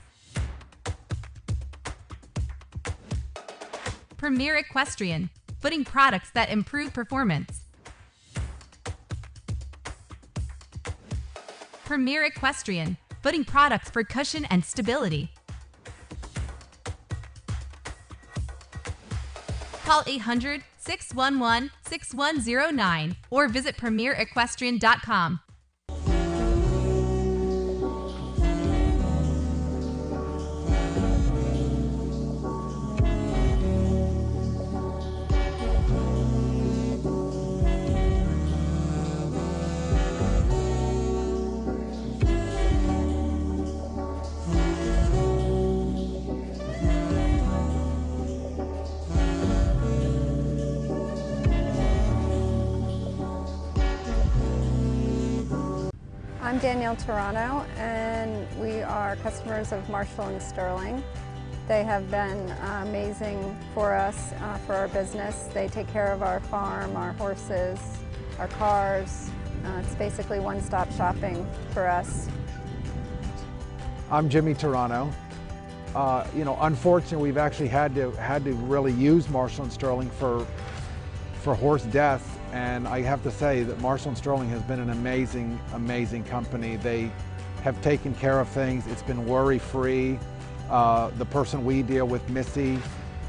Premier Equestrian, footing products that improve performance. Premier Equestrian, footing products for cushion and stability. Call 800-611-6109 or visit premierequestrian.com. I'm Danielle Toronto, and we are customers of Marshall and Sterling. They have been amazing for us, for our business. They take care of our farm, our horses, our cars. It's basically one-stop shopping for us. I'm Jimmy Toronto. You know, unfortunately, we've actually had to really use Marshall and Sterling for horse death. And I have to say that Marshall and Sterling has been an amazing, amazing company. They have taken care of things. It's been worry-free. The person we deal with, Missy,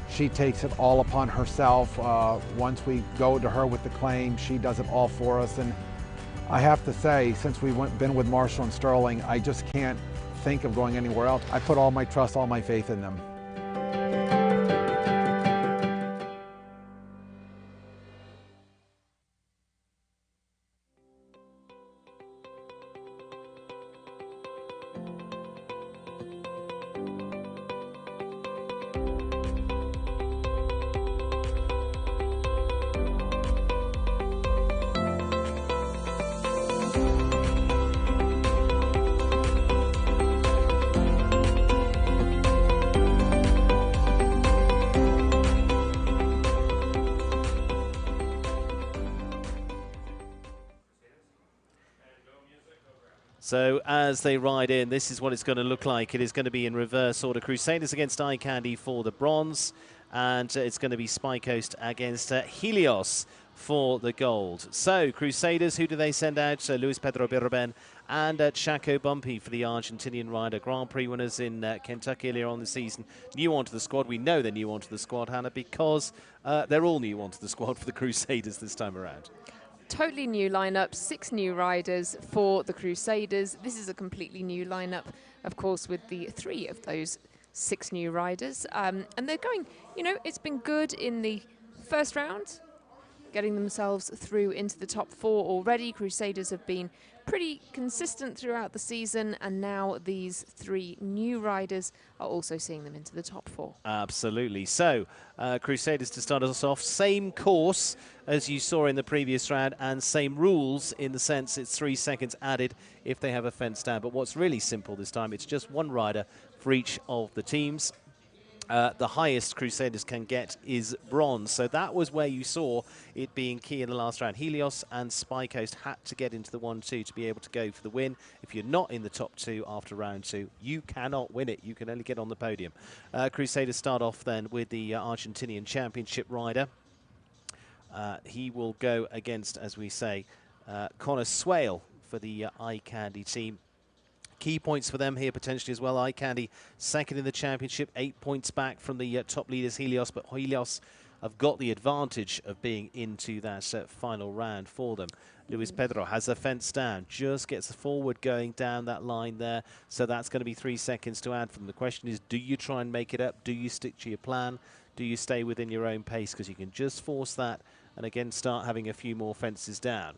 she takes it all upon herself. Once we go to her with the claim, she does it all for us. And I have to say, since we've been with Marshall and Sterling, I just can't think of going anywhere else. I put all my trust, all my faith in them. So as they ride in, this is what it's going to look like. It is going to be in reverse order. Crusaders against Eye Candy for the bronze. And it's going to be Spy Coast against Helios for the gold. So Crusaders, who do they send out? Luis Pedro Biraben and Chaco Bumpy for the Argentinian rider. Grand Prix winners in Kentucky earlier on the season. New onto the squad. We know they're new onto the squad, Hannah, because they're all new onto the squad for the Crusaders this time around. Totally new lineup, 6 new riders for the Crusaders. This is a completely new lineup, of course, with the 3 of those 6 new riders. And they're going, you know, it's been good in the first round, getting themselves through into the top 4 already. Crusaders have been pretty consistent throughout the season, and now these 3 new riders are also seeing them into the top 4. Absolutely. So, Crusaders to start us off, same course as you saw in the previous round, and same rules in the sense it's 3 seconds added if they have a fence down. But what's really simple this time, it's just 1 rider for each of the teams. The highest Crusaders can get is bronze. So that was where you saw it being key in the last round. Helios and Spy Coast had to get into the 1-2 to be able to go for the win. If you're not in the top 2 after round 2, you cannot win it. You can only get on the podium. Crusaders start off then with the Argentinian Championship rider. He will go against, as we say, Connor Swale for the Eye Candy team. Key points for them here potentially as well. Eye Candy second in the championship, 8 points back from the top leaders Helios, but Helios have got the advantage of being into that final round for them. Luis Pedro has a fence down, just gets forward going down that line there, so that's going to be 3 seconds to add for them. The question is, do you try and make it up? Do you stick to your plan? Do you stay within your own pace? Because you can just force that and again start having a few more fences down.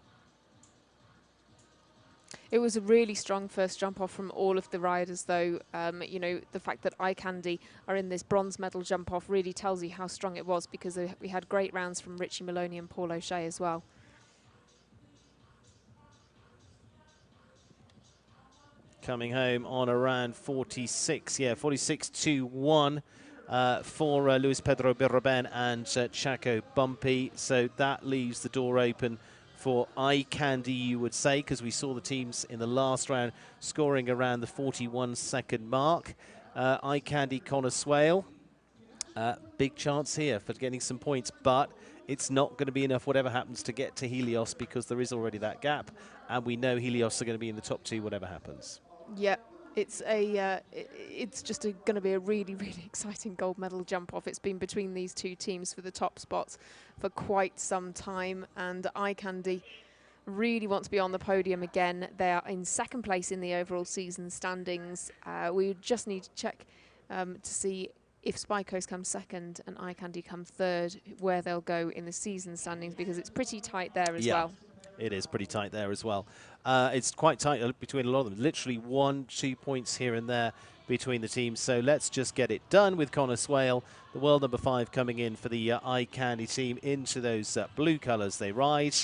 It was a really strong first jump off from all of the riders, though. You know, the fact that Eye Candy are in this bronze medal jump off really tells you how strong it was, because we had great rounds from Richie Maloney and Paul O'Shea as well. Coming home on around 46, yeah, 46-1 for Luis Pedro Birroben and Chaco Bumpy. So that leaves the door open for Eye Candy, you would say, because we saw the teams in the last round scoring around the 41-second mark. Eye Candy, Connor Swale, big chance here for getting some points, but it's not going to be enough whatever happens to get to Helios, because there is already that gap, and we know Helios are going to be in the top 2 whatever happens. Yeah, it's just going to be a really, really exciting gold medal jump off. It's been between these 2 teams for the top spots for quite some time, and Eye Candy really want to be on the podium again. They are in second place in the overall season standings. We just need to check to see if Spy Coast comes second and Eye Candy come third, where they'll go in the season standings, because it's pretty tight there as well. It is pretty tight there as well. It's quite tight between a lot of them. Literally 1-2 points here and there between the teams. So let's just get it done with Connor Swale, the world number 5, coming in for the Eye Candy team. Into those blue colours they ride.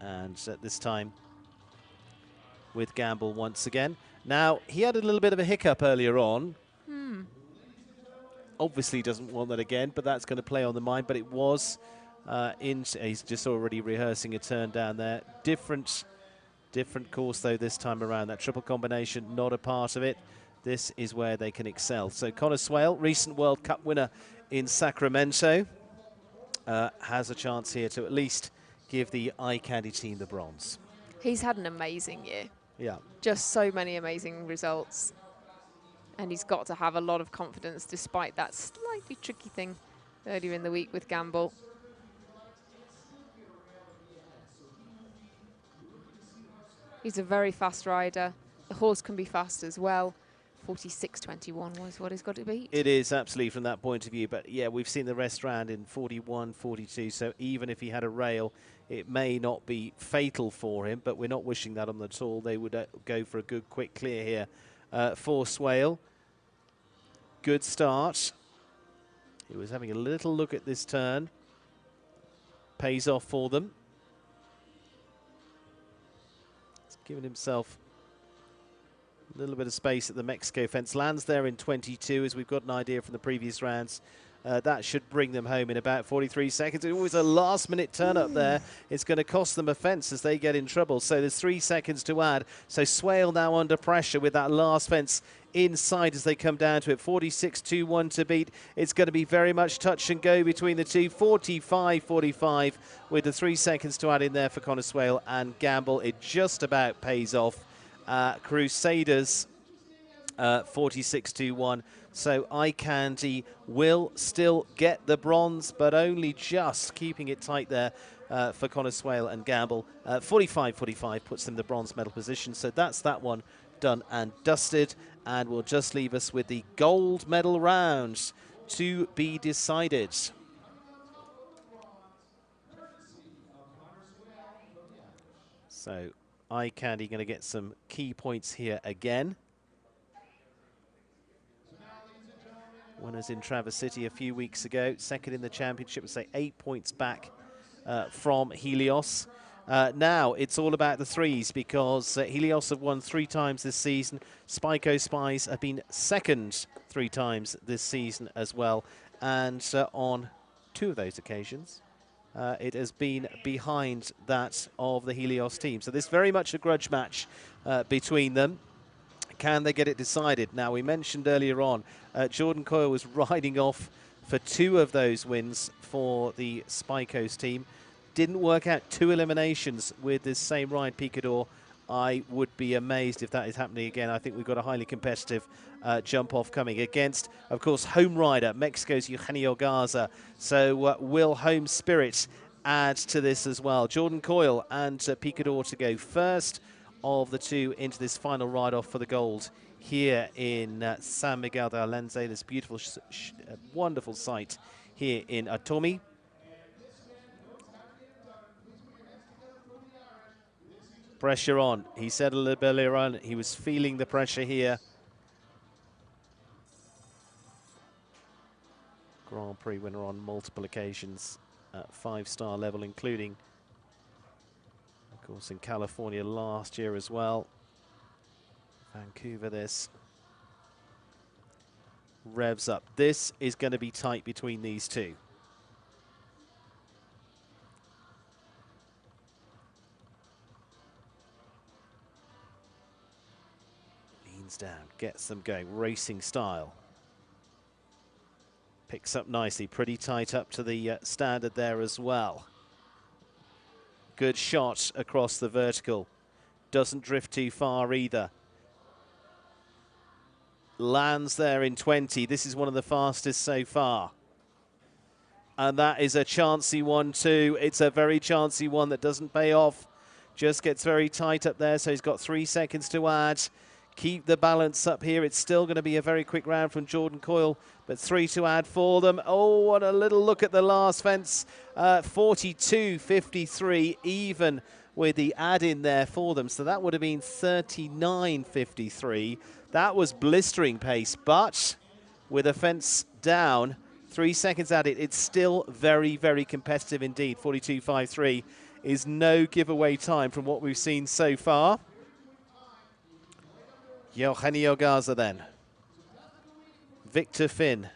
And this time with Gamble once again. Now, he had a little bit of a hiccup earlier on. Obviously doesn't want that again, but that's going to play on the mind. But it was... he's just already rehearsing a turn down there. Different course, though, this time around. That triple combination, not a part of it. This is where they can excel. So Connor Swale, recent World Cup winner in Sacramento, has a chance here to at least give the Eye Candy team the bronze. He's had an amazing year. Yeah. Just so many amazing results. And he's got to have a lot of confidence despite that slightly tricky thing earlier in the week with Gamble. He's a very fast rider. The horse can be fast as well. 46.21 was what he's got to beat. It is, absolutely, from that point of view. But, yeah, we've seen the rest round in 41, 42. So even if he had a rail, it may not be fatal for him. But we're not wishing that on them at all. They would go for a good, quick clear here for Swale. Good start. He was having a little look at this turn. Pays off for them. Giving himself a little bit of space at the Mexico fence. Lands there in 22, as we've got an idea from the previous rounds. That should bring them home in about 43 seconds. It was a last-minute turn up there. It's going to cost them a fence as they get in trouble. So there's 3 seconds to add. So Swale now under pressure with that last fence inside as they come down to it. 46.21 to beat. It's going to be very much touch and go between the two. 45.45 with the 3 seconds to add in there for Connor Swale and Gamble. It just about pays off. Crusaders 46.21. So Eye Candy will still get the bronze, but only just, keeping it tight there for Connor Swale and Gamble. 45.45 puts them in the bronze medal position. So that's that one done and dusted, and will just leave us with the gold medal round to be decided. So Eye Candy going to get some key points here again. Winners in Traverse City a few weeks ago, second in the championship, say 8 points back from Helios. Now it's all about the threes, because Helios have won 3 times this season. Coast Spies have been second 3 times this season as well, and on 2 of those occasions it has been behind that of the Helios team. So this very much a grudge match between them. Can they get it decided? Now, we mentioned earlier on, Jordan Coyle was riding off for 2 of those wins for the Coast team. Didn't work out 2 eliminations with this same ride, Picador. I would be amazed if that is happening again. I think we've got a highly competitive jump-off coming against, of course, home rider, Mexico's Eugenio Garza. So will home spirit add to this as well? Jordan Coyle and Picador to go first of the 2 into this final ride-off for the gold here in San Miguel de Allende, this beautiful, wonderful site here in Atomi. Pressure on. He said a little bit earlier on he was feeling the pressure here. Grand Prix winner on multiple occasions at 5-star level, including, of course, in California last year as well. Vancouver this. Revs up. This is going to be tight between these 2. Down, gets them going, racing style. Picks up nicely, pretty tight up to the standard there as well. Good shot across the vertical. Doesn't drift too far either. Lands there in 20. This is one of the fastest so far. And that is a chancy one too. It's a very chancy one that doesn't pay off. Just gets very tight up there, so he's got 3 seconds to add. Keep the balance up here. It's still going to be a very quick round from Jordan Coyle, but 3 to add for them. Oh, and a little look at the last fence. 42.53, even with the add in there for them. So that would have been 39.53. That was blistering pace, but with a fence down, 3 seconds at it, it's still very, very competitive indeed. 42.53 is no giveaway time from what we've seen so far. Eugenio Garza then. Victor Finn,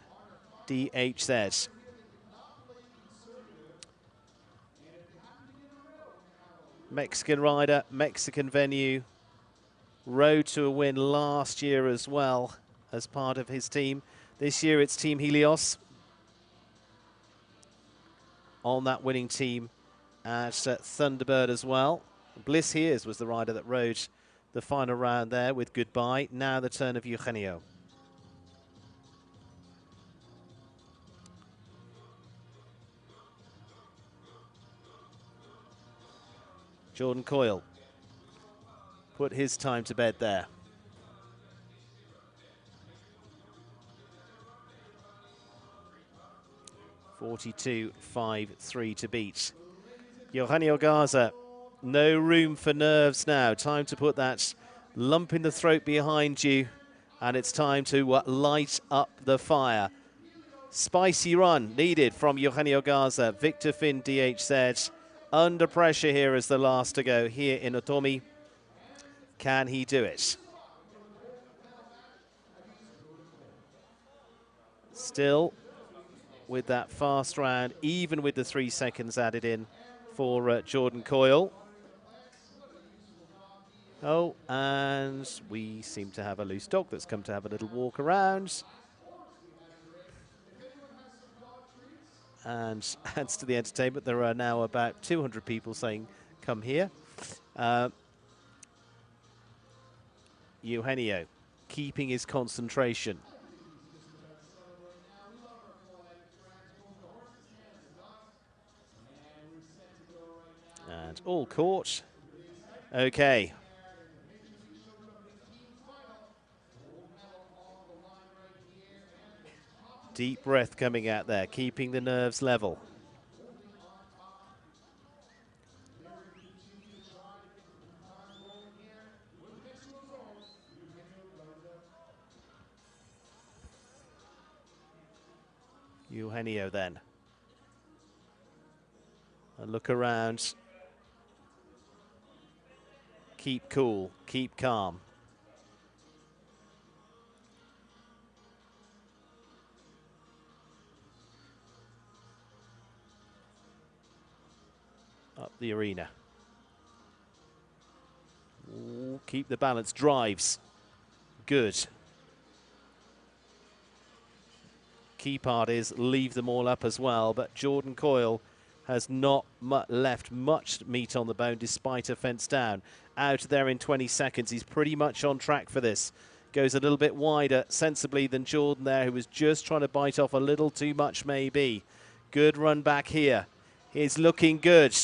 DHZ. Mexican rider, Mexican venue. Road to a win last year as well as part of his team. This year it's Team Helios on that winning team at Thunderbird as well. Bliss Hears was the rider that rode the final round there with Goodbye. Now the turn of Eugenio. Jordan Coyle put his time to bed there. .42.53 to beat. Eugenio Garza. No room for nerves now. Time to put that lump in the throat behind you, and it's time to light up the fire. Spicy run needed from Eugenio Garza. Victor Finn, DHZ, under pressure here as the last to go here in Otomi. Can he do it? Still with that fast round, even with the 3 seconds added in for Jordan Coyle. Oh, and we seem to have a loose dog that's come to have a little walk around. And adds to the entertainment. There are now about 200 people saying, come here. Eugenio keeping his concentration. And all caught. Okay. Deep breath coming out there, keeping the nerves level. Eugenio then. And look around. Keep cool, keep calm. Up the arena. Ooh, keep the balance, drives. Good. Key part is leave them all up as well, but Jordan Coyle has not left much meat on the bone despite a fence down. Out there in 20 seconds. He's pretty much on track for this. Goes a little bit wider, sensibly, than Jordan there, who was just trying to bite off a little too much, maybe. Good run back here. He's looking good.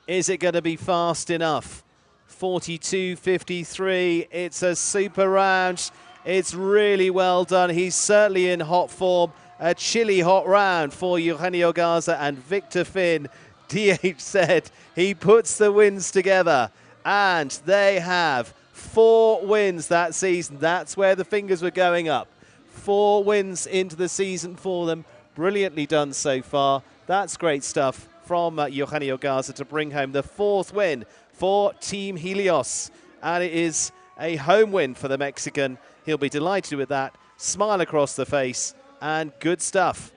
Is it going to be fast enough? 42.53. It's a super round. It's really well done. He's certainly in hot form. A chilly hot round for Eugenio Garza and Victor Finn. DH said he puts the wins together, and they have 4 wins that season. That's where the fingers were going up. 4 wins into the season for them. Brilliantly done so far. That's great stuff from Eugenio Garza to bring home the 4th win for Team Helios. And it is a home win for the Mexican. He'll be delighted with that. Smile across the face, and good stuff.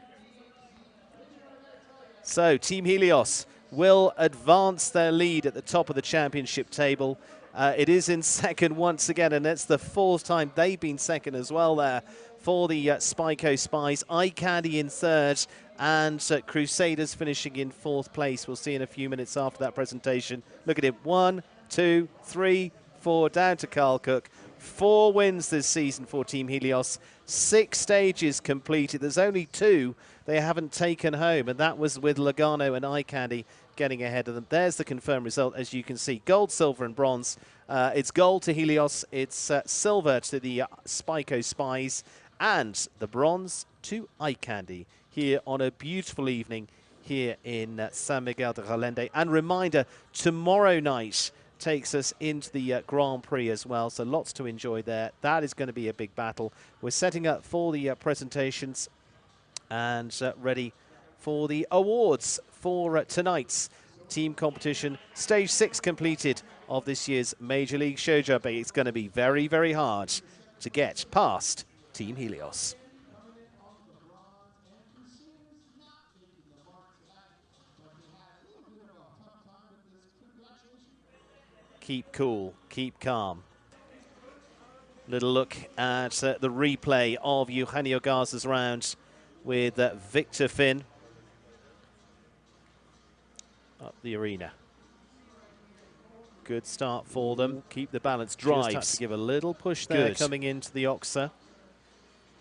So Team Helios will advance their lead at the top of the championship table. It is in second once again, and it's the 4th time they've been second as well there for the Coast Spies. Eye Candy in 3rd, and Crusaders finishing in 4th place. We'll see in a few minutes after that presentation. Look at him. 1, 2, 3, 4, down to Carl Cook. 4 wins this season for Team Helios. 6 stages completed. There's only 2 they haven't taken home, and that was with Legano and Eye Candy getting ahead of them. There's the confirmed result, as you can see. Gold, silver, and bronze. It's gold to Helios. It's silver to the Coast Spies, and the bronze to Eye Candy here on a beautiful evening here in San Miguel de Allende. And reminder, tomorrow night takes us into the Grand Prix as well, so lots to enjoy there. That is going to be a big battle. We're setting up for the presentations and ready for the awards for tonight's team competition. Stage 6 completed of this year's Major League Show Jumping. It's going to be very, very hard to get past Team Helios. Keep cool, keep calm. Little look at the replay of Eugenio Garza's round with Victor Finn. Up the arena. Good start for them. Keep the balance. Drives. Just to give a little push there. Good. Coming into the Oxa.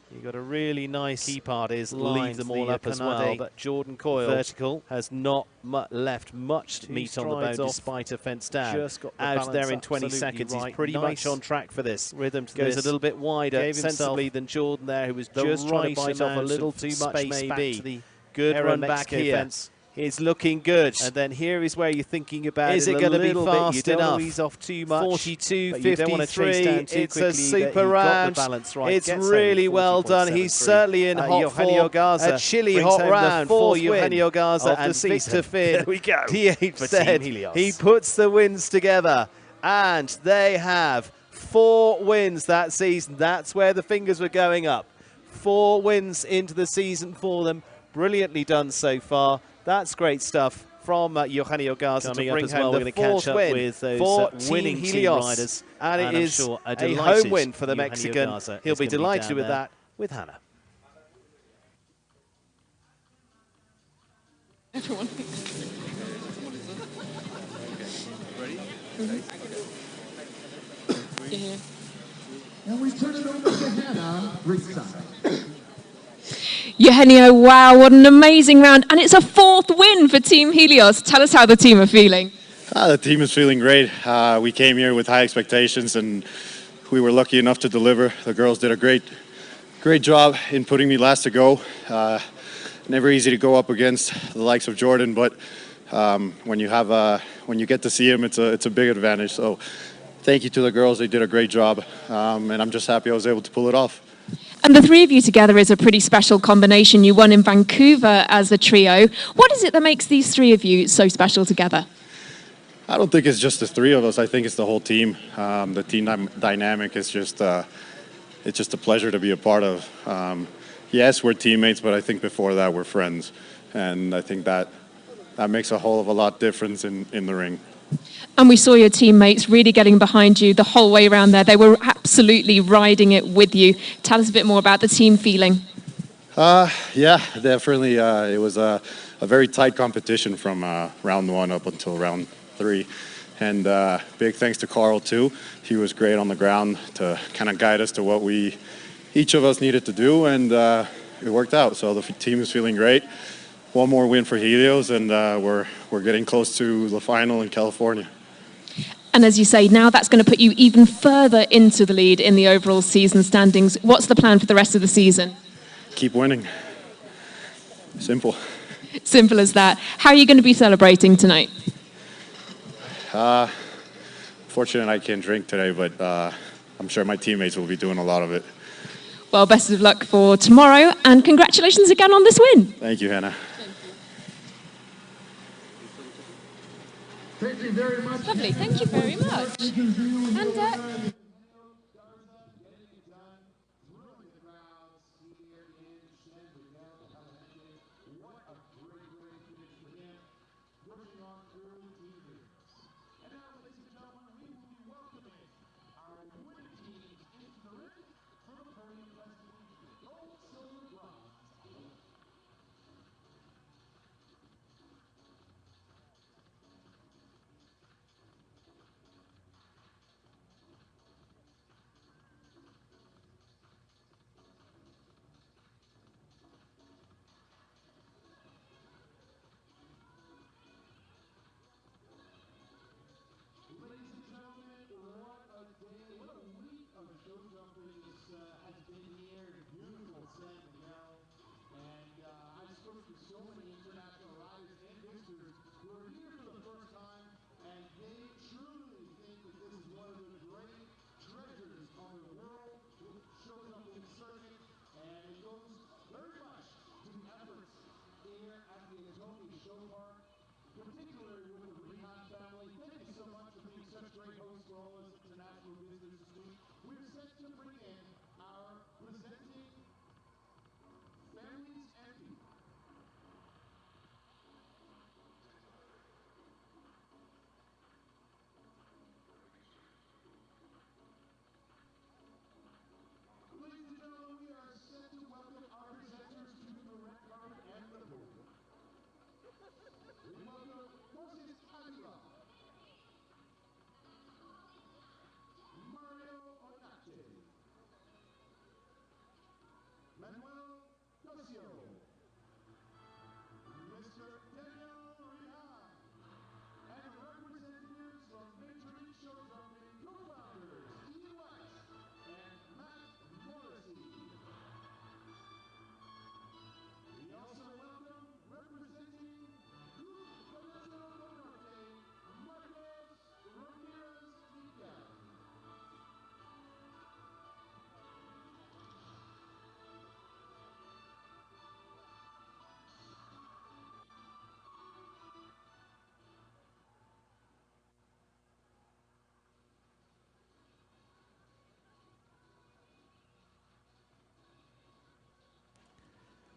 You've got a really nice key part is leave them all up as well, but Jordan Coyle vertical has not left much meat on the bone despite a fence down. Just got the out there in 20 seconds. Right. He's pretty much on track for this. Rhythm to goes this. A little bit wider sensibly than Jordan there, who was just trying to bite off a little too much maybe. Good run back here. Fence. It's looking good. And then here is where you're thinking about is it going to be fast enough? Ease off too much. 42.53. It's a super round. Right. It's really well done. He's certainly in hot form. Garza a chilly hot round for Eugenio Garza and Victor Finn. There we go. DH said he puts the wins together, and they have 4 wins that season. That's where the fingers were going up. 4 wins into the season for them. Brilliantly done so far. That's great stuff from Eugenio Garza to bring home the 4th win with those for winning Helios riders. And it is sure a home win for the Mexican. He'll be delighted with that with Hannah. Everyone. Ready? Yeah. And we turn it over to Hannah ringside. Eugenio, wow, what an amazing round. And it's a 4th win for Team Helios. Tell us how the team are feeling. The team is feeling great. We came here with high expectations, and we were lucky enough to deliver. The girls did a great Great job in putting me last to go. Never easy to go up against the likes of Jordan, but when you get to see him, it's a big advantage. So thank you to the girls. They did a great job, and I'm just happy I was able to pull it off. And the three of you together is a pretty special combination. You won in Vancouver as a trio. What is it that makes these three of you so special together? I don't think it's just the three of us. I think it's the whole team. The team dynamic is just it's just a pleasure to be a part of. Yes, we're teammates, but I think before that we're friends, and I think that makes a whole of a lot difference in the ring. And we saw your teammates really getting behind you the whole way around there. They were absolutely riding it with you. Tell us a bit more about the team feeling. Yeah, definitely. It was a very tight competition from round 1 up until round 3. And big thanks to Carl, too. He was great on the ground to kind of guide us to what each of us needed to do, and it worked out. So the team is feeling great. One more win for Helios, and we're getting close to the final in California. And as you say, now that's going to put you even further into the lead in the overall season standings. What's the plan for the rest of the season? Keep winning. Simple. Simple as that. How are you going to be celebrating tonight? Fortunate I can't drink today, but I'm sure my teammates will be doing a lot of it. Well, best of luck for tomorrow, and congratulations again on this win. Thank you, Hannah. Thank you very much. Lovely, thank you very much. And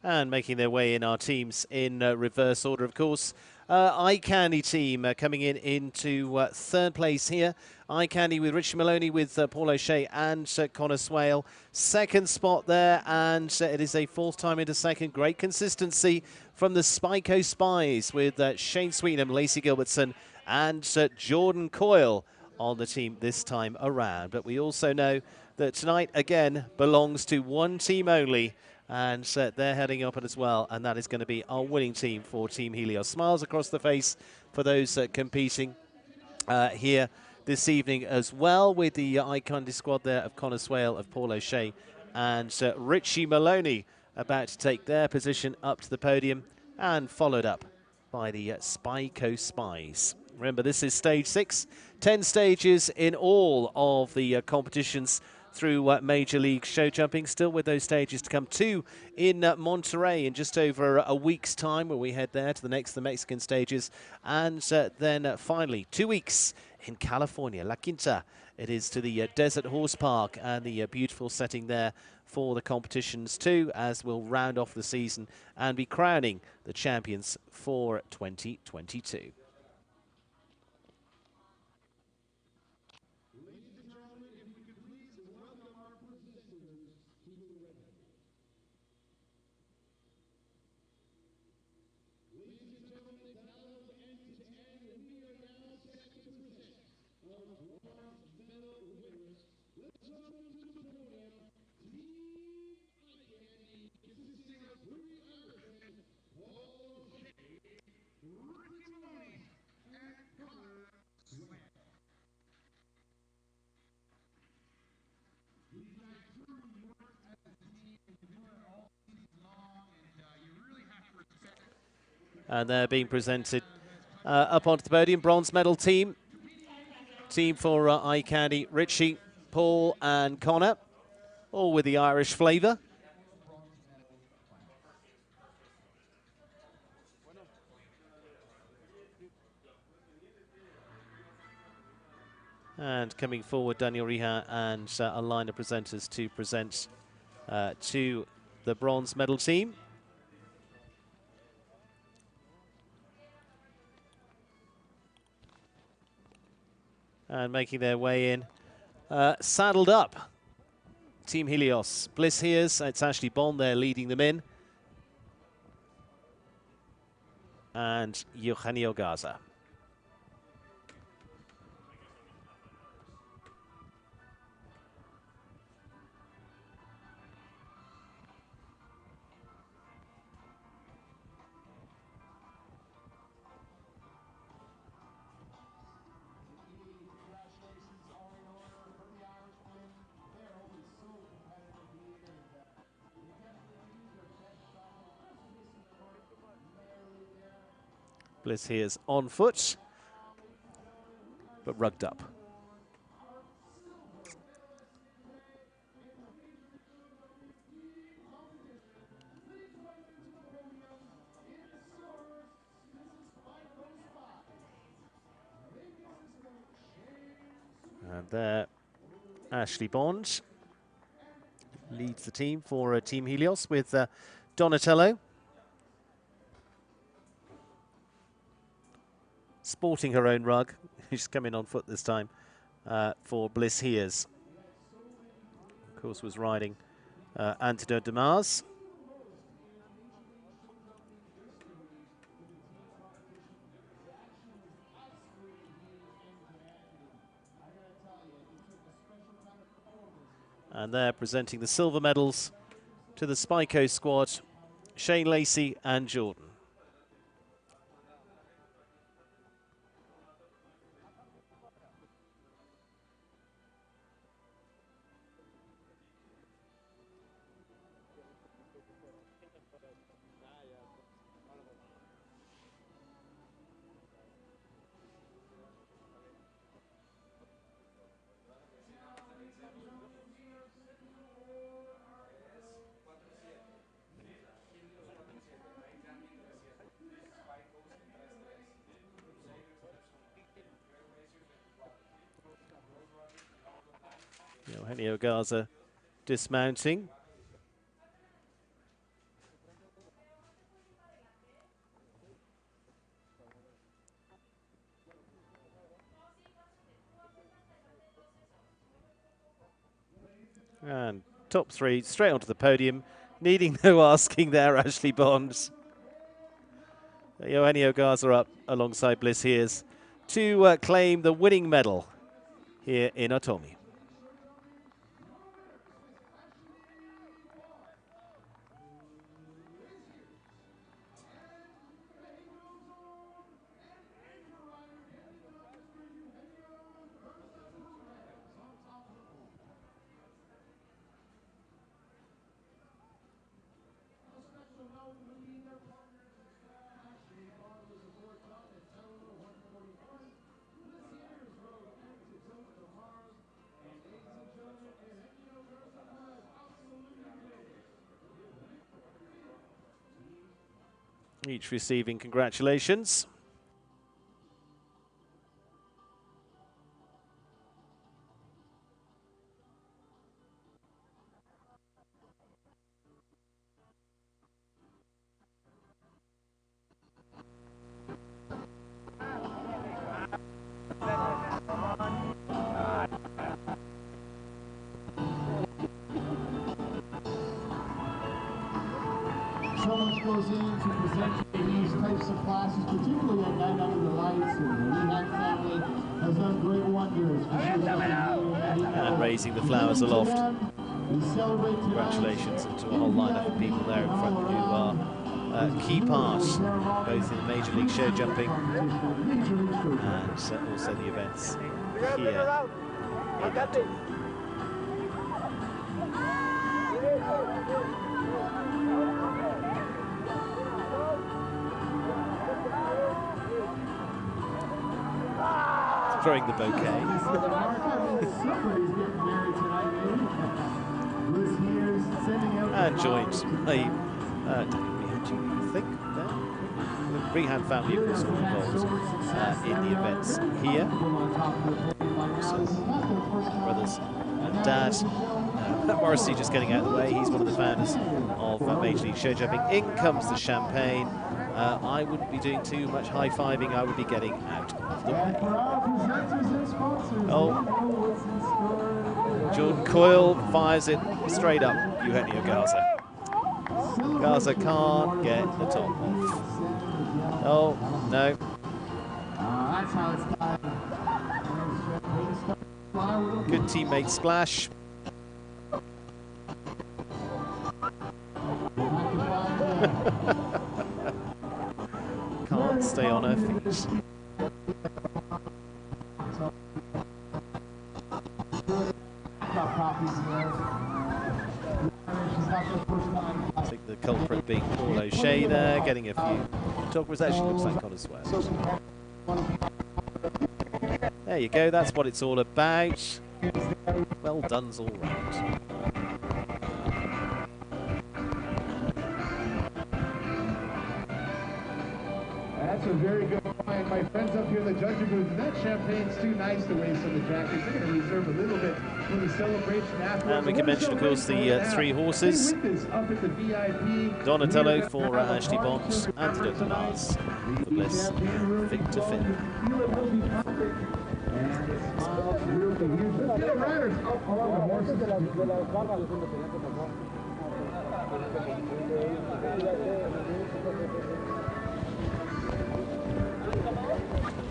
And making their way in our teams in reverse order, of course. Eye Candy team coming into third place here. Eye Candy with Richie Maloney, with Paul O'Shea and Connor Swale. Second spot there, and it is a fourth time into second. Great consistency from the Coast Spies with Shane Sweetenham, Lacey Gilbertson and Jordan Coyle on the team this time around. But we also know that tonight, again, belongs to one team only. And they're heading up as well, and that is going to be our winning team for Team Helios. Smiles across the face for those competing here this evening as well, with the Eye Candy squad there of Connor Swale, of Paul O'Shea and Richie Maloney about to take their position up to the podium, and followed up by the Coast Spies. Remember, this is stage 6, 10 stages in all of the competitions through Major League show jumping, still with those stages to come. 2 in Monterey in just over a week's time, where we head there to the Mexican stages, and then finally 2 weeks in California, La Quinta. It is to the Desert Horse Park and the beautiful setting there for the competitions too, as we'll round off the season and be crowning the champions for 2022. And they're being presented up onto the podium. Bronze medal team. Team for Eye Candy, Richie, Paul and Connor, all with the Irish flavour. And coming forward, Daniel Riha and a line of presenters to present to the bronze medal team. And making their way in, saddled up, Team Helios. Bliss Hears, it's Ashley Bond there leading them in. And Eugenio Garza. Bliss Hears on foot, but rugged up. And there, Ashley Bond leads the team for Team Helios with Donatello sporting her own rug. She's coming on foot this time for Bliss Hears. Of course, was riding Antidote de Mars. And they're presenting the silver medals to the Spyco squad, Shane Lacey and Jordan. Eugenio Garza dismounting. And top 3 straight onto the podium, needing no asking there, Ashley Bonds. Eugenio Garza up alongside Bliss Hears to claim the winning medal here in Otomi. Each receiving congratulations. So much goes into presenting these types of classes, particularly at night under the lights, and the Lehan family has done great wonders. And raising the flowers aloft. Congratulations to a whole lineup of people there in front who are key parts, both in the Major League show jumping and also the events here. Throwing the bouquet. And joined by I think the Rehan family, of course, involved in the events here. So, brothers and dad. Morrissey just getting out of the way. He's one of the founders of Major League Show Jumping. In comes the champagne. I wouldn't be doing too much high-fiving. I would be getting out of the way. Oh, Jordan Coyle fires it straight up. Eugenio Garza. Garza can't get the top off. Oh, no. Good teammate splash. Can't stay on her feet. I think the culprit being Paul O'Shea there, getting a few photographers. Actually looks like Connor Swear. There you go, that's what it's all about. Well done's all round. That's a very good point. My friends up here in the judging booth, that champagne's too nice to waste on the jackies. They're going to reserve a little bit for the celebration afterwards. And we can mention, of course, the three horses. Donatello for Ashley Bond, Antidote to Lars for Bliss, Victor Finn.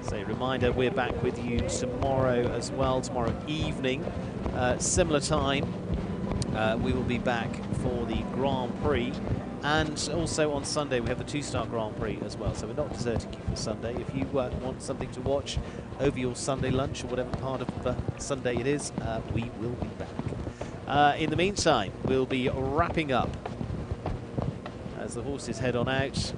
So a reminder, we're back with you tomorrow as well, tomorrow evening, similar time. We will be back for the Grand Prix, and also on Sunday we have the two-star Grand Prix as well, so we're not deserting you for Sunday. If you want something to watch over your Sunday lunch or whatever part of Sunday it is, we will be back. In the meantime, we'll be wrapping up as the horses head on out.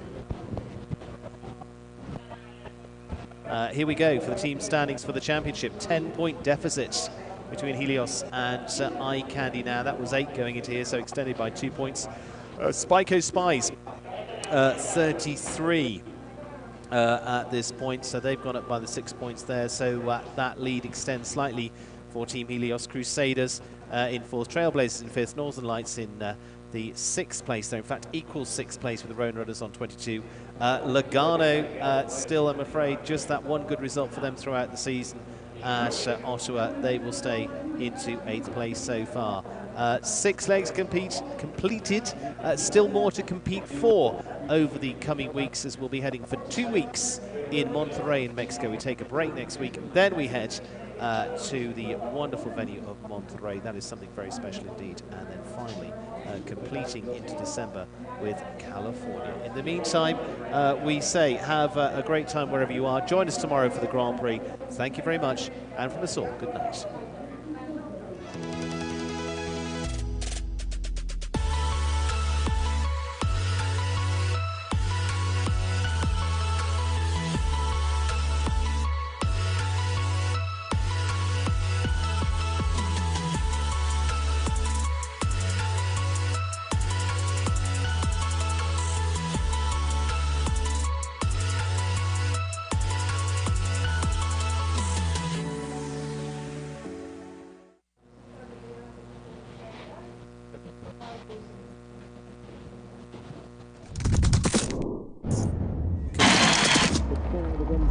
Here we go for the team standings for the championship. 10-point deficit between Helios and Eye Candy now. That was 8 going into here, so extended by 2 points. Coast Spies, 33 at this point, so they've gone up by the 6 points there. So that lead extends slightly for Team Helios. Crusaders in 4th, Trailblazers in 5th, Northern Lights in the 6th place there. In fact, equals 6th place with the Roan Runners on 22. Legano still, I'm afraid, just that one good result for them throughout the season at Ottawa. They will stay into 8th place so far. 6 legs completed. Still more to compete for over the coming weeks, as we'll be heading for 2 weeks in Monterrey in Mexico. We take a break next week, then we head to the wonderful venue of Monterrey. That is something very special indeed. And then finally completing into December with California. In the meantime, we say have a great time wherever you are. Join us tomorrow for the Grand Prix. Thank you very much, and from us all, good night.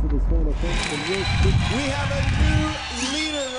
into this final fence. We have a new leader